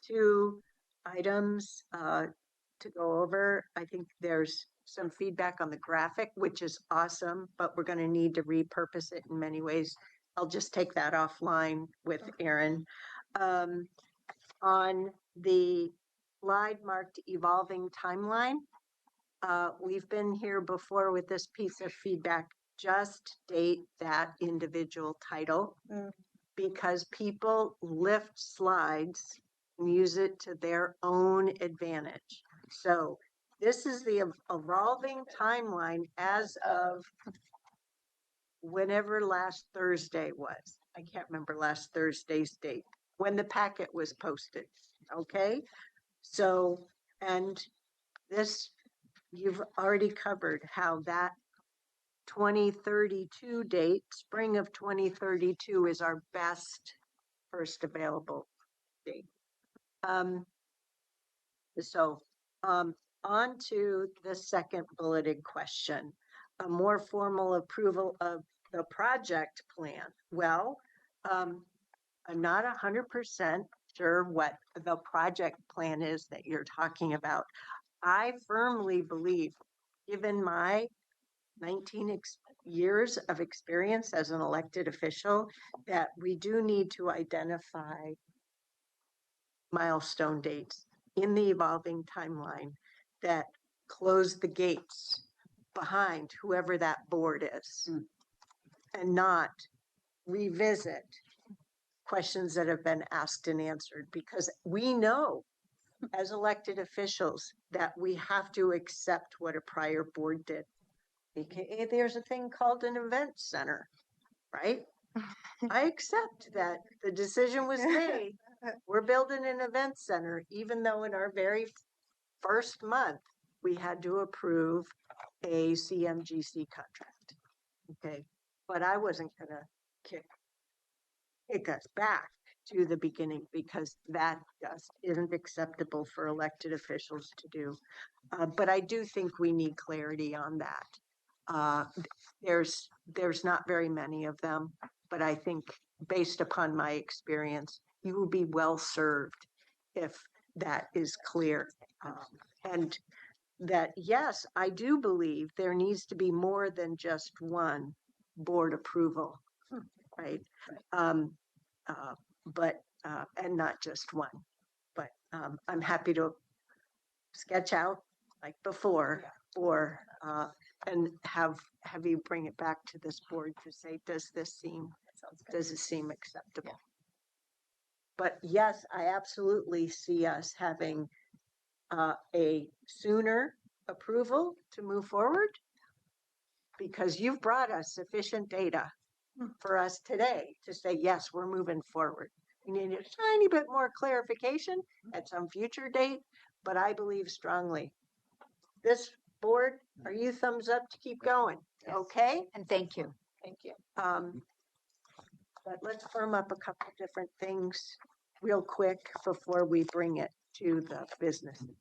2 items to go over. I think there's some feedback on the graphic, which is awesome, but we're going to need to repurpose it in many ways. I'll just take that offline with Aaron. On the slide marked evolving timeline, we've been here before with this piece of feedback. Just date that individual title because people lift slides and use it to their own advantage. So this is the evolving timeline as of whenever last Thursday was. I can't remember last Thursday's date, when the packet was posted. Okay, so, and this, you've already covered how that 2032 date, spring of 2032 is our best first available date. On to the second bulleted question, a more formal approval of the project plan. Well, I'm not 100% sure what the project plan is that you're talking about. I firmly believe, given my 19 years of experience as an elected official, that we do need to identify milestone dates in the evolving timeline that close the gates behind whoever that board is and not revisit questions that have been asked and answered, because we know as elected officials that we have to accept what a prior board did. AKA there's a thing called an event center, right? I accept that the decision was made. We're building an event center, even though in our very first month, we had to approve a CMGC contract. Okay, but I wasn't gonna kick us back to the beginning because that just isn't acceptable for elected officials to do. But I do think we need clarity on that. Uh, there's not very many of them, but I think based upon my experience, you will be well served if that is clear. And that, yes, I do believe there needs to be more than just one board approval, right? Um, but and not just one. But I'm happy to sketch out like before, or and have you bring it back to this board to say, does it seem acceptable? But yes, I absolutely see us having a sooner approval to move forward because you've brought us sufficient data for us today to say, yes, we're moving forward. We need a tiny bit more clarification at some future date, but I believe strongly. This board, are you thumbs up to keep going? Yes. Okay. And thank you. Thank you. But let's firm up a couple different things real quick before we bring it to the business agenda.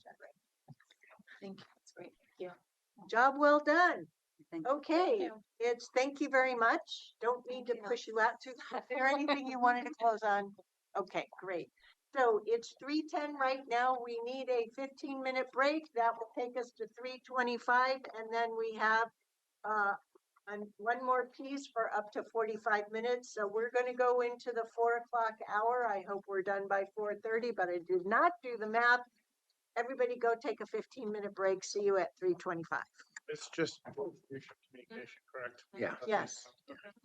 Thank you. That's great. Thank you. Job well done. Thank you. Okay, it's thank you very much. Don't mean to push you out too. Is there anything you wanted to close on? Okay, great. So it's 3:10 right now. We need a 15-minute break. That will take us to 3:25, and then we have one more piece for up to 45 minutes. So we're going to go into the 4 o'clock hour. I hope we're done by 4:30, but I did not do the math. Everybody go take a 15-minute break. See you at 3:25. It's just communication, correct? Yeah. Yes. Okay.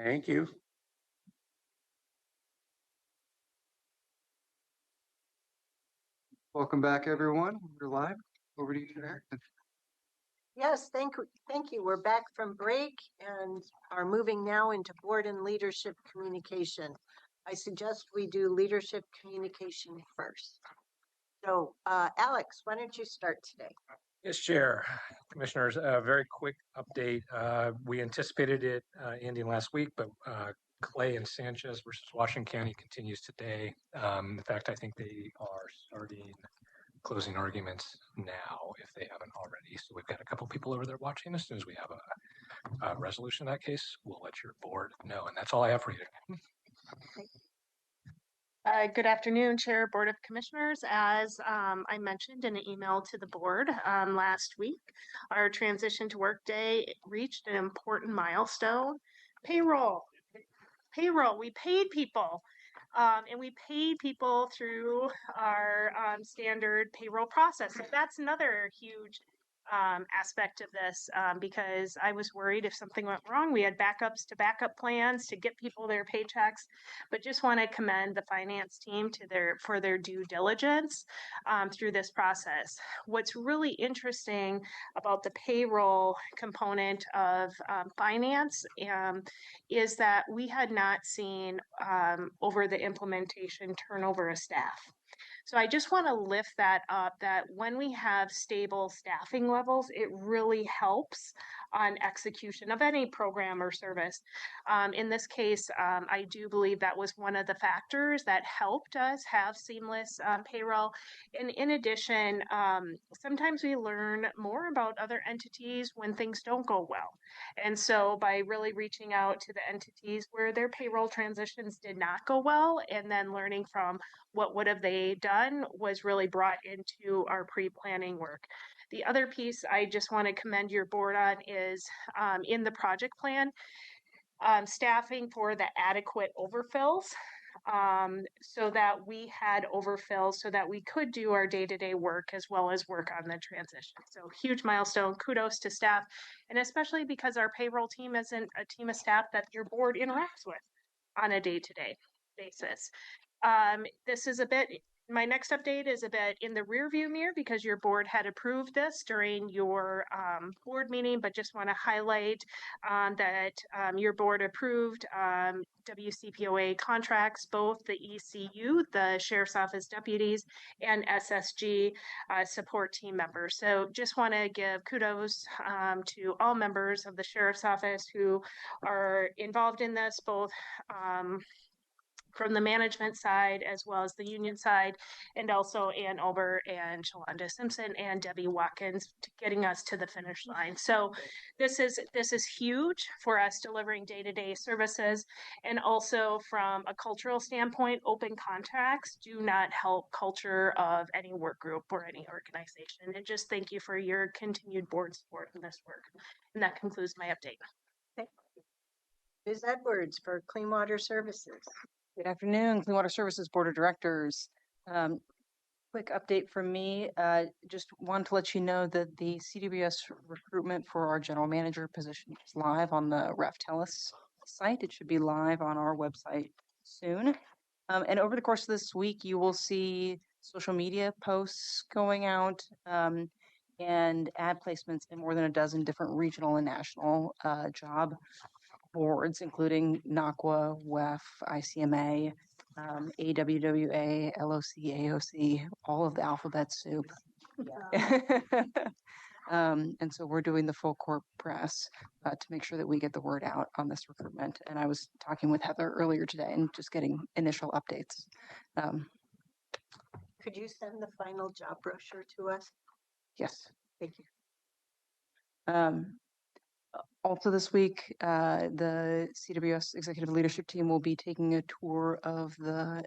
Thank you. Welcome back, everyone. We're live. Over to you, Eric. Yes, thank you. We're back from break and are moving now into board and leadership communication. I suggest we do leadership communication first. So, Alex, why don't you start today? Yes, Chair. Commissioners, a very quick update. We anticipated it ending last week, but Clay and Sanchez versus Washington County continues today. In fact, I think they are starting closing arguments now if they haven't already. So we've got a couple people over there watching. As soon as we have a resolution in that case, we'll let your board know. And that's all I have for you. Good afternoon, Chair, Board of Commissioners. As I mentioned in an email to the board last week, our transition to workday reached an important milestone. Payroll. We paid people. And we paid people through our standard payroll process. So that's another huge aspect of this because I was worried if something went wrong. We had backups to backup plans to get people their paychecks, but just want to commend the finance team for their due diligence through this process. What's really interesting about the payroll component of finance is that we had not seen over the implementation turnover of staff. So I just want to lift that up, that when we have stable staffing levels, it really helps on execution of any program or service. In this case, I do believe that was one of the factors that helped us have seamless payroll. And in addition, sometimes we learn more about other entities when things don't go well. And so by really reaching out to the entities where their payroll transitions did not go well, and then learning from what would have they done was really brought into our pre-planning work. The other piece I just want to commend your board on is in the project plan, staffing for the adequate overfills so that we had overfills so that we could do our day-to-day work as well as work on the transition. So huge milestone, kudos to staff, and especially because our payroll team isn't a team of staff that your board interacts with on a day-to-day basis. This is a bit, my next update is a bit in the rear view mirror because your board had approved this during your board meeting, but just want to highlight that your board approved WCPOA contracts, both the ECU, the Sheriff's Office deputies, and SSG support team members. So just want to give kudos to all members of the Sheriff's Office who are involved in this, both from the management side as well as the union side, and also Ann Ober and Shalonda Simpson and Debbie Watkins getting us to the finish line. So this is huge for us delivering day-to-day services, and also from a cultural standpoint, open contracts do not help culture of any work group or any organization. And just thank you for your continued board support in this work. And that concludes my update. Thank you. Ms. Edwards for Clean Water Services. Good afternoon, Clean Water Services Board of Directors. Quick update from me. Just want to let you know that the CWS recruitment for our general manager position is live on the RefTelis site. It should be live on our website soon. And over the course of this week, you will see social media posts going out and ad placements in more than a dozen different regional and national job boards, including NACWA, WEF, ICMA, AWWA, LOC, AOC, all of the alphabet soup. And so we're doing the full court press to make sure that we get the word out on this recruitment. And I was talking with Heather earlier today and just getting initial updates. Could you send the final job brochure to us? Yes. Thank you. Also this week, the CWS executive leadership team will be taking a tour of the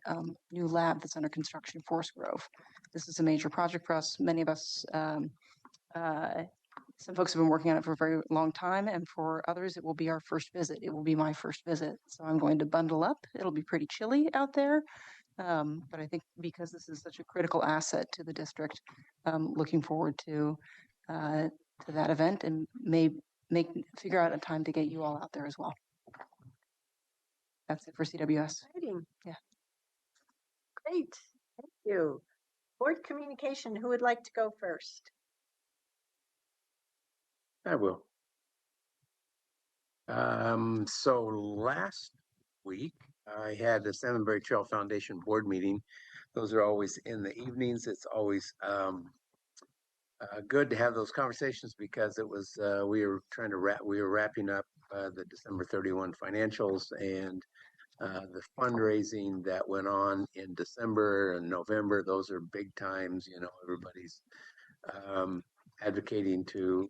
new lab that's under construction in Forest Grove. This is a major project for us. Many of us, some folks have been working on it for a very long time, and for others, it will be our first visit. It will be my first visit. So I'm going to bundle up. It'll be pretty chilly out there. But I think because this is such a critical asset to the district, looking forward to that event and figure out a time to get you all out there as well. That's it for CWS. Exciting. Yeah. Great. Thank you. Board communication, who would like to go first? I will. So last week I had the Salmonberry Trail Foundation board meeting. Those are always in the evenings. It's always good to have those conversations because it was we were wrapping up the December 31 financials and the fundraising that went on in December and November. Those are big times. You know, everybody's advocating to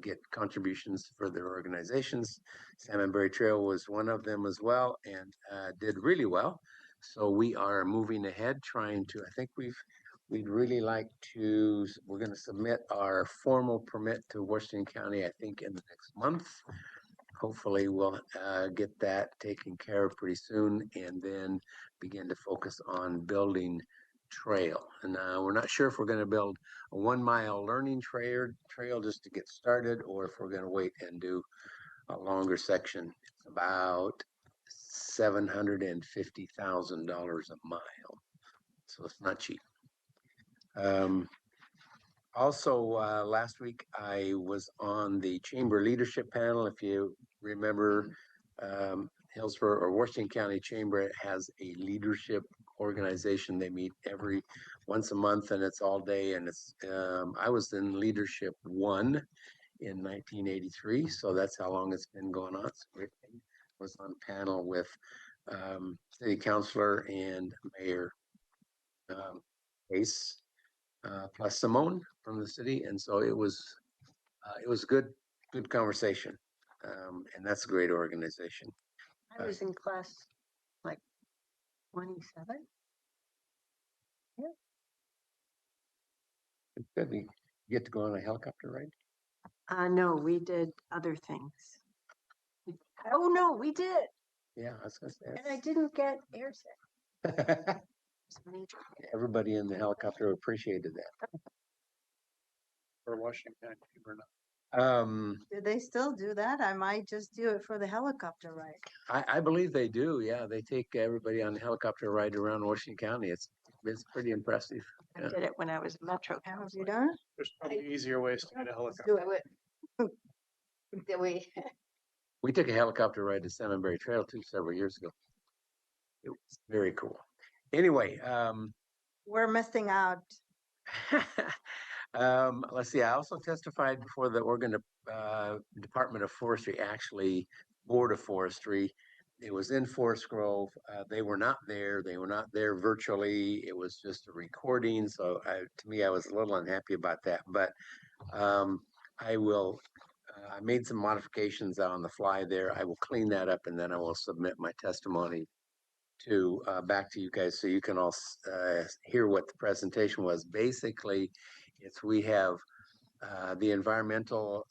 get contributions for their organizations. Salmonberry Trail was one of them as well and did really well. So we are moving ahead, trying to, I think we'd really like to, we're going to submit our formal permit to Washington County, I think in the next month. Hopefully we'll get that taken care of pretty soon and then begin to focus on building trail. And we're not sure if we're going to build a 1 mile learning trail just to get started, or if we're going to wait and do a longer section. It's about $750,000 a mile, so it's not cheap. Also, last week I was on the chamber leadership panel. If you remember, Hillsborough or Washington County Chamber has a leadership organization. They meet once a month, and it's all day. And it's I was in leadership 1 in 1983, so that's how long it's been going on. It's a great thing. I was on a panel with city councilor and mayor Ace. Plus Simone from the city, and so it was good conversation, and that's a great organization. I was in class like 27. Yeah. It's good. You get to go on a helicopter ride. No, we did other things. Oh no, we did. Yeah, I was gonna say. And I didn't get airsick. Everybody in the helicopter appreciated that. For Washington County, or not. Do they still do that? I might just do it for the helicopter ride. I believe they do. Yeah, they take everybody on the helicopter ride around Washington County. It's pretty impressive. I did it when I was Metro Have Council. you done it? There's probably easier ways to get a helicopter. Do it. We took a helicopter ride to Salmonberry Trail too several years ago. It was very cool. Anyway, we're missing out. Let's see. I also testified before the Oregon Department of Forestry, actually Board of Forestry. It was in Forest Grove. They were not there. They were not there virtually. It was just a recording. So to me, I was a little unhappy about that. But I will. I made some modifications on the fly there. I will clean that up, and then I will submit my testimony to back to you guys so you can all hear what the presentation was. Basically, we have the environmental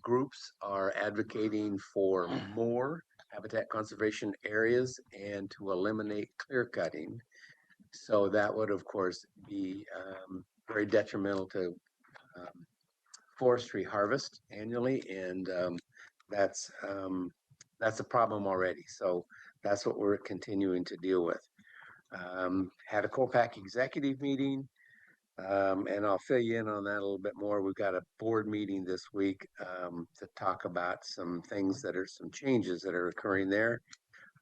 groups are advocating for more habitat conservation areas and to eliminate clear cutting. So that would, of course, be very detrimental to forestry harvest annually, and that's a problem already. So that's what we're continuing to deal with. Had a COPAC executive meeting, and I'll fill you in on that a little bit more. We've got a board meeting this week to talk about some things some changes that are occurring there.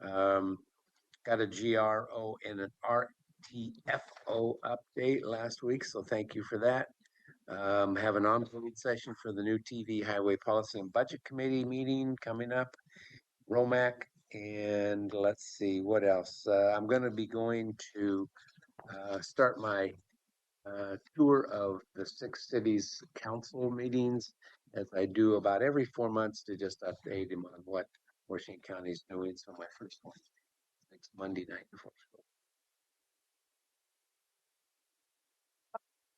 Got a GRO and an RTFO update last week, so thank you for that. Have an on-call session for the new TV Highway Policy and Budget Committee meeting coming up, ROMAC, and let's see what else. I'm going to be going to start my tour of the 6 cities council meetings, as I do about every 4 months, to just update them on what Washington County is doing. So my first one next Monday night before school.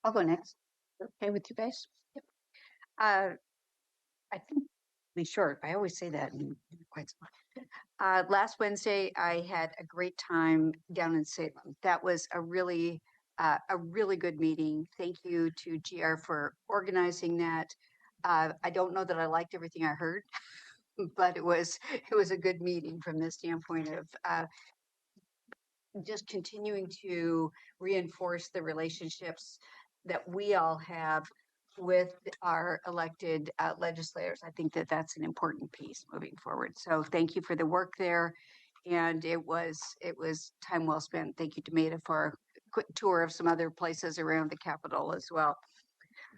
I'll go next. Okay with you guys? Yep. I think be short. I always say that and quite smart. Last Wednesday, I had a great time down in Salem. That was a really good meeting. Thank you to GR for organizing that. I don't know that I liked everything I heard, but it was a good meeting from the standpoint of just continuing to reinforce the relationships that we all have with our elected legislators. I think that that's an important piece moving forward. So thank you for the work there. And it was time well spent. Thank you, Demeta, for a quick tour of some other places around the Capitol as well.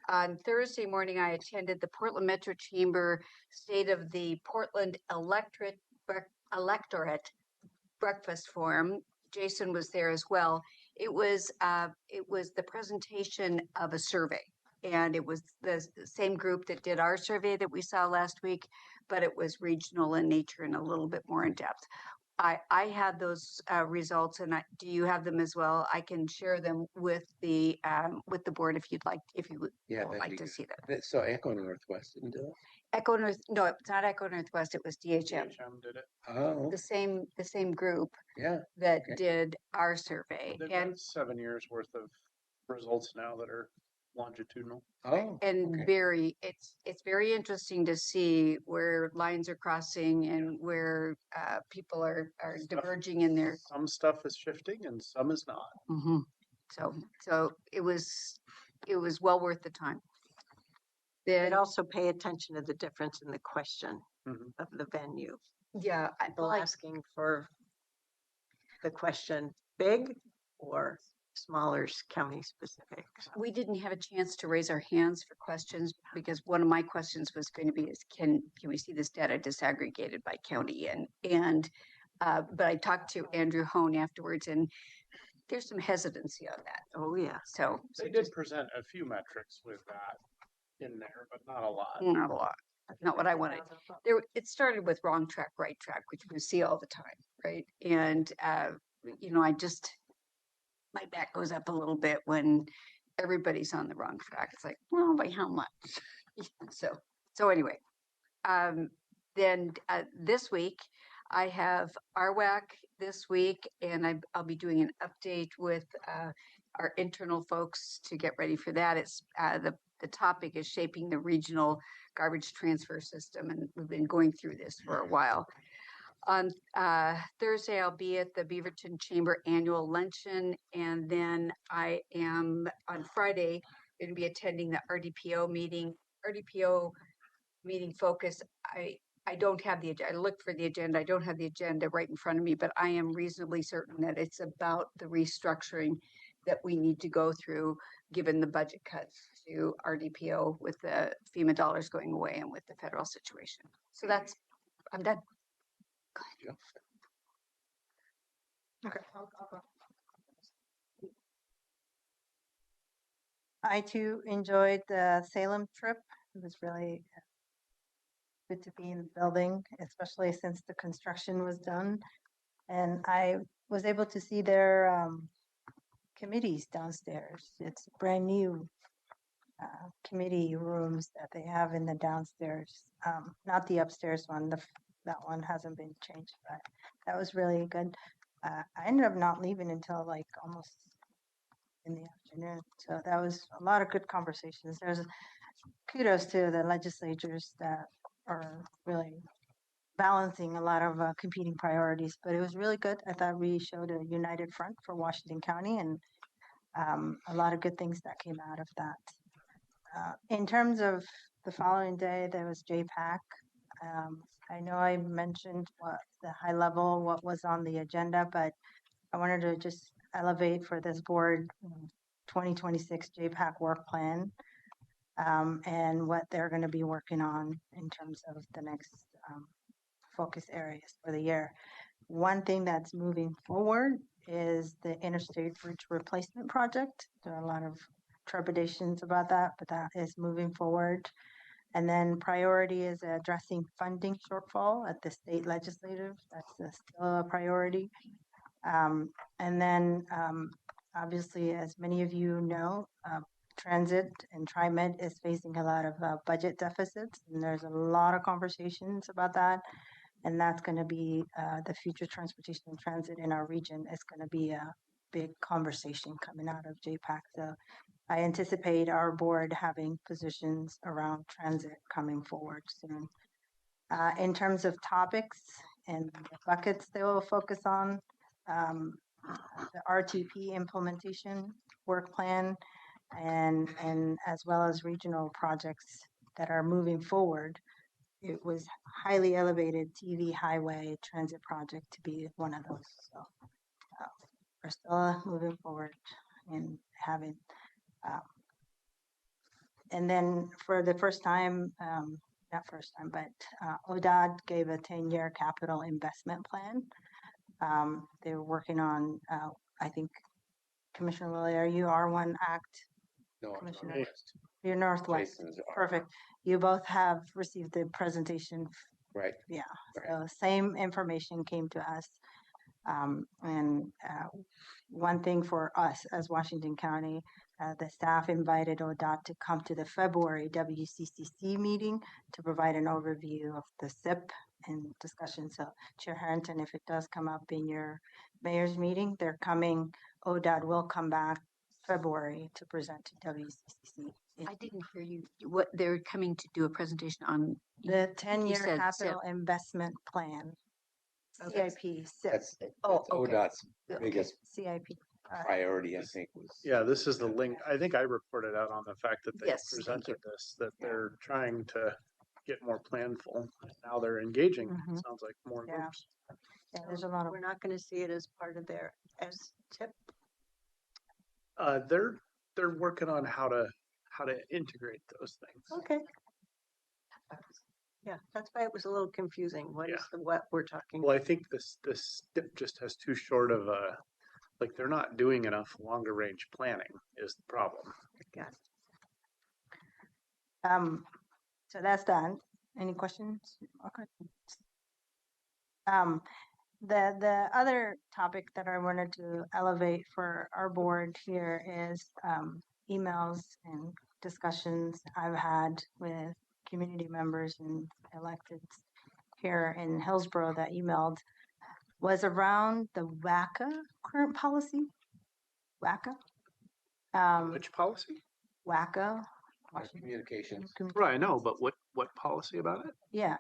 On Thursday morning, I attended the Portland Metro Chamber State of the Portland Electorate Breakfast Forum. Jason was there as well. It was the presentation of a survey, and it was the same group that did our survey that we saw last week, but it was regional in nature and a little bit more in depth. I had those results, and do you have them as well? I can share them with the board if you'd like, if you would like to see them. So Echo Northwest didn't do it? Echo North, no, it's not Echo Northwest. It was DHM. DHM did it. Oh, The same group yeah. that Okay. did our survey, They've and got 7 years worth of results now that are longitudinal. Oh, and okay. it's very interesting to see where lines are crossing and where people are diverging in their. Some stuff is shifting and some is not. Mm-hmm. So it was well worth the time. And Then also pay attention to the difference in the question Mhm. of the venue. yeah, People asking for the question big or smaller county specific. So we didn't have a chance to raise our hands for questions because one of my questions was going to be is can we see this data disaggregated by county and but I talked to Andrew Hone afterwards and there's some hesitancy on that. Oh, yeah. So They did present a few metrics with that in there, but not a lot. not a lot. Not what I wanted. It started with wrong track, right track, which we see all the time, right? And I just my back goes up a little bit when everybody's on the wrong track. It's like, well, by how much? So anyway, then this week I have RWAC this week, and I'll be doing an update with our internal folks to get ready for that. It's the topic is shaping the regional garbage transfer system, and we've been going through this for a while. On Thursday, I'll be at the Beaverton Chamber Annual Luncheon, and then I am on Friday going to be attending the RDPO meeting. RDPO meeting focus. I don't have the agenda. I looked for the agenda. I don't have the agenda right in front of me, but I am reasonably certain that it's about the restructuring that we need to go through given the budget cuts to RDPO with the FEMA dollars going away and with the federal situation. So I'm done. Okay. I too enjoyed the Salem trip. It was really good to be in the building, especially since the construction was done. And I was able to see their committees downstairs. It's brand new committee rooms that they have in the downstairs, not the upstairs one. That one hasn't been changed, but that was really good. I ended up not leaving until like almost in the afternoon. So that was a lot of good conversations. There's kudos to the legislatures that are really balancing a lot of competing priorities, but it was really good. I thought we showed a united front for Washington County and a lot of good things that came out of that. In terms of the following day, there was JPAC. I know I mentioned the high level, what was on the agenda, but I wanted to just elevate for this board 2026 JPAC work plan and what they're going to be working on in terms of the next focus areas for the year. One thing that's moving forward is the interstate bridge replacement project. There are a lot of trepidations about that, but that is moving forward. And then priority is addressing funding shortfall at the state legislative. That's still a priority. And then obviously, as many of you know, transit and TriMet is facing a lot of budget deficits, and there's a lot of conversations about that. And that's going to be the future transportation and transit in our region is going to be a big conversation coming out of JPAC. So I anticipate our board having positions around transit coming forward soon. In terms of topics and the buckets they will focus on, the RTP implementation work plan and as well as regional projects that are moving forward. It was highly elevated TV highway transit project to be one of those. So we're still moving forward and having, and then for the first time, not first time, but ODOT gave a 10-year capital investment plan. They were working on, I think, Commissioner Willie, are you R1 Act? No, I'm Commissioner? Northwest. You're Northwest. Jason's R1. Perfect. You both have received the presentation. Right. Yeah. Right. So same information came to us. And one thing for us as Washington County, the staff invited ODOT to come to the February WCCC meeting to provide an overview of the SIP and discussion. So Chair Harrington, if it does come up in your mayor's meeting, they're coming, ODOT will come back February to present to WCCC. I didn't hear you. What they're coming to do a presentation on? The 10-year said capital SIP. investment plan. Okay. CIP, SIP. That's okay. ODOT's Okay. biggest CIP. priority, I think, was. Yeah, this is the link. I think I reported out on the fact that they Yes, thank presented this, that they're trying to get more planful. Now they're engaging. Mhm. Sounds like more Yeah. groups. Yeah, there's a lot of, We're not going to see it as part of their S-tip. They're working on how to integrate those things. Okay. Yeah, that's why it was a little confusing. What is the what we're talking? Well, I think this STIP just has too short of a, like they're not doing enough longer range planning is the problem. Got it. so that's done. Any questions? Okay. The other topic that I wanted to elevate for our board here is emails and discussions I've had with community members and electeds here in Hillsborough that emailed was around the WACA current policy. WACA. Which policy? WACA. Communications. Right, I know, but what policy about it? Yeah,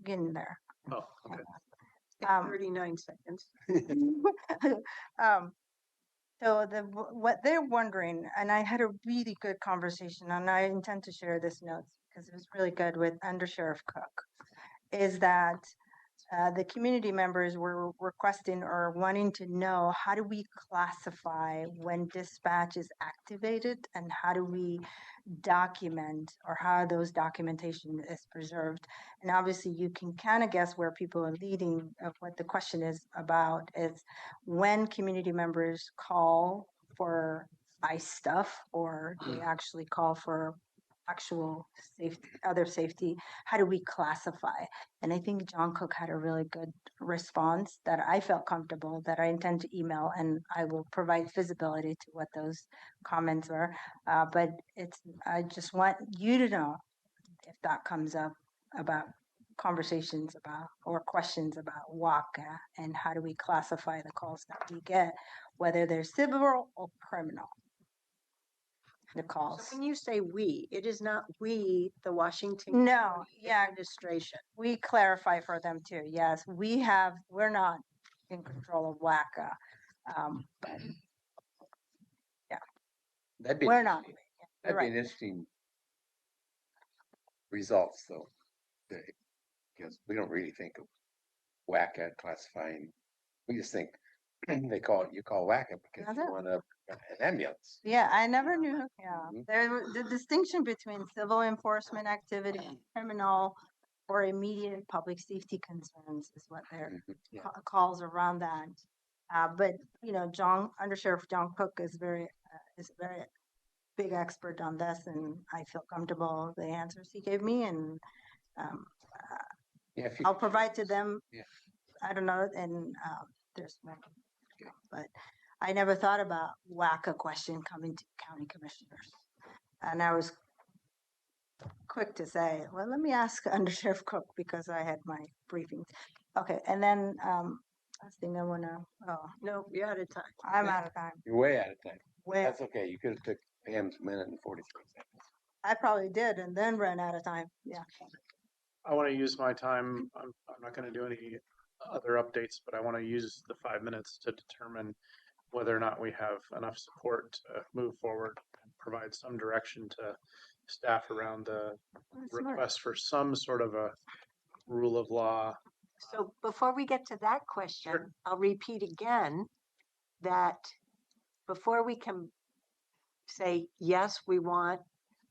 getting there. Oh, okay. 39 seconds. So what they're wondering, and I had a really good conversation, and I intend to share this notes because it was really good with Under Sheriff Cook, is that the community members were requesting or wanting to know, how do we classify when dispatch is activated, and how do we document, or how those documentation is preserved? And obviously you can kind of guess where people are leading of what the question is about, is when community members call for ICE stuff, or they actually call for actual safety, other safety, how do we classify? And I think John Cook had a really good response that I felt comfortable, that I intend to email, and I will provide visibility to what those comments were. But I just want you to know if that comes up about conversations about or questions about WACA and how do we classify the calls that we get, whether they're civil or criminal. The calls. So when you say we, it is not we, the Washington No, County yeah, administration. we clarify for them too. Yes, we're not in control of WACA. But yeah, That'd be we're not. That'd be an interesting results, though, because we don't really think of WACA classifying. We just think you call WACA because That's you it. want an ambulance. Yeah, I never knew. Yeah, the distinction between civil enforcement activity, criminal, or immediate public safety concerns is what their calls around that. But you know, Under Sheriff John Cook is a very big expert on this, and I feel comfortable with the answers he gave me, and I'll provide to them. Yeah. I don't know, and there's more. But I never thought about WACA question coming to county commissioners. And I was quick to say, well, let me ask Under Sheriff Cook because I had my briefings. Okay, and then last thing I want to, No, you're out of time. I'm out of time. You're way out of time. Way, That's okay. You could have took Pam's minute and 43 seconds. I probably did and then ran out of time. Yeah. I want to use my time. I'm not going to do any other updates, but I want to use the 5 minutes to determine whether or not we have enough support to move forward and provide some direction to staff around the request for some sort of a rule of law. So before we get to that question, I'll repeat again that before we can say, yes, we want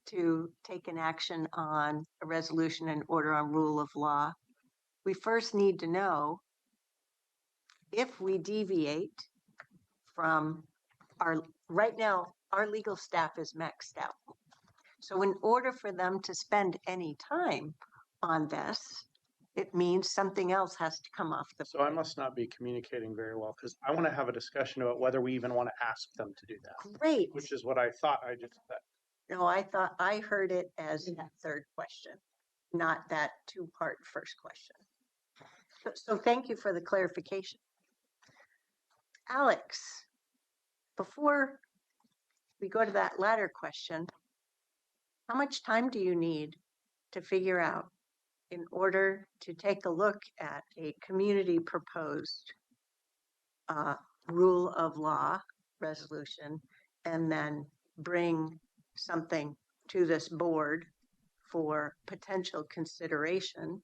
to take an action on a resolution and order on rule of law, we first need to know if we deviate from right now, our legal staff is maxed out. So in order for them to spend any time on this, it means something else has to come off the So I must not be communicating very well because I want to have a discussion about whether we even want to ask them to do that. Great. Which is what I thought I just said. No, I thought I heard it as that third question, not that two-part first question. So thank you for the clarification. Alex, before we go to that latter question, how much time do you need to figure out in order to take a look at a community proposed rule of law resolution and then bring something to this board for potential consideration?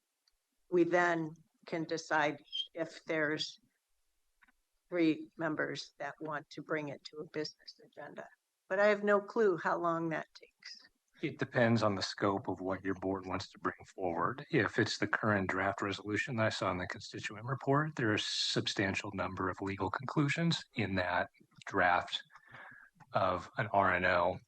We then can decide if there's 3 members that want to bring it to a business agenda. But I have no clue how long that takes. It depends on the scope of what your board wants to bring forward. If it's the current draft resolution that I saw in the constituent report, there are a substantial number of legal conclusions in that draft of an RNO.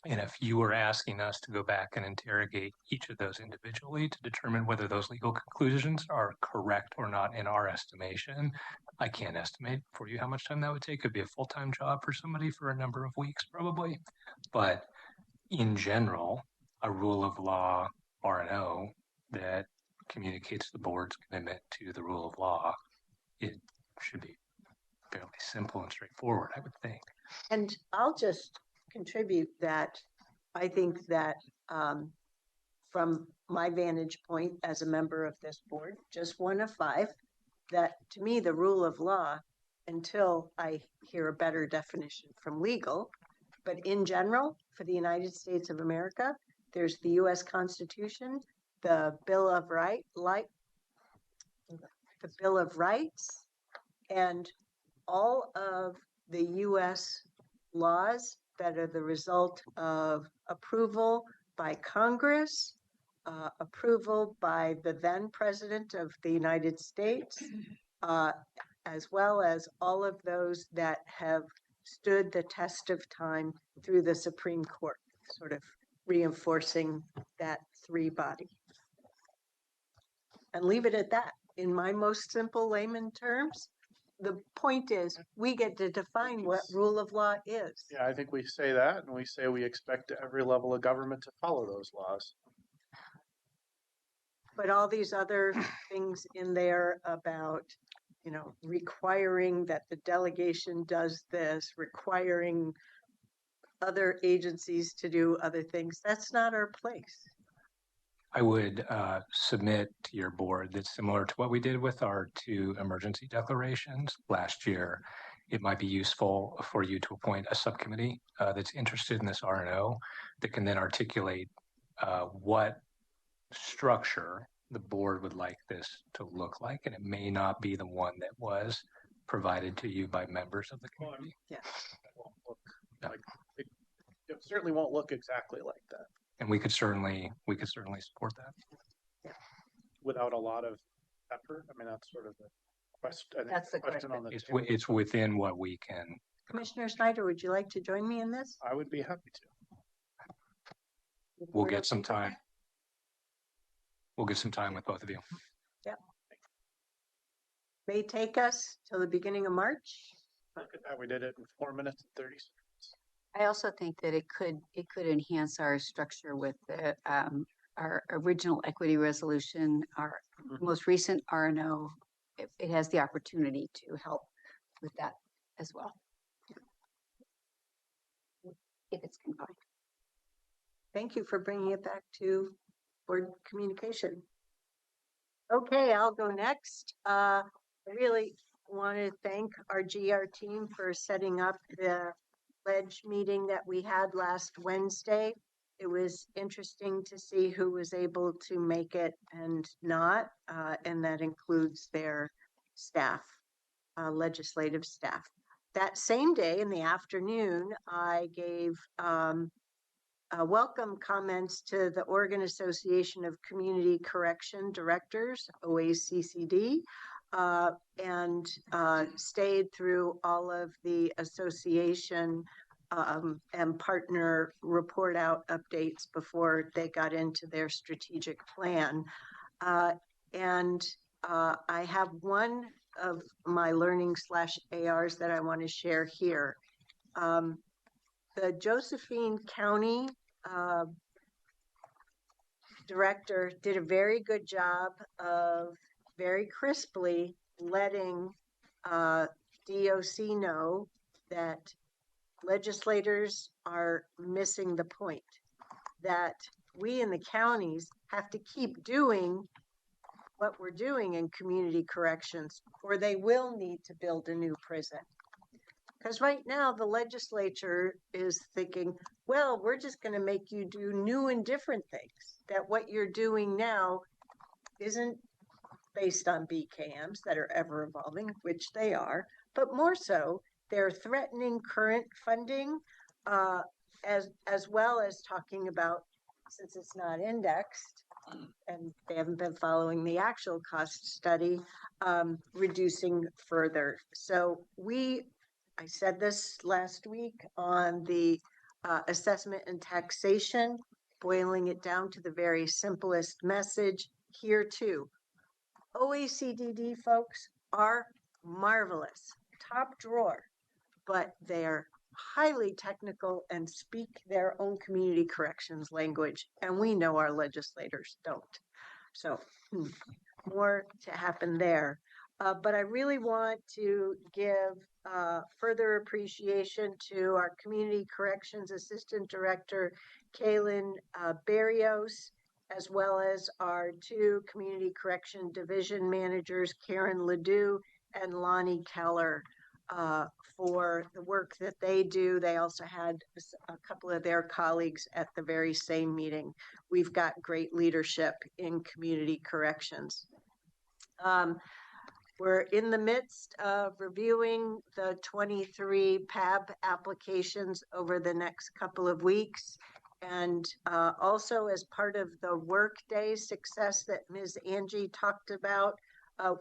And if you were asking us to go back and interrogate each of those individually to determine whether those legal conclusions are correct or not in our estimation, I can't estimate for you how much time that would take. It could be a full-time job for somebody for a number of weeks, probably. But in general, a rule of law RNO that communicates the board's commitment to the rule of law, it should be fairly simple and straightforward, I would think. And I'll just contribute that I think that from my vantage point as a member of this board, just one of 5, that to me, the rule of law, until I hear a better definition from legal, but in general, for the United States of America, there's the U.S. Constitution, the Bill of Rights, and all of the U.S. laws that are the result of approval by Congress, approval by the then President of the United States, as well as all of those that have stood the test of time through the Supreme Court, sort of reinforcing that 3 body. And leave it at that. In my most simple layman terms, the point is we get to define what rule of law is. Yeah, I think we say that, and we say we expect every level of government to follow those laws. But all these other things in there about, requiring that the delegation does this, requiring other agencies to do other things, that's not our place. I would submit to your board that similar to what we did with our 2 emergency declarations last year, it might be useful for you to appoint a subcommittee that's interested in this RNO that can then articulate what structure the board would like this to look like. And it may not be the one that was provided to you by members of the committee. Yeah. It certainly won't look exactly like that. And we could certainly support that. Yeah. Without a lot of effort. I mean, that's sort of the question. That's the question on the It's table. it's within what we can. Commissioner Snyder, would you like to join me in this? I would be happy to. We'll get some time. We'll get some time with both of you. Yeah. May take us till the beginning of March. Look at that. We did it in 4 minutes and 30 seconds. I also think that it could enhance our structure with the our original equity resolution, our most recent RNO. It has the opportunity to help with that as well, if it's combined. Thank you for bringing it back to board communication. Okay, I'll go next. I really want to thank our GR team for setting up the ledge meeting that we had last Wednesday. It was interesting to see who was able to make it and not, and that includes their staff, legislative staff. That same day in the afternoon, I gave welcome comments to the Oregon Association of Community Correction Directors, OACCD, and stayed through all of the association and partner report out updates before they got into their strategic plan. I have one of my learning/ARs that I want to share here. The Josephine County director did a very good job of very crisply letting DOC know that legislators are missing the point, that we in the counties have to keep doing what we're doing in community corrections, or they will need to build a new prison. Because right now the legislature is thinking, well, we're just going to make you do new and different things, that what you're doing now isn't based on BKMs that are ever evolving, which they are, but more so, they're threatening current funding as well as talking about, since it's not indexed, and they haven't been following the actual cost study, reducing further. So I said this last week on the assessment and taxation, boiling it down to the very simplest message here too. OECD folks are marvelous, top drawer, but they're highly technical and speak their own community corrections language, and we know our legislators don't. So more to happen there. But I really want to give further appreciation to our Community Corrections Assistant Director, Kaylin Barrios, as well as our two Community Correction Division Managers, Karen Ledoux and Lonnie Keller, for the work that they do. They also had a couple of their colleagues at the very same meeting. We've got great leadership in community corrections. We're in the midst of reviewing the 23 PAB applications over the next couple of weeks. And also as part of the workday success that Ms. Angie talked about,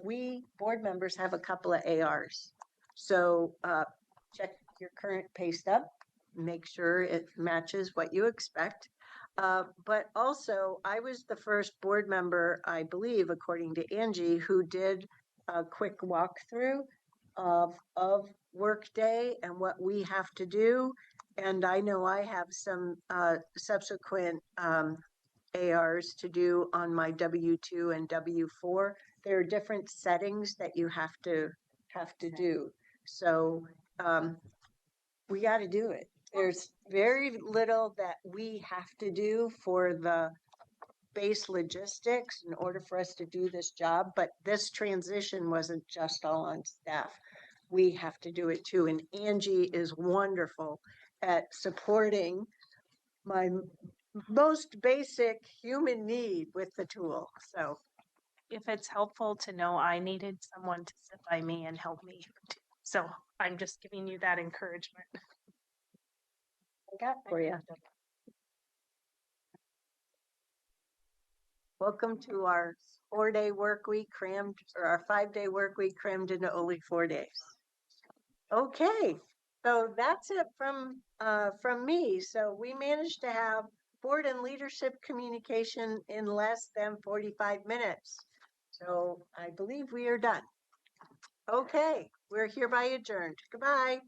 we board members have a couple of ARs. So check your current pay stub, make sure it matches what you expect. But also, I was the first board member, I believe, according to Angie, who did a quick walkthrough of Workday and what we have to do. And I know I have some subsequent ARs to do on my W-2 and W-4. There are different settings that you have to do. So we got to do it. There's very little that we have to do for the base logistics in order for us to do this job, but this transition wasn't just all on staff. We have to do it too. And Angie is wonderful at supporting my most basic human need with the tool. So If it's helpful to know, I needed someone to sit by me and help me too. So I'm just giving you that encouragement. I got for you. Welcome to our 4-day work week crammed, or our 5-day work week crammed into only 4 days. Okay, so that's it from me. So we managed to have board and leadership communication in less than 45 minutes. So I believe we are done. Okay, we're hereby adjourned. Goodbye.